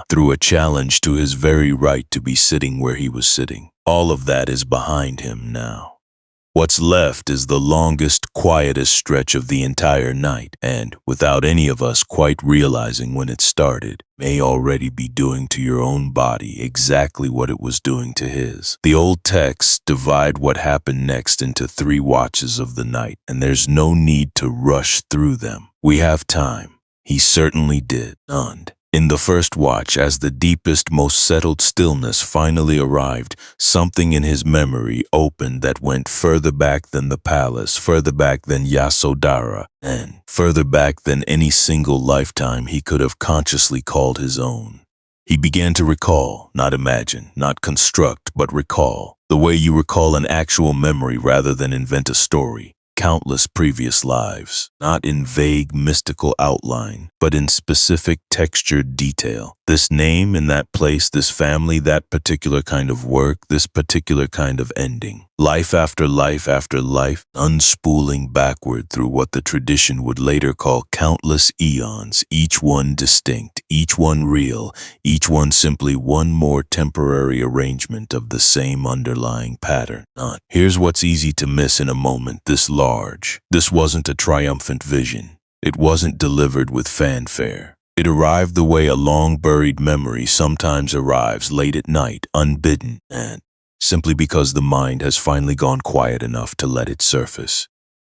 through a challenge to his very right to be sitting where he was sitting. All of that is behind him now. What's left is the longest, quietest stretch of the entire night, and, without any of us quite realizing when it started, may already be doing to your own body exactly what it was doing to his. The old texts divide what happened next into 3 watches of the night, and there's no need to rush through them. We have time. He certainly did. And in the first watch, as the deepest, most settled stillness finally arrived, something in his memory opened that went further back than the palace, further back than Yasodhara, and further back than any single lifetime he could have consciously called his own. He began to recall, not imagine, not construct, but recall, the way you recall an actual memory rather than invent a story. countless previous lives, not in vague mystical outline, but in specific textured detail. This name in that place, this family, that particular kind of work, this particular kind of ending. Life after life after life, unspooling backward through what the tradition would later call countless eons, each one distinct, each one real, each one simply one more temporary arrangement of the same underlying pattern. Here's what's easy to miss in a moment this large. This wasn't a triumphant vision. It wasn't delivered with fanfare. It arrived the way a long-buried memory sometimes arrives late at night, unbidden, and simply because the mind has finally gone quiet enough to let it surface.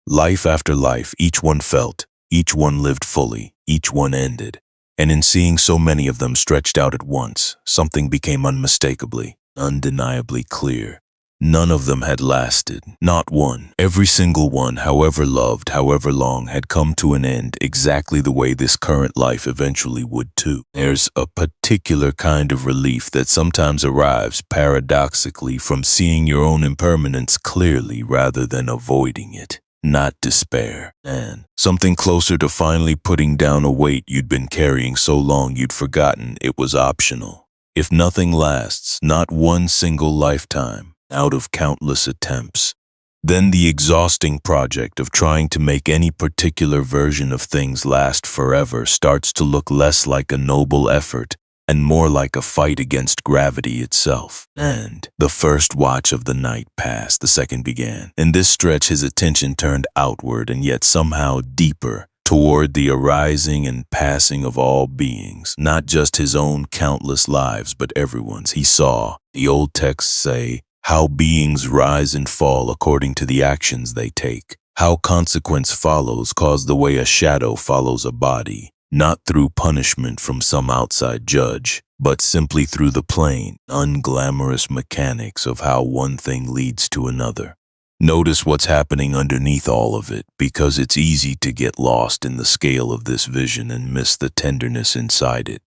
Life after life, each one felt, each one lived fully, each one ended. And in seeing so many of them stretched out at once, something became unmistakably, undeniably clear. None of them had lasted, not one. Every single one, however loved, however long, had come to an end exactly the way this current life eventually would too. There's a particular kind of relief that sometimes arrives paradoxically from seeing your own impermanence clearly rather than avoiding it. Not despair, and something closer to finally putting down a weight you'd been carrying so long you'd forgotten it was optional. If nothing lasts, not one single lifetime, out of countless attempts, then the exhausting project of trying to make any particular version of things last forever starts to look less like a noble effort and more like a fight against gravity itself. And the first watch of the night passed, the second began. In this stretch, his attention turned outward and yet somehow deeper, toward the arising and passing of all beings, not just his own countless lives, but everyone's. He saw, the old texts say, how beings rise and fall according to the actions they take, how consequence follows cause the way a shadow follows a body, not through punishment from some outside judge, but simply through the plain, unglamorous mechanics of how one thing leads to another. Notice what's happening underneath all of it, because it's easy to get lost in the scale of this vision and miss the tenderness inside it.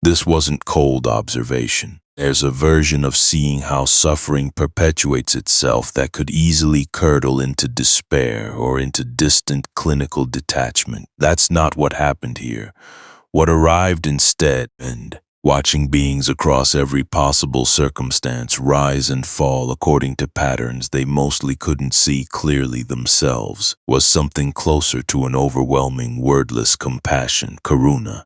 This wasn't cold observation. There's a version of seeing how suffering perpetuates itself that could easily curdle into despair or into distant clinical detachment. That's not what happened here. What arrived instead, and watching beings across every possible circumstance rise and fall according to patterns they mostly couldn't see clearly themselves, was something closer to an overwhelming wordless compassion, karuna.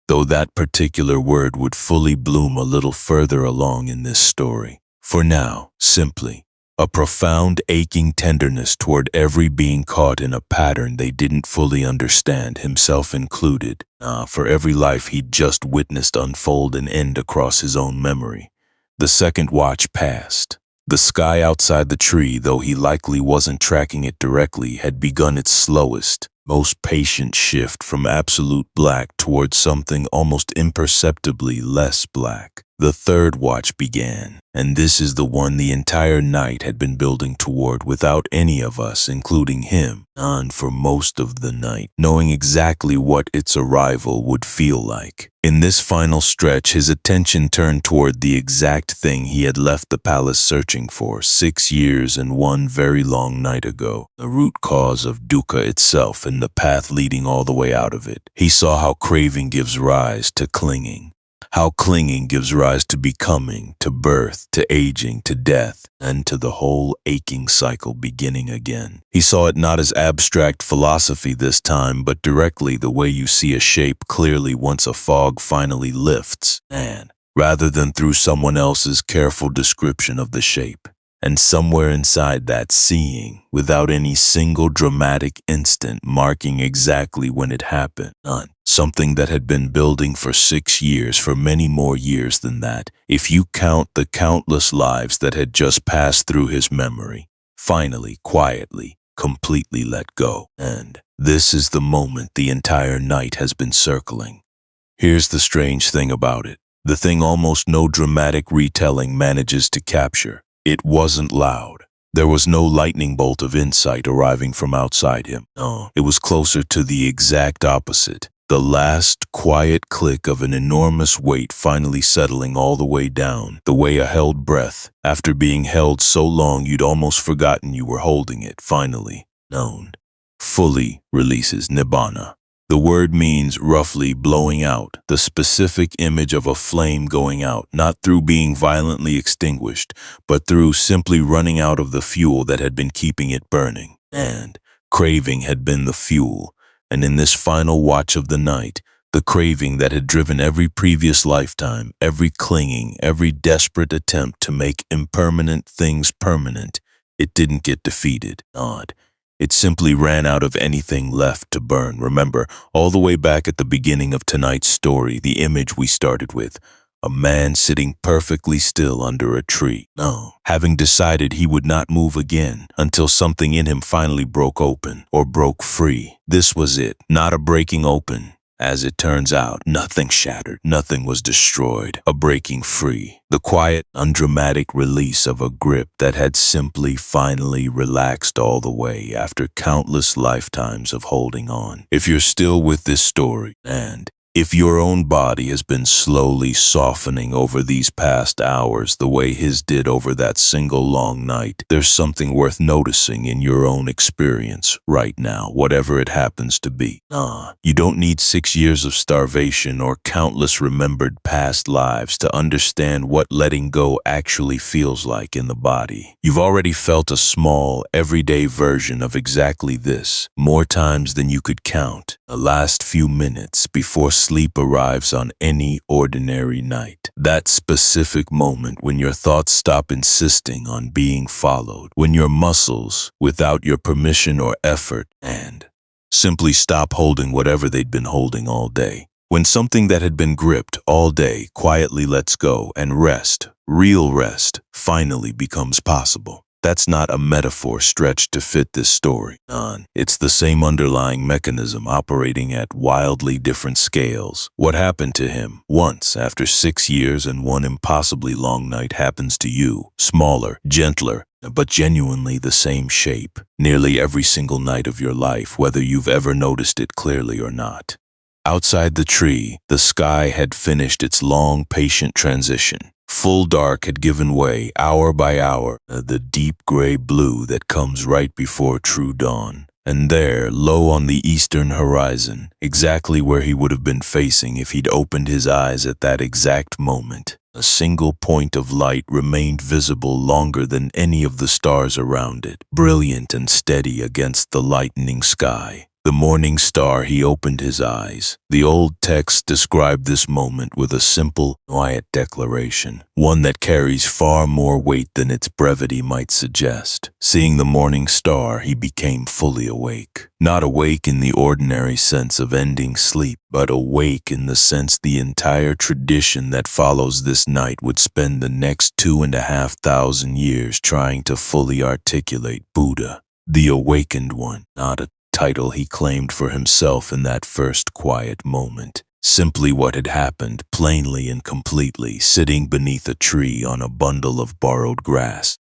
Though that particular word would fully bloom a little further along in this story. For now, simply, a profound aching tenderness toward every being caught in a pattern they didn't fully understand, himself included. For every life he'd just witnessed unfold and end across his own memory. The second watch passed. The sky outside the tree, though he likely wasn't tracking it directly, had begun its slowest, most patient shift from absolute black towards something almost imperceptibly less black. The third watch began, and this is the one the entire night had been building toward without any of us, including him, on for most of the night, knowing exactly what its arrival would feel like. In this final stretch, his attention turned toward the exact thing he had left the palace searching for 6 years and one very long night ago. The root cause of dukkha itself and the path leading all the way out of it. He saw how craving gives rise to clinging. How clinging gives rise to becoming, to birth, to aging, to death, and to the whole aching cycle beginning again. He saw it not as abstract philosophy this time, but directly the way you see a shape clearly once a fog finally lifts, and rather than through someone else's careful description of the shape. And somewhere inside that seeing, without any single dramatic instant marking exactly when it happened, none. Something that had been building for 6 years, for many more years than that, if you count the countless lives that had just passed through his memory, finally, quietly, completely let go. And this is the moment the entire night has been circling. Here's the strange thing about it, the thing almost no dramatic retelling manages to capture. It wasn't loud. There was no lightning bolt of insight arriving from outside him. No, it was closer to the exact opposite. The last quiet click of an enormous weight finally settling all the way down, the way a held breath, after being held so long you'd almost forgotten you were holding it, finally known. Fully releases nibbana. The word means roughly blowing out, the specific image of a flame going out, not through being violently extinguished, but through simply running out of the fuel that had been keeping it burning. And craving had been the fuel, and in this final watch of the night, the craving that had driven every previous lifetime, every clinging, every desperate attempt to make impermanent things permanent, it didn't get defeated. Odd. It simply ran out of anything left to burn. Remember, all the way back at the beginning of tonight's story, the image we started with, a man sitting perfectly still under a tree. No, having decided he would not move again until something in him finally broke open or broke free. This was it, not a breaking open. As it turns out, nothing shattered, nothing was destroyed, a breaking free. The quiet, undramatic release of a grip that had simply finally relaxed all the way after countless lifetimes of holding on. If you're still with this story, and if your own body has been slowly softening over these past hours the way his did over that single long night, there's something worth noticing in your own experience right now, whatever it happens to be. You don't need 6 years of starvation or countless remembered past lives to understand what letting go actually feels like in the body. You've already felt a small, everyday version of exactly this, more times than you could count. The last few minutes before sleep arrives on any ordinary night. That specific moment when your thoughts stop insisting on being followed, when your muscles, without your permission or effort, and simply stop holding whatever they'd been holding all day. When something that had been gripped all day quietly lets go and rest, real rest, finally becomes possible. That's not a metaphor stretched to fit this story. It's the same underlying mechanism operating at wildly different scales. What happened to him once after 6 years and one impossibly long night happens to you, smaller, gentler, but genuinely the same shape, nearly every single night of your life, whether you've ever noticed it clearly or not. Outside the tree, the sky had finished its long, patient transition. Full dark had given way, hour by hour, the deep gray blue that comes right before true dawn. And there, low on the eastern horizon, exactly where he would have been facing if he'd opened his eyes at that exact moment, a single point of light remained visible longer than any of the stars around it, brilliant and steady against the lightening sky. The morning star. He opened his eyes. The old text described this moment with a simple, quiet declaration, one that carries far more weight than its brevity might suggest. Seeing the morning star, he became fully awake. Not awake in the ordinary sense of ending sleep, but awake in the sense the entire tradition that follows this night would spend the next 2,500 years trying to fully articulate Buddha, the awakened one, not a title he claimed for himself in that first quiet moment. Simply what had happened, plainly and completely, sitting beneath a tree on a bundle of borrowed grass,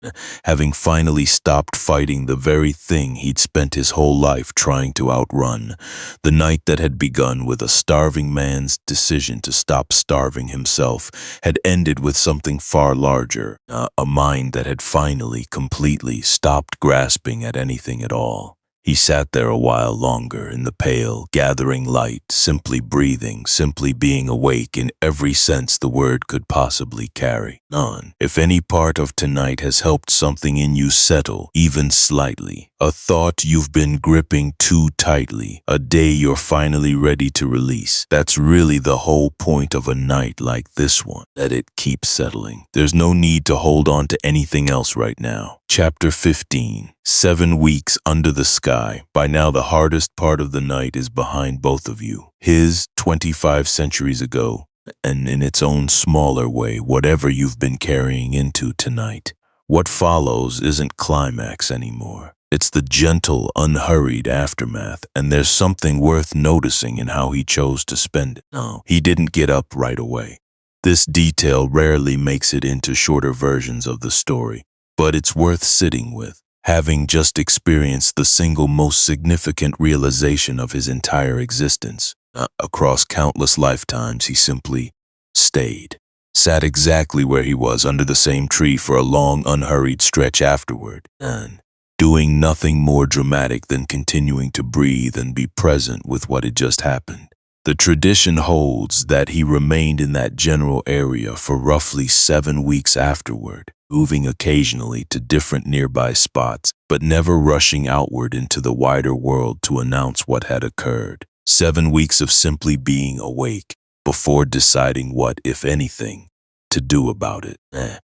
having finally stopped fighting the very thing he'd spent his whole life trying to outrun. The night that had begun with a starving man's decision to stop starving himself had ended with something far larger, a mind that had finally, completely stopped grasping at anything at all. He sat there a while longer in the pale, gathering light, simply breathing, simply being awake in every sense the word could possibly carry. None. If any part of tonight has helped something in you settle, even slightly, a thought you've been gripping too tightly, a day you're finally ready to release, that's really the whole point of a night like this one. Let it keep settling. There's no need to hold on to anything else right now. Chapter 15. 7 weeks under the sky. By now the hardest part of the night is behind both of you. His 25 centuries ago, and in its own smaller way, whatever you've been carrying into tonight. What follows isn't climax anymore. It's the gentle, unhurried aftermath, and there's something worth noticing in how he chose to spend it. No, he didn't get up right away. This detail rarely makes it into shorter versions of the story, but it's worth sitting with. Having just experienced the single most significant realization of his entire existence, across countless lifetimes, he simply stayed. Sat exactly where he was under the same tree for a long, unhurried stretch afterward. And doing nothing more dramatic than continuing to breathe and be present with what had just happened. The tradition holds that he remained in that general area for roughly 7 weeks afterward, moving occasionally to different nearby spots, but never rushing outward into the wider world to announce what had occurred. 7 weeks of simply being awake before deciding what, if anything, to do about it.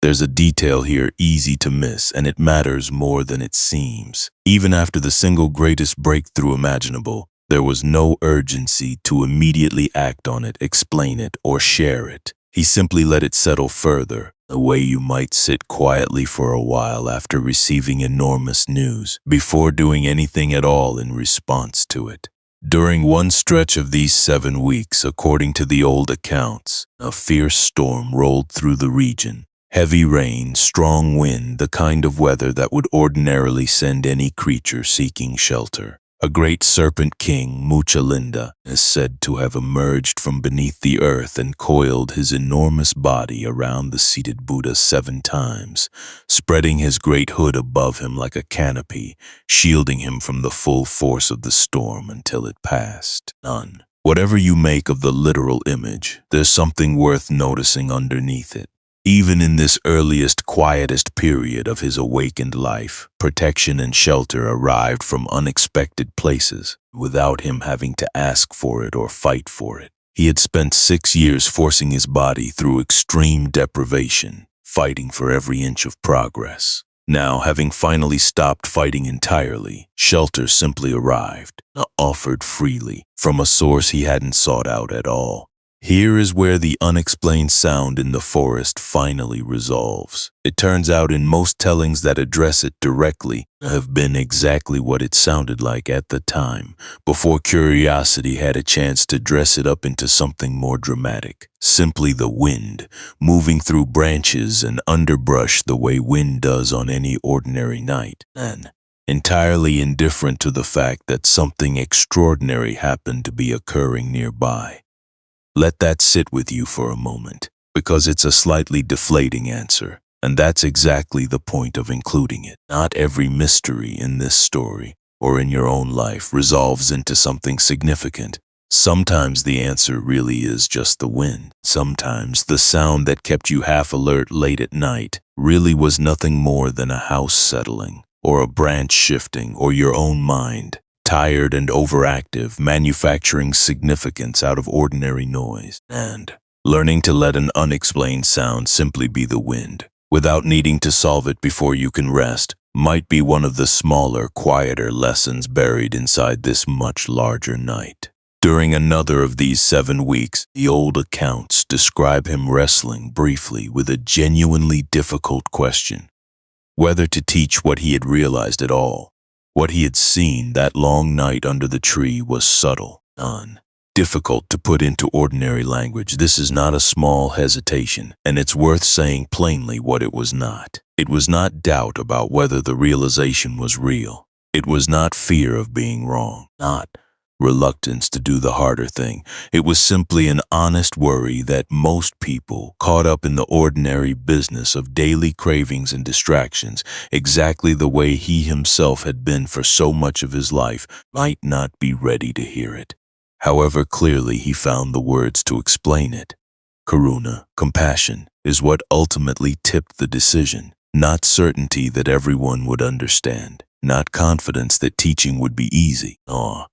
There's a detail here easy to miss, and it matters more than it seems. Even after the single greatest breakthrough imaginable, there was no urgency to immediately act on it, explain it, or share it. He simply let it settle further, the way you might sit quietly for a while after receiving enormous news, before doing anything at all in response to it. During one stretch of these 7 weeks, according to the old accounts, a fierce storm rolled through the region. Heavy rain, strong wind, the kind of weather that would ordinarily send any creature seeking shelter. A great serpent king, Muchalinda, is said to have emerged from beneath the earth and coiled his enormous body around the seated Buddha 7 times, spreading his great hood above him like a canopy, shielding him from the full force of the storm until it passed. None. Whatever you make of the literal image, there's something worth noticing underneath it. Even in this earliest, quietest period of his awakened life, protection and shelter arrived from unexpected places, without him having to ask for it or fight for it. He had spent 6 years forcing his body through extreme deprivation, fighting for every inch of progress. Now, having finally stopped fighting entirely, shelter simply arrived, offered freely, from a source he hadn't sought out at all. Here is where the unexplained sound in the forest finally resolves. It turns out in most tellings that address it directly have been exactly what it sounded like at the time, before curiosity had a chance to dress it up into something more dramatic. Simply the wind, moving through branches and underbrush the way wind does on any ordinary night, and entirely indifferent to the fact that something extraordinary happened to be occurring nearby. Let that sit with you for a moment, because it's a slightly deflating answer, and that's exactly the point of including it. Not every mystery in this story, or in your own life, resolves into something significant. Sometimes the answer really is just the wind. Sometimes the sound that kept you half alert late at night really was nothing more than a house settling, or a branch shifting, or your own mind, tired and overactive, manufacturing significance out of ordinary noise. And learning to let an unexplained sound simply be the wind, without needing to solve it before you can rest, might be one of the smaller, quieter lessons buried inside this much larger night. During another of these 7 weeks, the old accounts describe him wrestling briefly with a genuinely difficult question: whether to teach what he had realized at all. What he had seen that long night under the tree was subtle, difficult to put into ordinary language. This is not a small hesitation, and it's worth saying plainly what it was not. It was not doubt about whether the realization was real. It was not fear of being wrong, not reluctance to do the harder thing. It was simply an honest worry that most people, caught up in the ordinary business of daily cravings and distractions, exactly the way he himself had been for so much of his life, might not be ready to hear it. However clearly he found the words to explain it. Karuna, compassion, is what ultimately tipped the decision, not certainty that everyone would understand. Not confidence that teaching would be easy.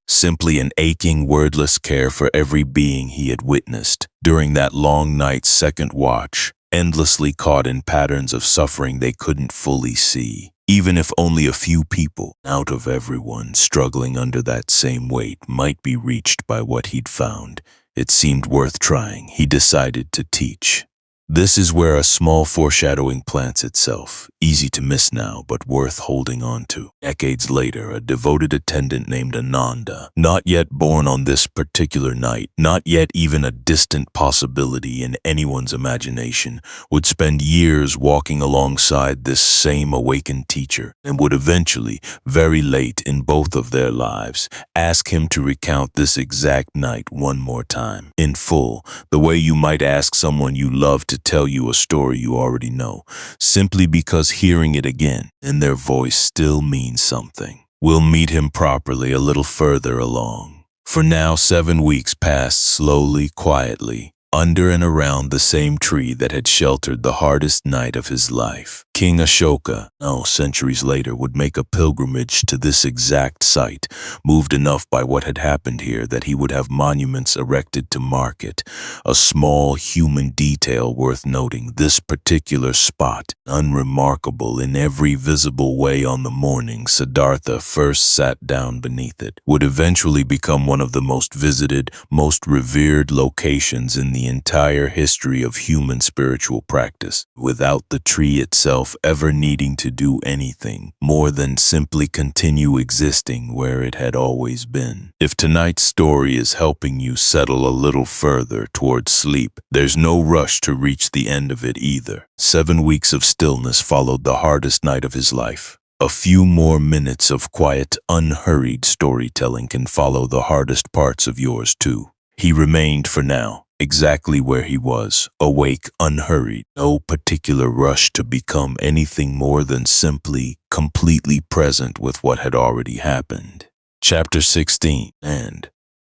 Simply an aching, wordless care for every being he had witnessed during that long night's second watch, endlessly caught in patterns of suffering they couldn't fully see. Even if only a few people, out of everyone struggling under that same weight, might be reached by what he'd found, it seemed worth trying. He decided to teach. This is where a small foreshadowing plants itself, easy to miss now, but worth holding on to. Decades later, a devoted attendant named Ananda, not yet born on this particular night, not yet even a distant possibility in anyone's imagination, would spend years walking alongside this same awakened teacher, and would eventually, very late in both of their lives, ask him to recount this exact night one more time, in full, the way you might ask someone you love to to tell you a story you already know, simply because hearing it again in their voice still means something. We'll meet him properly a little further along. For now, 7 weeks passed slowly, quietly, under and around the same tree that had sheltered the hardest night of his life. King Ashoka, centuries later, would make a pilgrimage to this exact site, moved enough by what had happened here that he would have monuments erected to mark it. A small human detail worth noting, this particular spot, unremarkable in every visible way on the morning Siddhartha first sat down beneath it, would eventually become one of the most visited, most revered locations in the entire history of human spiritual practice, without the tree itself ever needing to do anything more than simply continue existing where it had always been. If tonight's story is helping you settle a little further towards sleep, there's no rush to reach the end of it either. 7 weeks of stillness followed the hardest night of his life. A few more minutes of quiet, unhurried storytelling can follow the hardest parts of yours too. He remained for now exactly where he was, awake, unhurried, no particular rush to become anything more than simply, completely present with what had already happened. Chapter 16. And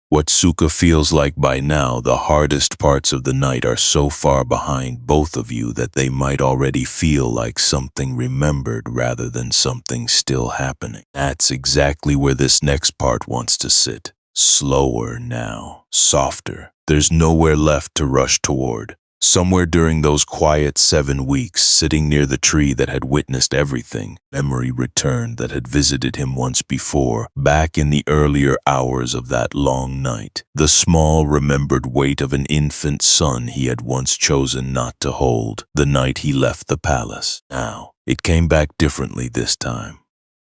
what Sukha feels like by now, the hardest parts of the night are so far behind both of you that they might already feel like something remembered rather than something still happening. That's exactly where this next part wants to sit. Slower now, softer. There's nowhere left to rush toward. Somewhere during those quiet 7 weeks, sitting near the tree that had witnessed everything, memory returned that had visited him once before, back in the earlier hours of that long night. The small, remembered weight of an infant son he had once chosen not to hold, the night he left the palace. Now, it came back differently this time.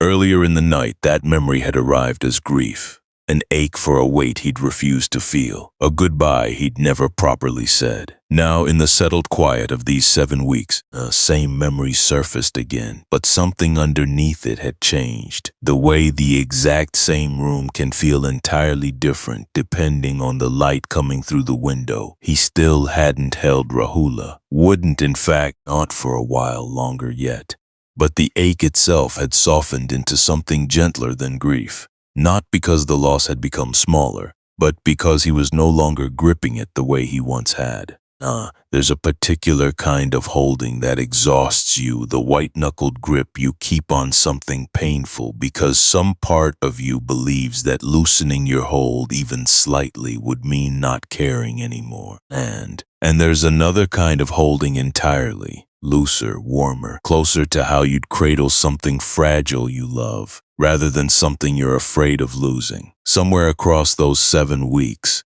Earlier in the night, that memory had arrived as grief. An ache for a weight he'd refused to feel, a goodbye he'd never properly said. Now, in the settled quiet of these 7 weeks, same memory surfaced again, but something underneath it had changed. The way the exact same room can feel entirely different depending on the light coming through the window. He still hadn't held Rahula, wouldn't in fact, not for a while longer yet. But the ache itself had softened into something gentler than grief. Not because the loss had become smaller, but because he was no longer gripping it the way he once had. There's a particular kind of holding that exhausts you, the white-knuckled grip you keep on something painful because some part of you believes that loosening your hold even slightly would mean not caring anymore. And there's another kind of holding entirely, looser, warmer, closer to how you'd cradle something fragile you love, rather than something you're afraid of losing. Somewhere across those 7 weeks,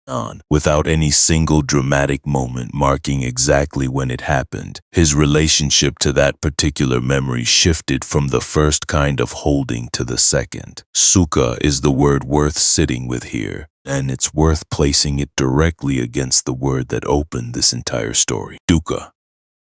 without any single dramatic moment marking exactly when it happened, his relationship to that particular memory shifted from the first kind of holding to the second. Sukha is the word worth sitting with here, and it's worth placing it directly against the word that opened this entire story, dukkha.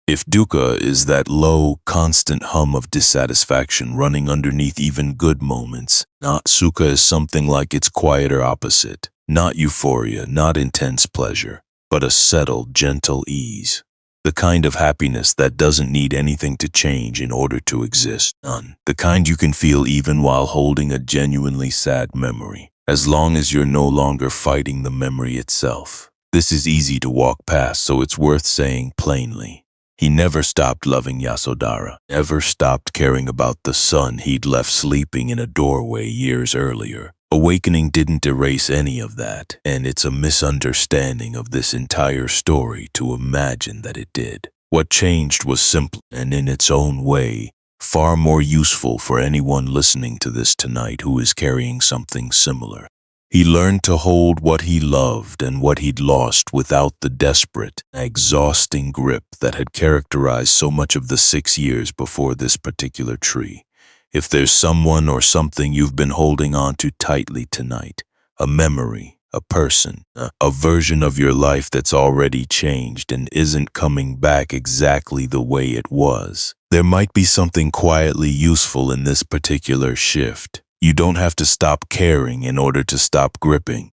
If dukkha is that low, constant hum of dissatisfaction running underneath even good moments, not sukha is something like its quieter opposite. Not euphoria, not intense pleasure, but a settled, gentle ease. The kind of happiness that doesn't need anything to change in order to exist. None. The kind you can feel even while holding a genuinely sad memory, as long as you're no longer fighting the memory itself. This is easy to walk past, so it's worth saying plainly. He never stopped loving Yasodhara, never stopped caring about the son he'd left sleeping in a doorway years earlier. Awakening didn't erase any of that, and it's a misunderstanding of this entire story to imagine that it did. What changed was simple and in its own way, far more useful for anyone listening to this tonight who is carrying something similar. He learned to hold what he loved and what he'd lost without the desperate, exhausting grip that had characterized so much of the 6 years before this particular tree. If there's someone or something you've been holding on to tightly tonight, a memory, a person, a version of your life that's already changed and isn't coming back exactly the way it was, there might be something quietly useful in this particular shift. You don't have to stop caring in order to stop gripping.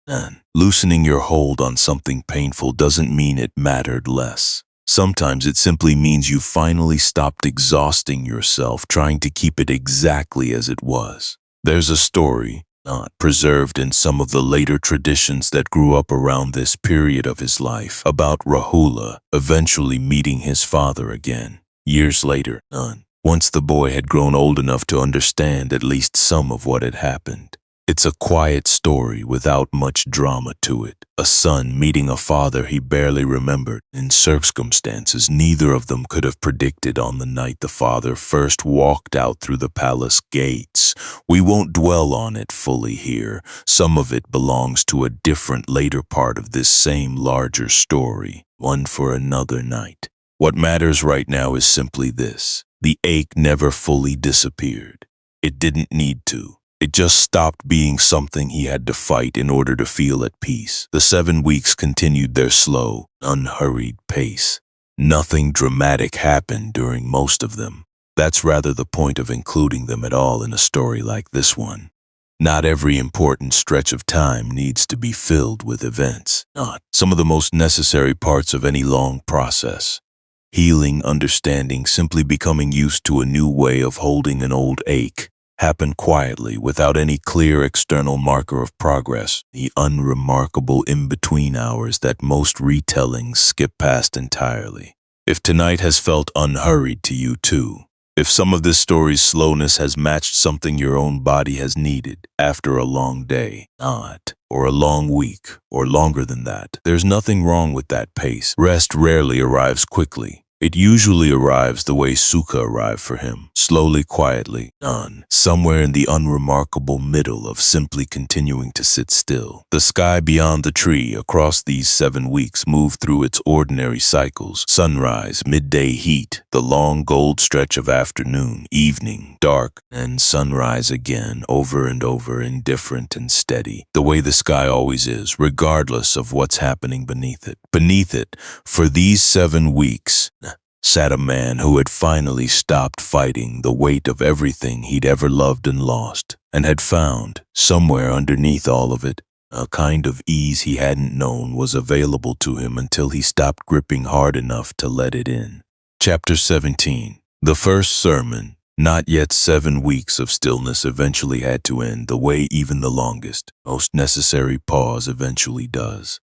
Loosening your hold on something painful doesn't mean it mattered less. Sometimes it simply means you finally stopped exhausting yourself trying to keep it exactly as it was. There's a story, not preserved in some of the later traditions that grew up around this period of his life, about Rahula eventually meeting his father again. Years later, once the boy had grown old enough to understand at least some of what had happened. It's a quiet story without much drama to it. A son meeting a father he barely remembered in circumstances neither of them could have predicted on the night the father first walked out through the palace gates. We won't dwell on it fully here. Some of it belongs to a different later part of this same larger story, one for another night. What matters right now is simply this. The ache never fully disappeared. It didn't need to. It just stopped being something he had to fight in order to feel at peace. The 7 weeks continued their slow, unhurried pace. Nothing dramatic happened during most of them. That's rather the point of including them at all in a story like this one. Not every important stretch of time needs to be filled with events. Not some of the most necessary parts of any long process. Healing, understanding, simply becoming used to a new way of holding an old ache, happen quietly without any clear external marker of progress, the unremarkable in-between hours that most retellings skip past entirely. If tonight has felt unhurried to you too, if some of this story's slowness has matched something your own body has needed after a long day, or a long week, or longer than that, there's nothing wrong with that pace. Rest rarely arrives quickly. It usually arrives the way Sukha arrived for him, slowly, quietly, somewhere in the unremarkable middle of simply continuing to sit still. The sky beyond the tree across these 7 weeks moved through its ordinary cycles: sunrise, midday heat, the long gold stretch of afternoon, evening, dark, and sunrise again, over and over, indifferent and steady, the way the sky always is, regardless of what's happening beneath it. Beneath it, for these 7 weeks, sat a man who had finally stopped fighting the weight of everything he'd ever loved and lost, and had found, somewhere underneath all of it, a kind of ease he hadn't known was available to him until he stopped gripping hard enough to let it in. Chapter 17. The first sermon. Not yet 7 weeks of stillness eventually had to end the way even the longest, most necessary pause eventually does.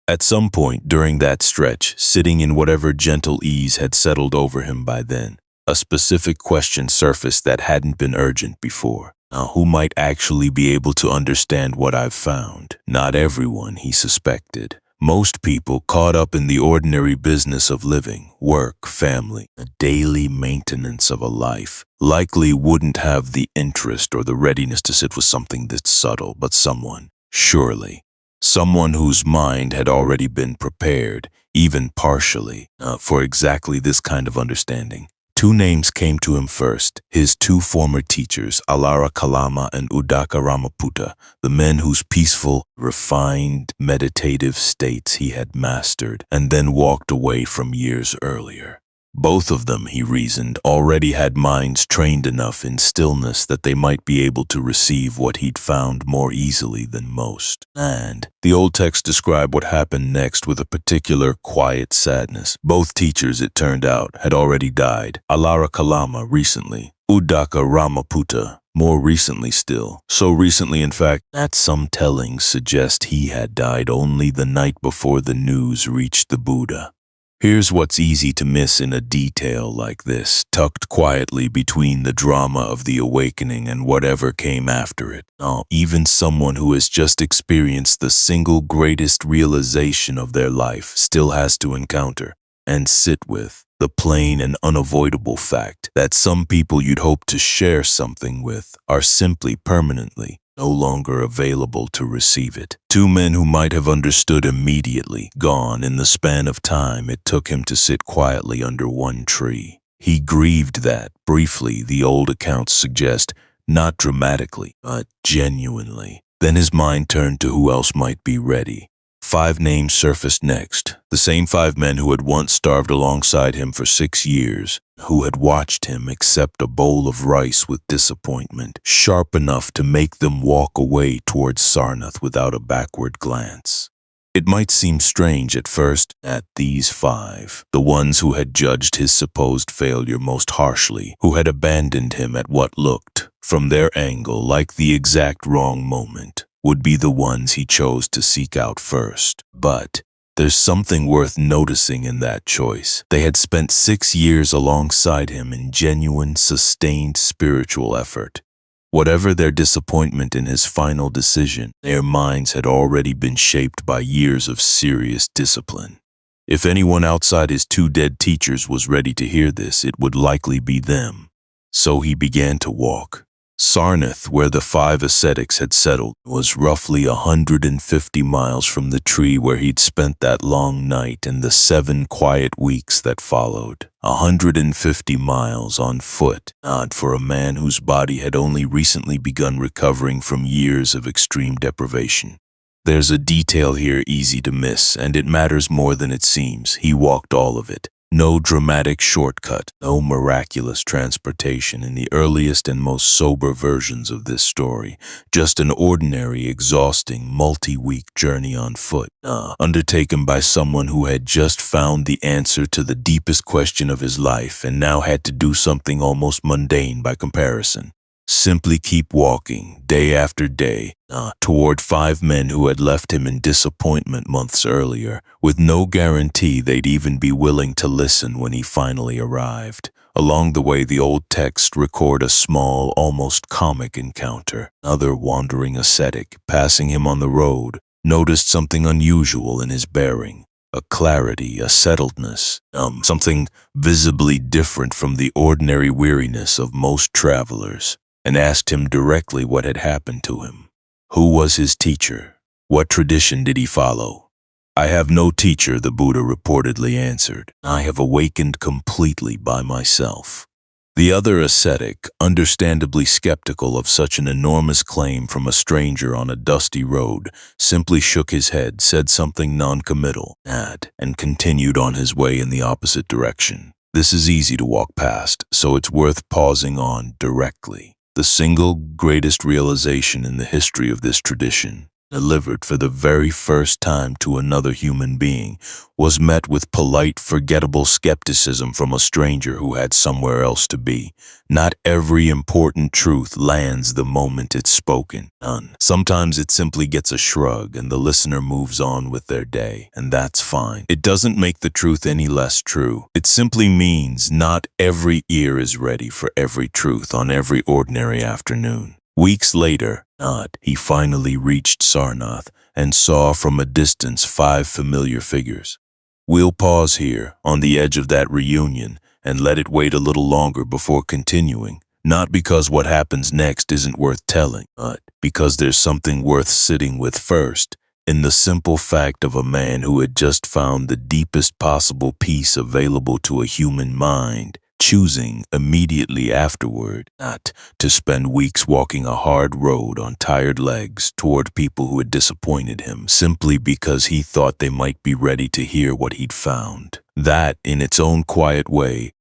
At some point during that stretch, sitting in whatever gentle ease had settled over him by then, a specific question surfaced that hadn't been urgent before. Who might actually be able to understand what I've found? Not everyone, he suspected. Most people caught up in the ordinary business of living, work, family, the daily maintenance of a life, likely wouldn't have the interest or the readiness to sit with something this subtle, but someone, surely, someone whose mind had already been prepared, even partially, for exactly this kind of understanding. 2 names came to him first, his 2 former teachers, Alara Kalama and Udaka Ramaputta, the men whose peaceful, refined, meditative states he had mastered and then walked away from years earlier. Both of them, he reasoned, already had minds trained enough in stillness that they might be able to receive what he'd found more easily than most. And the old text described what happened next with a particular quiet sadness. Both teachers, it turned out, had already died. Alara Kalama recently, Udaka Ramaputta more recently still. So recently, in fact, that some tellings suggest he had died only the night before the news reached the Buddha. Here's what's easy to miss in a detail like this, tucked quietly between the drama of the awakening and whatever came after it. Even someone who has just experienced the single greatest realization of their life still has to encounter and sit with the plain and unavoidable fact that some people you'd hope to share something with are simply permanently no longer available to receive it. 2 men who might have understood immediately, gone in the span of time it took him to sit quietly under one tree. He grieved that, briefly, the old accounts suggest, not dramatically, but genuinely. Then his mind turned to who else might be ready. 5 names surfaced next, the same 5 men who had once starved alongside him for 6 years, who had watched him accept a bowl of rice with disappointment, sharp enough to make them walk away towards Sarnath without a backward glance. It might seem strange at first that these five, the ones who had judged his supposed failure most harshly, who had abandoned him at what looked, from their angle, like the exact wrong moment, would be the ones he chose to seek out first. But there's something worth noticing in that choice. They had spent 6 years alongside him in genuine, sustained spiritual effort. Whatever their disappointment in his final decision, their minds had already been shaped by years of serious discipline. If anyone outside his 2 dead teachers was ready to hear this, it would likely be them. So he began to walk. Sarnath, where the 5 ascetics had settled, was roughly 150 miles from the tree where he'd spent that long night and the 7 quiet weeks that followed. 150 miles on foot, odd for a man whose body had only recently begun recovering from years of extreme deprivation. There's a detail here easy to miss, and it matters more than it seems. He walked all of it. No dramatic shortcut, no miraculous transportation in the earliest and most sober versions of this story. Just an ordinary, exhausting, multi-week journey on foot, undertaken by someone who had just found the answer to the deepest question of his life and now had to do something almost mundane by comparison. Simply keep walking, day after day, toward 5 men who had left him in disappointment months earlier, with no guarantee they'd even be willing to listen when he finally arrived. Along the way, the old texts record a small, almost comic encounter. Another wandering ascetic, passing him on the road, noticed something unusual in his bearing. A clarity, a settledness, something visibly different from the ordinary weariness of most travelers, and asked him directly what had happened to him. Who was his teacher? What tradition did he follow? "I have no teacher," the Buddha reportedly answered. "I have awakened completely by myself." The other ascetic, understandably skeptical of such an enormous claim from a stranger on a dusty road, simply shook his head, said something non-committal, and continued on his way in the opposite direction. This is easy to walk past, so it's worth pausing on directly. The single greatest realization in the history of this tradition, delivered for the very first time to another human being, was met with polite, forgettable skepticism from a stranger who had somewhere else to be. Not every important truth lands the moment it's spoken. None. Sometimes it simply gets a shrug and the listener moves on with their day, and that's fine. It doesn't make the truth any less true. It simply means not every ear is ready for every truth on every ordinary afternoon. Weeks later, he finally reached Sarnath and saw from a distance 5 familiar figures. We'll pause here, on the edge of that reunion, and let it wait a little longer before continuing, not because what happens next isn't worth telling, but because there's something worth sitting with first, in the simple fact of a man who had just found the deepest possible peace available to a human mind, choosing immediately afterward not to spend weeks walking a hard road on tired legs toward people who had disappointed him simply because he thought they might be ready to hear what he'd found. That, in its own quiet way,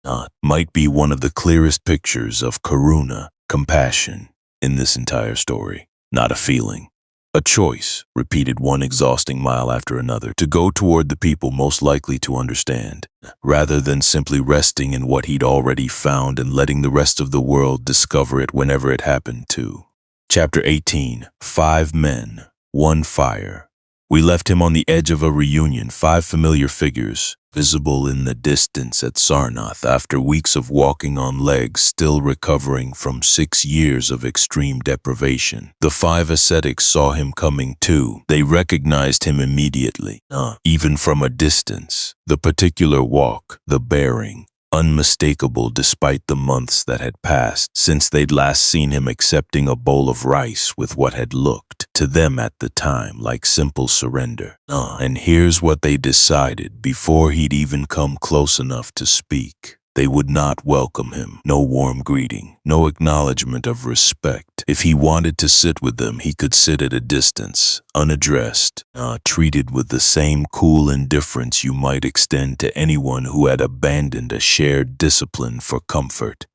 might be one of the clearest pictures of karuna, compassion, in this entire story. Not a feeling. A choice, repeated one exhausting mile after another, to go toward the people most likely to understand, rather than simply resting in what he'd already found and letting the rest of the world discover it whenever it happened to. Chapter 18. 5 Men, 1 Fire. We left him on the edge of a reunion, 5 familiar figures, visible in the distance at Sarnath after weeks of walking on legs, still recovering from 6 years of extreme deprivation. The 5 ascetics saw him coming too. They recognized him immediately, even from a distance. The particular walk, the bearing, unmistakable despite the months that had passed since they'd last seen him accepting a bowl of rice with what had looked, to them at the time, like simple surrender. And here's what they decided before he'd even come close enough to speak. They would not welcome him. No warm greeting, no acknowledgement of respect. If he wanted to sit with them, he could sit at a distance, unaddressed, treated with the same cool indifference you might extend to anyone who had abandoned a shared discipline for comfort.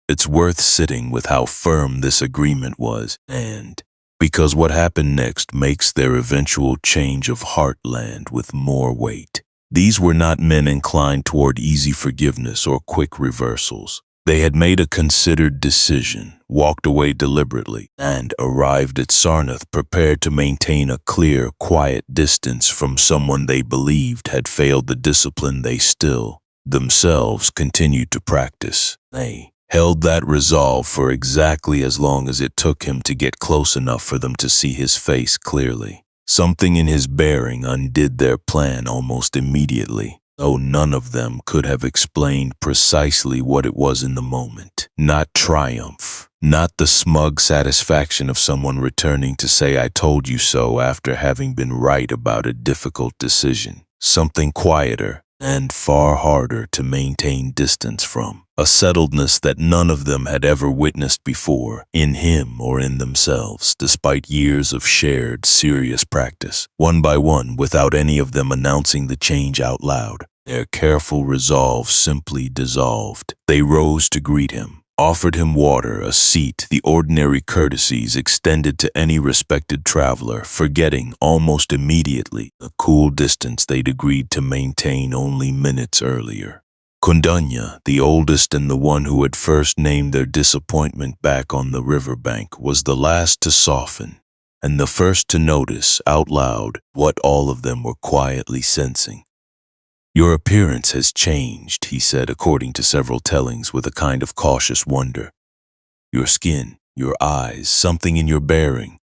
It's worth sitting with how firm this agreement was, and because what happened next makes their eventual change of heartland with more weight. These were not men inclined toward easy forgiveness or quick reversals. They had made a considered decision, walked away deliberately, and arrived at Sarnath prepared to maintain a clear, quiet distance from someone they believed had failed the discipline they still, themselves, continued to practice. They held that resolve for exactly as long as it took him to get close enough for them to see his face clearly. Something in his bearing undid their plan almost immediately, though none of them could have explained precisely what it was in the moment. Not triumph, not the smug satisfaction of someone returning to say "I told you so" after having been right about a difficult decision. Something quieter and far harder to maintain distance from. A settledness that none of them had ever witnessed before, in him or in themselves, despite years of shared, serious practice. One by one, without any of them announcing the change out loud, their careful resolve simply dissolved. They rose to greet him, offered him water, a seat, the ordinary courtesies extended to any respected traveler, forgetting almost immediately the cool distance they'd agreed to maintain only minutes earlier. Kundanya, the oldest and the one who had first named their disappointment back on the riverbank, was the last to soften, and the first to notice, out loud, what all of them were quietly sensing. "Your appearance has changed," he said, according to several tellings, with a kind of cautious wonder. "Your skin, your eyes, something in your bearing.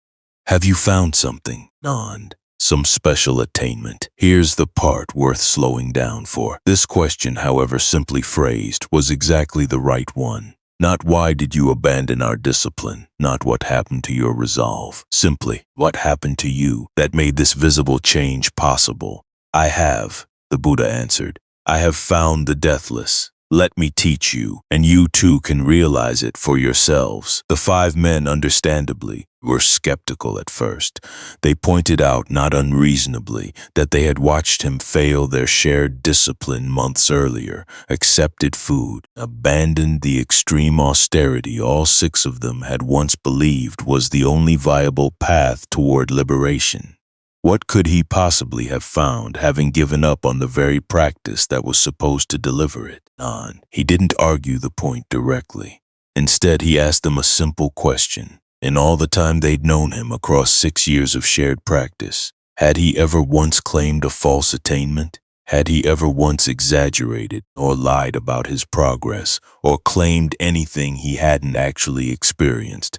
Have you found something?" None. Some special attainment. Here's the part worth slowing down for. This question, however simply phrased, was exactly the right one. Not "Why did you abandon our discipline?" Not "What happened to your resolve?" Simply, "What happened to you that made this visible change possible?" "I have," the Buddha answered. "I have found the deathless. Let me teach you, and you too can realize it for yourselves." The five men, understandably, were skeptical at first. They pointed out, not unreasonably, that they had watched him fail their shared discipline months earlier, accepted food, abandoned the extreme austerity all six of them had once believed was the only viable path toward liberation. What could he possibly have found, having given up on the very practice that was supposed to deliver it? None. He didn't argue the point directly. Instead, he asked them a simple question. In all the time they'd known him across 6 years of shared practice, had he ever once claimed a false attainment? Had he ever once exaggerated or lied about his progress or claimed anything he hadn't actually experienced?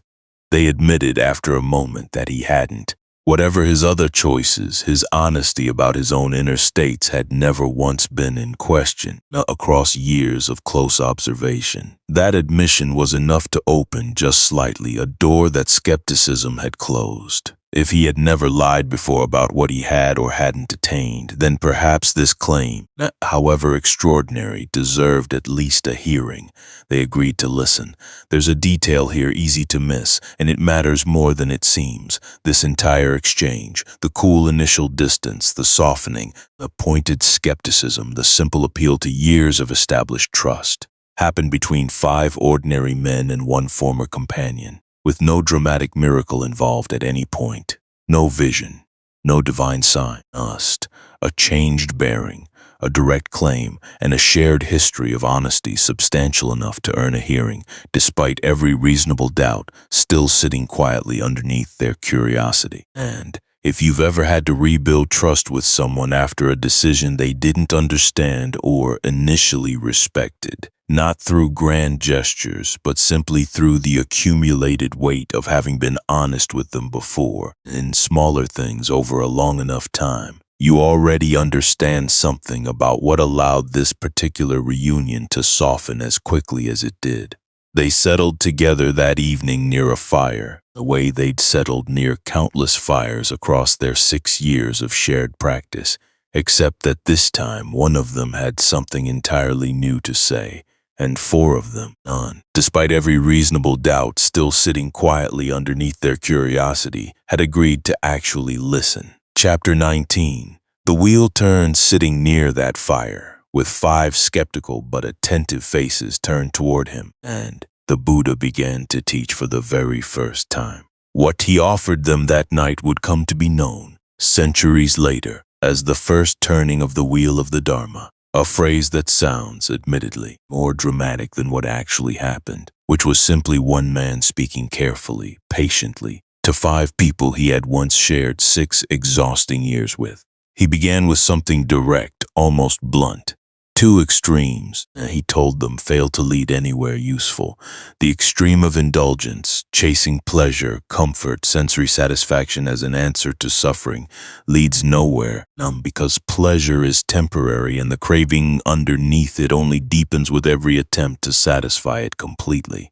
They admitted after a moment that he hadn't. Whatever his other choices, his honesty about his own inner states had never once been in question across years of close observation. That admission was enough to open, just slightly, a door that skepticism had closed. If he had never lied before about what he had or hadn't attained, then perhaps this claim, however extraordinary, deserved at least a hearing. They agreed to listen. There's a detail here easy to miss, and it matters more than it seems. This entire exchange, the cool initial distance, the softening, the pointed skepticism, the simple appeal to years of established trust, happened between 5 ordinary men and one former companion, with no dramatic miracle involved at any point. No vision, no divine sign. Just a changed bearing, a direct claim, and a shared history of honesty substantial enough to earn a hearing, despite every reasonable doubt still sitting quietly underneath their curiosity. And if you've ever had to rebuild trust with someone after a decision they didn't understand or initially respected, not through grand gestures, but simply through the accumulated weight of having been honest with them before, in smaller things over a long enough time, you already understand something about what allowed this particular reunion to soften as quickly as it did. They settled together that evening near a fire, the way they'd settled near countless fires across their 6 years of shared practice, except that this time one of them had something entirely new to say, and 4 of them none. Despite every reasonable doubt still sitting quietly underneath their curiosity, had agreed to actually listen. Chapter 19. The wheel turned sitting near that fire, with 5 skeptical but attentive faces turned toward him, and the Buddha began to teach for the very first time. What he offered them that night would come to be known, centuries later, as the first turning of the wheel of the Dharma, a phrase that sounds, admittedly, more dramatic than what actually happened, which was simply one man speaking carefully, patiently, to 5 people he had once shared 6 exhausting years with. He began with something direct, almost blunt. 2 extremes, he told them, failed to lead anywhere useful. The extreme of indulgence, chasing pleasure, comfort, sensory satisfaction as an answer to suffering, leads nowhere, because pleasure is temporary and the craving underneath it only deepens with every attempt to satisfy it completely.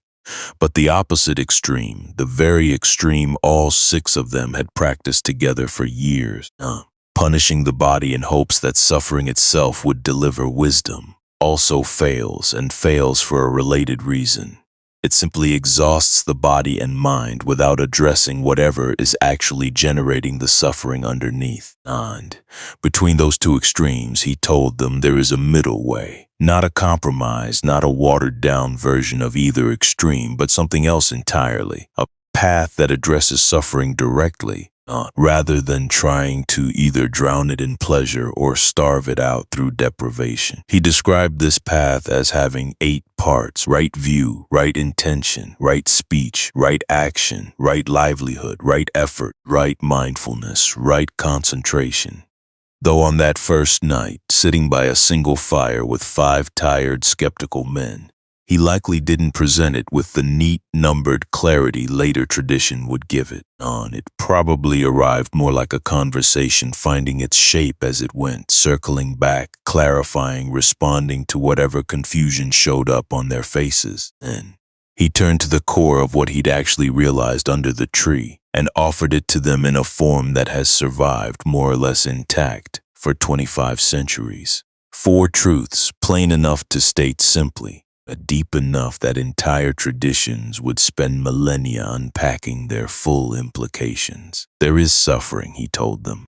But the opposite extreme, the very extreme all 6 of them had practiced together for years, punishing the body in hopes that suffering itself would deliver wisdom, also fails, and fails for a related reason. It simply exhausts the body and mind without addressing whatever is actually generating the suffering underneath. And between those 2 extremes, he told them there is a middle way, not a compromise, not a watered-down version of either extreme, but something else entirely, a path that addresses suffering directly, rather than trying to either drown it in pleasure or starve it out through deprivation. He described this path as having 8 parts: right view, right intention, right speech, right action, right livelihood, right effort, right mindfulness, right concentration. Though on that first night, sitting by a single fire with 5 tired, skeptical men, he likely didn't present it with the neat, numbered clarity later tradition would give it. It probably arrived more like a conversation finding its shape as it went, circling back, clarifying, responding to whatever confusion showed up on their faces. Then he turned to the core of what he'd actually realized under the tree and offered it to them in a form that has survived more or less intact for 25 centuries. 4 truths, plain enough to state simply, but deep enough that entire traditions would spend millennia unpacking their full implications. There is suffering, he told them,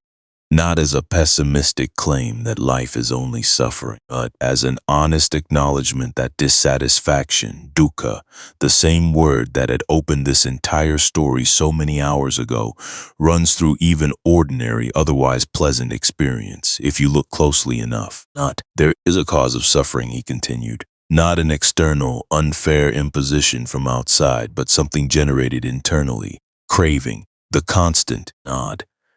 not as a pessimistic claim that life is only suffering, but as an honest acknowledgement that dissatisfaction, dukkha, the same word that had opened this entire story so many hours ago, runs through even ordinary, otherwise pleasant experience, if you look closely enough. There is a cause of suffering, he continued. Not an external, unfair imposition from outside, but something generated internally. Craving, the constant,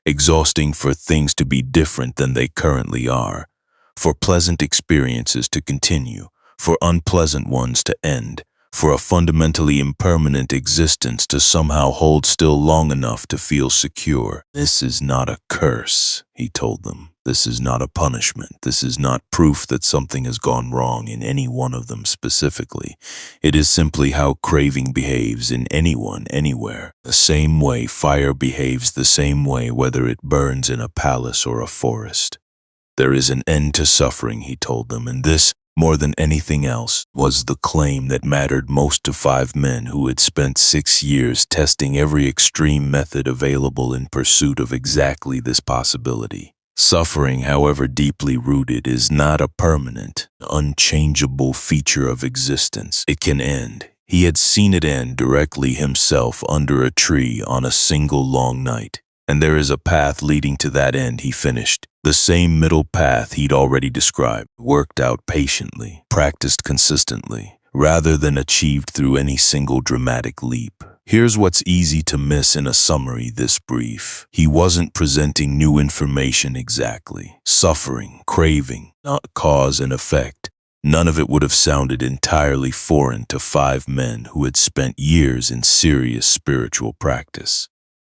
exhausting for things to be different than they currently are, for pleasant experiences to continue, for unpleasant ones to end, for a fundamentally impermanent existence to somehow hold still long enough to feel secure. This is not a curse, he told them. This is not a punishment. This is not proof that something has gone wrong in any one of them specifically. It is simply how craving behaves in anyone, anywhere. The same way fire behaves the same way whether it burns in a palace or a forest. There is an end to suffering, he told them, and this, more than anything else, was the claim that mattered most to 5 men who had spent 6 years testing every extreme method available in pursuit of exactly this possibility. Suffering, however deeply rooted, is not a permanent, unchangeable feature of existence. It can end. He had seen it end directly himself under a tree on a single long night. And there is a path leading to that end, he finished. The same middle path he'd already described, worked out patiently, practiced consistently, rather than achieved through any single dramatic leap. Here's what's easy to miss in a summary this brief. He wasn't presenting new information exactly. Suffering, craving, not cause and effect. None of it would have sounded entirely foreign to 5 men who had spent years in serious spiritual practice.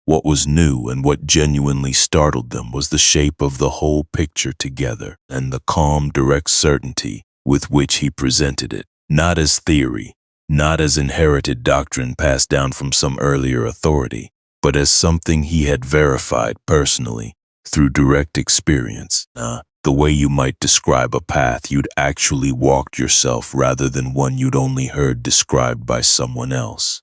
What was new and what genuinely startled them was the shape of the whole picture together and the calm, direct certainty with which he presented it, not as theory, not as inherited doctrine passed down from some earlier authority, but as something he had verified personally through direct experience, the way you might describe a path you'd actually walked yourself rather than one you'd only heard described by someone else.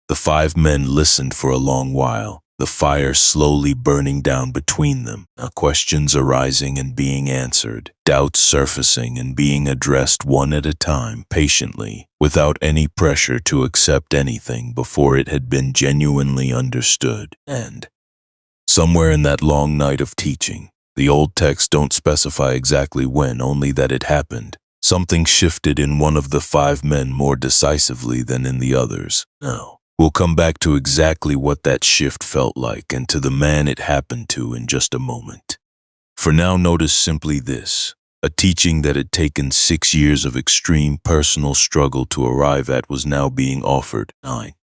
The 5 men listened for a long while, the fire slowly burning down between them, questions arising and being answered, doubts surfacing and being addressed one at a time, patiently, without any pressure to accept anything before it had been genuinely understood. And somewhere in that long night of teaching, the old texts don't specify exactly when, only that it happened. Something shifted in one of the 5 men more decisively than in the others. Now, we'll come back to exactly what that shift felt like and to the man it happened to in just a moment. For now, notice simply this. A teaching that had taken 6 years of extreme personal struggle to arrive at was now being offered,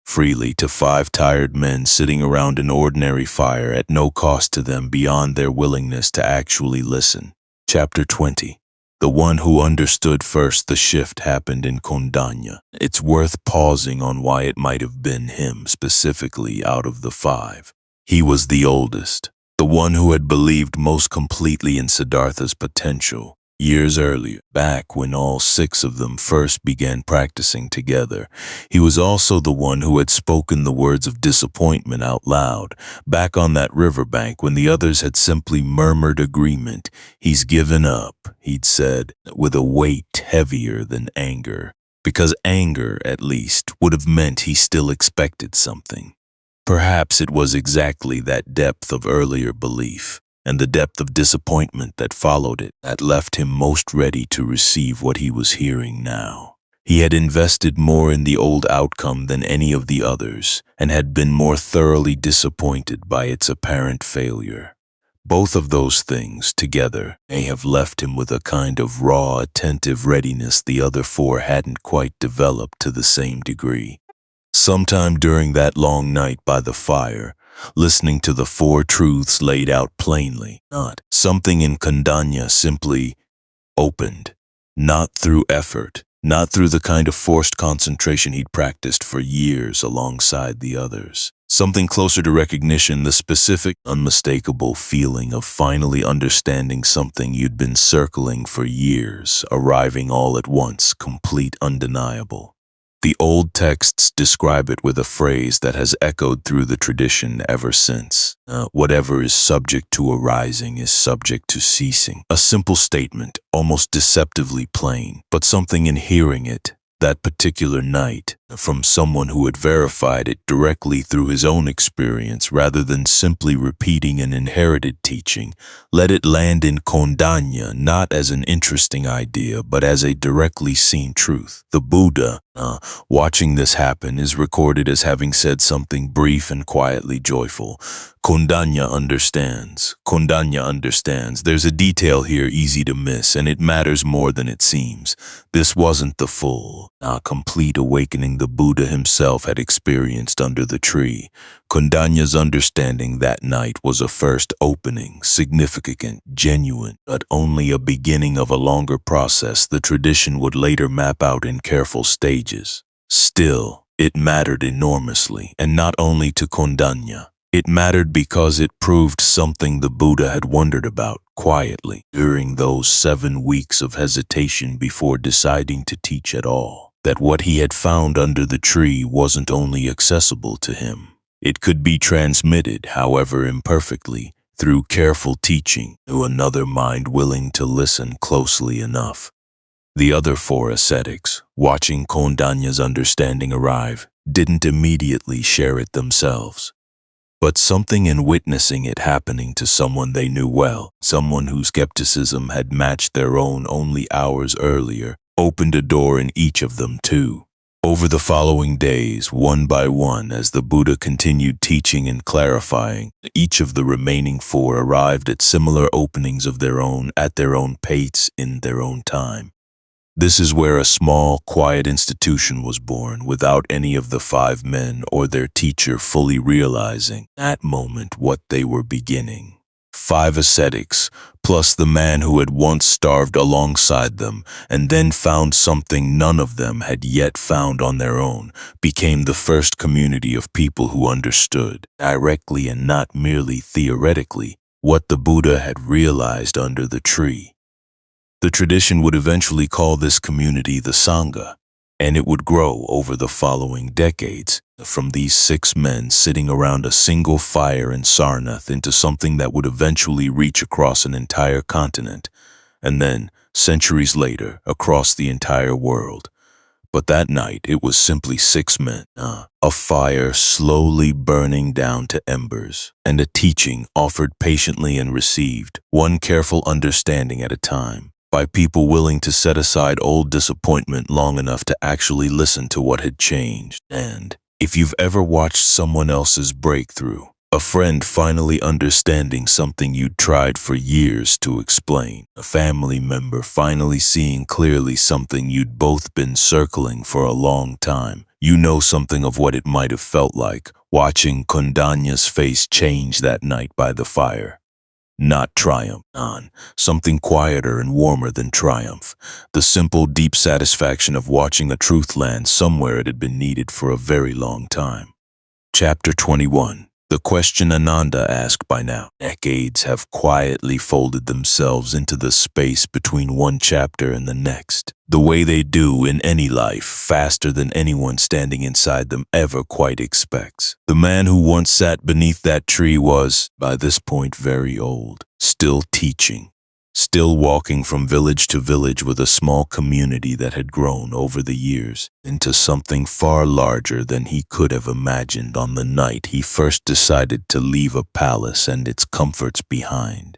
freely, to 5 tired men sitting around an ordinary fire at no cost to them beyond their willingness to actually listen. Chapter 20. The one who understood first the shift happened in Kondanya. It's worth pausing on why it might have been him specifically out of the 5. He was the oldest, the one who had believed most completely in Siddhartha's potential. Years earlier, back when all 6 of them first began practicing together, he was also the one who had spoken the words of disappointment out loud, back on that riverbank when the others had simply murmured agreement. He's given up, he'd said, with a weight heavier than anger, because anger, at least, would have meant he still expected something. Perhaps it was exactly that depth of earlier belief, and the depth of disappointment that followed it, that left him most ready to receive what he was hearing now. He had invested more in the old outcome than any of the others, and had been more thoroughly disappointed by its apparent failure. Both of those things, together, may have left him with a kind of raw, attentive readiness the other 4 hadn't quite developed to the same degree. Sometime during that long night by the fire, listening to the 4 truths laid out plainly, something in Kondanya simply opened, not through effort, not through the kind of forced concentration he'd practiced for years alongside the others. Something closer to recognition, the specific, unmistakable feeling of finally understanding something you'd been circling for years, arriving all at once, complete, undeniable. The old texts describe it with a phrase that has echoed through the tradition ever since. Whatever is subject to arising is subject to ceasing. A simple statement, almost deceptively plain, but something in hearing it, that particular night, from someone who had verified it directly through his own experience rather than simply repeating an inherited teaching, let it land in Kondanya not as an interesting idea but as a directly seen truth. The Buddha, watching this happen, is recorded as having said something brief and quietly joyful. Kondanya understands. Kondanya understands. There's a detail here easy to miss, and it matters more than it seems. This wasn't the full, complete awakening the Buddha himself had experienced under the tree. Kondanya's understanding that night was a first opening, significant, genuine, but only a beginning of a longer process the tradition would later map out in careful stages. Still, it mattered enormously, and not only to Kondanya. It mattered because it proved something the Buddha had wondered about, quietly, during those 7 weeks of hesitation before deciding to teach at all. That what he had found under the tree wasn't only accessible to him. It could be transmitted, however imperfectly, through careful teaching to another mind willing to listen closely enough. The other 4 ascetics, watching Kondanya's understanding arrive, didn't immediately share it themselves. But something in witnessing it happening to someone they knew well, someone whose skepticism had matched their own only hours earlier, opened a door in each of them too. Over the following days, one by one, as the Buddha continued teaching and clarifying, each of the remaining 4 arrived at similar openings of their own, at their own pace, in their own time. This is where a small, quiet institution was born, without any of the 5 men or their teacher fully realizing, at that moment, what they were beginning. 5 ascetics, plus the man who had once starved alongside them and then found something none of them had yet found on their own, became the first community of people who understood, directly and not merely theoretically, what the Buddha had realized under the tree. The tradition would eventually call this community the Sangha, and it would grow over the following decades, from these 6 men sitting around a single fire in Sarnath into something that would eventually reach across an entire continent, and then, centuries later, across the entire world. But that night, it was simply 6 men, a fire slowly burning down to embers, and a teaching offered patiently and received, one careful understanding at a time, by people willing to set aside old disappointment long enough to actually listen to what had changed. And if you've ever watched someone else's breakthrough, a friend finally understanding something you'd tried for years to explain, a family member finally seeing clearly something you'd both been circling for a long time, you know something of what it might have felt like watching Kondanya's face change that night by the fire. Not triumph, something quieter and warmer than triumph. The simple, deep satisfaction of watching the truth land somewhere it had been needed for a very long time. Chapter 21. The question Ananda asked by now. Decades have quietly folded themselves into the space between one chapter and the next, the way they do in any life, faster than anyone standing inside them ever quite expects. The man who once sat beneath that tree was, by this point, very old, still teaching, still walking from village to village with a small community that had grown over the years into something far larger than he could have imagined on the night he first decided to leave a palace and its comforts behind.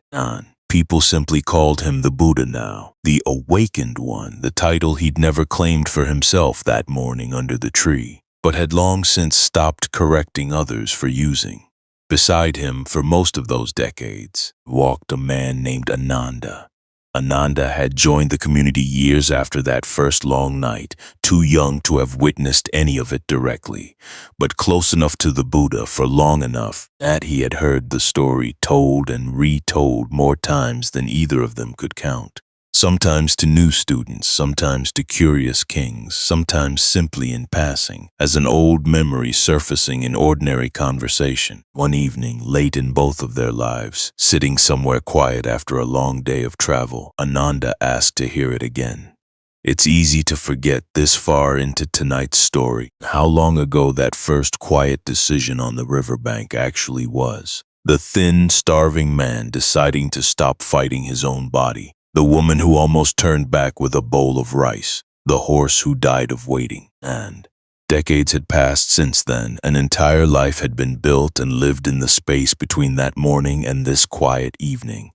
People simply called him the Buddha now, the awakened one, the title he'd never claimed for himself that morning under the tree, but had long since stopped correcting others for using. Beside him, for most of those decades, walked a man named Ananda. Ananda had joined the community years after that first long night, too young to have witnessed any of it directly, but close enough to the Buddha for long enough that he had heard the story told and retold more times than either of them could count. Sometimes to new students, sometimes to curious kings, sometimes simply in passing, as an old memory surfacing in ordinary conversation. One evening, late in both of their lives, sitting somewhere quiet after a long day of travel, Ananda asked to hear it again. It's easy to forget this far into tonight's story how long ago that first quiet decision on the riverbank actually was. The thin, starving man deciding to stop fighting his own body. The woman who almost turned back with a bowl of rice, the horse who died of waiting, and decades had passed since then. An entire life had been built and lived in the space between that morning and this quiet evening.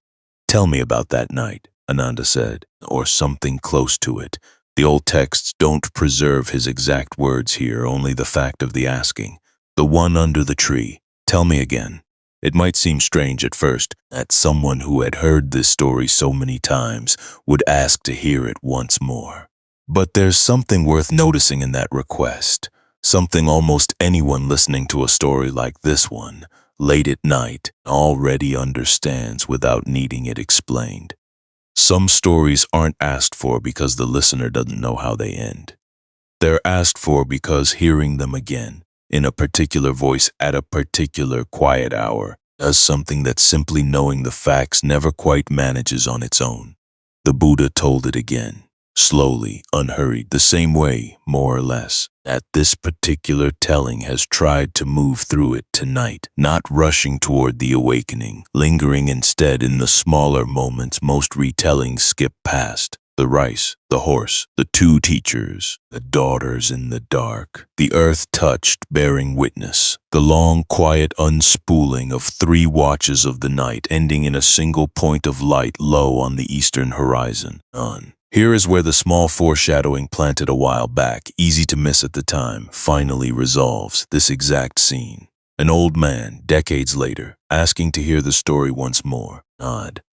Tell me about that night, Ananda said, or something close to it. The old texts don't preserve his exact words here, only the fact of the asking. The one under the tree. Tell me again. It might seem strange at first that someone who had heard this story so many times would ask to hear it once more. But there's something worth noticing in that request, something almost anyone listening to a story like this one, late at night, already understands without needing it explained. Some stories aren't asked for because the listener doesn't know how they end. They're asked for because hearing them again, in a particular voice at a particular quiet hour, does something that simply knowing the facts never quite manages on its own. The Buddha told it again, slowly, unhurried, the same way, more or less, that this particular telling has tried to move through it tonight, not rushing toward the awakening, lingering instead in the smaller moments most retellings skip past. The rice, the horse, the 2 teachers, the daughters in the dark, the earth touched, bearing witness, the long, quiet unspooling of 3 watches of the night ending in a single point of light low on the eastern horizon. Here is where the small foreshadowing planted a while back, easy to miss at the time, finally resolves this exact scene. An old man, decades later, asking to hear the story once more.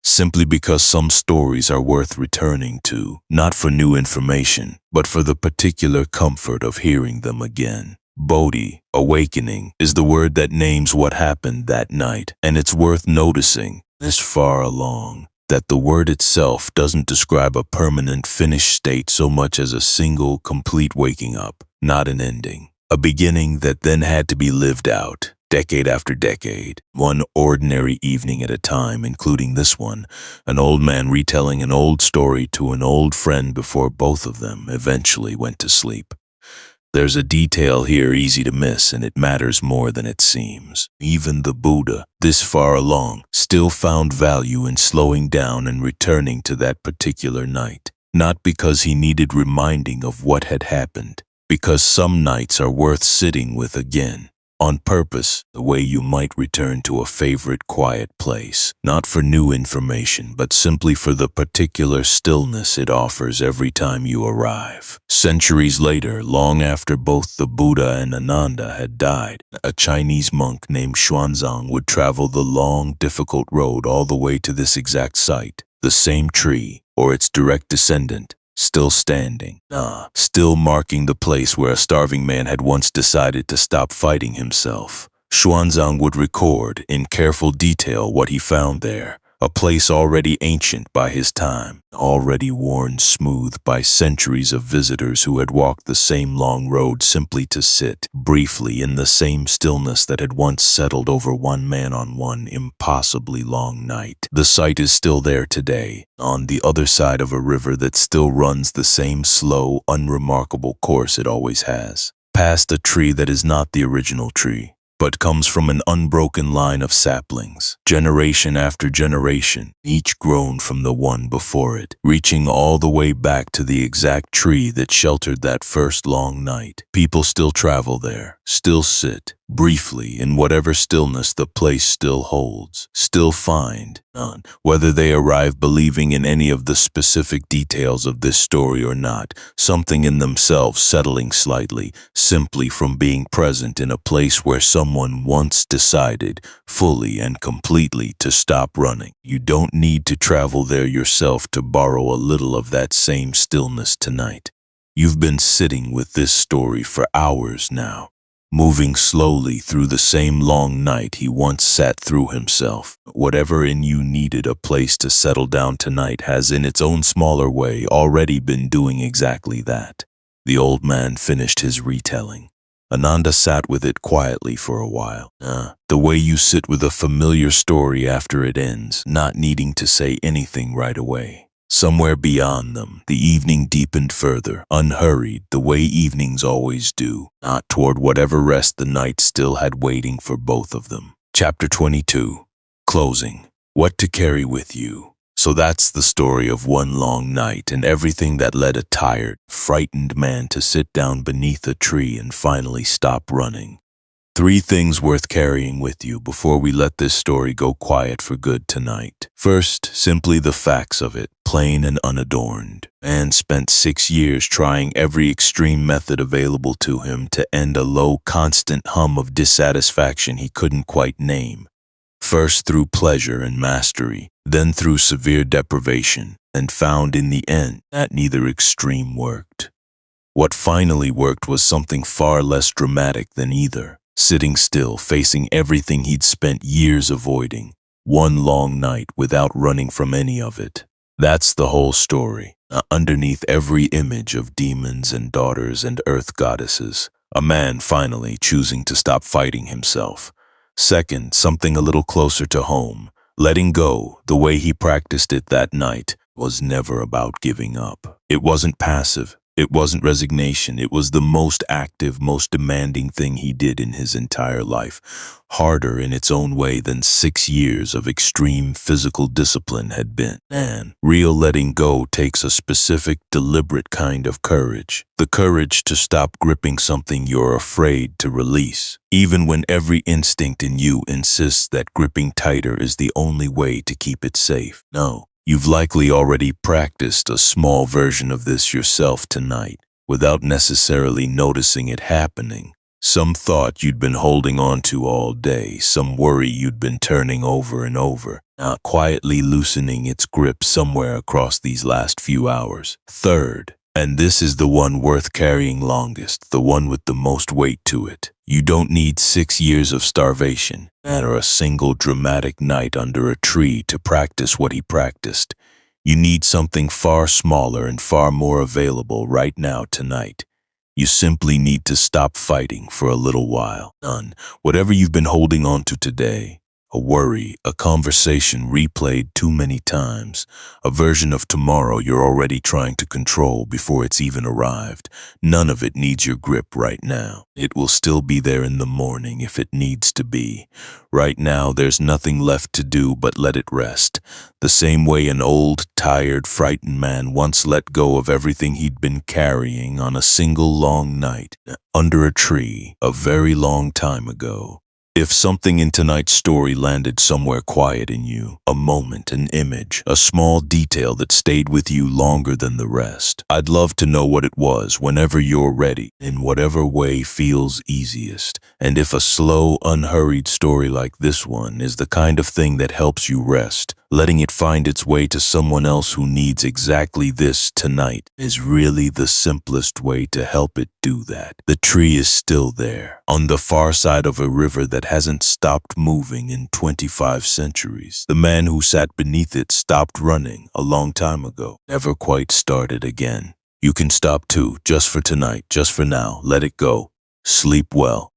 Simply because some stories are worth returning to, not for new information, but for the particular comfort of hearing them again. Bodhi, awakening, is the word that names what happened that night, and it's worth noticing, this far along, that the word itself doesn't describe a permanent finished state so much as a single, complete waking up, not an ending. A beginning that then had to be lived out, decade after decade, one ordinary evening at a time, including this one, an old man retelling an old story to an old friend before both of them eventually went to sleep. There's a detail here easy to miss, and it matters more than it seems. Even the Buddha, this far along, still found value in slowing down and returning to that particular night. Not because he needed reminding of what had happened, because some nights are worth sitting with again. On purpose, the way you might return to a favorite quiet place, not for new information, but simply for the particular stillness it offers every time you arrive. Centuries later, long after both the Buddha and Ananda had died, a Chinese monk named Xuanzang would travel the long, difficult road all the way to this exact site, the same tree, or its direct descendant, still standing, still marking the place where a starving man had once decided to stop fighting himself. Xuanzang would record in careful detail what he found there, a place already ancient by his time, already worn smooth by centuries of visitors who had walked the same long road simply to sit briefly in the same stillness that had once settled over one man on one impossibly long night. The site is still there today, on the other side of a river that still runs the same slow, unremarkable course it always has, past a tree that is not the original tree, but comes from an unbroken line of saplings, generation after generation, each grown from the one before it, reaching all the way back to the exact tree that sheltered that first long night. People still travel there, still sit, briefly, in whatever stillness the place still holds, still find none, whether they arrive believing in any of the specific details of this story or not, something in themselves settling slightly, simply from being present in a place where someone once decided, fully and completely, to stop running. You don't need to travel there yourself to borrow a little of that same stillness tonight. You've been sitting with this story for hours now, moving slowly through the same long night he once sat through himself. Whatever in you needed a place to settle down tonight has, in its own smaller way, already been doing exactly that. The old man finished his retelling. Ananda sat with it quietly for a while. The way you sit with a familiar story after it ends, not needing to say anything right away. Somewhere beyond them, the evening deepened further, unhurried, the way evenings always do, not toward whatever rest the night still had waiting for both of them. Chapter 22. Closing. What to carry with you. So that's the story of one long night and everything that led a tired, frightened man to sit down beneath a tree and finally stop running. 3 things worth carrying with you before we let this story go quiet for good tonight. First, simply the facts of it, plain and unadorned. Man spent 6 years trying every extreme method available to him to end a low, constant hum of dissatisfaction he couldn't quite name. First through pleasure and mastery, then through severe deprivation, and found in the end that neither extreme worked. What finally worked was something far less dramatic than either. Sitting still, facing everything he'd spent years avoiding, one long night without running from any of it. That's the whole story. Underneath every image of demons and daughters and earth goddesses, a man finally choosing to stop fighting himself. Second, something a little closer to home. Letting go, the way he practiced it that night, was never about giving up. It wasn't passive. It wasn't resignation. It was the most active, most demanding thing he did in his entire life, harder in its own way than 6 years of extreme physical discipline had been. And real letting go takes a specific, deliberate kind of courage. The courage to stop gripping something you're afraid to release, even when every instinct in you insists that gripping tighter is the only way to keep it safe. No. You've likely already practiced a small version of this yourself tonight, without necessarily noticing it happening. Some thought you'd been holding on to all day, some worry you'd been turning over and over, now quietly loosening its grip somewhere across these last few hours. Third, and this is the one worth carrying longest, the one with the most weight to it. You don't need 6 years of starvation, or a single dramatic night under a tree to practice what he practiced. You need something far smaller and far more available right now tonight. You simply need to stop fighting for a little while. Whatever you've been holding on to today, a worry, a conversation replayed too many times, a version of tomorrow you're already trying to control before it's even arrived. None of it needs your grip right now. It will still be there in the morning if it needs to be. Right now, there's nothing left to do but let it rest. The same way an old, tired, frightened man once let go of everything he'd been carrying on a single long night under a tree a very long time ago. If something in tonight's story landed somewhere quiet in you, a moment, an image, a small detail that stayed with you longer than the rest, I'd love to know what it was whenever you're ready, in whatever way feels easiest. And if a slow, unhurried story like this one is the kind of thing that helps you rest, letting it find its way to someone else who needs exactly this tonight is really the simplest way to help it do that. The tree is still there, on the far side of a river that hasn't stopped moving in 25 centuries. The man who sat beneath it stopped running a long time ago, never quite started again. You can stop too, just for tonight, just for now. Let it go. Sleep well.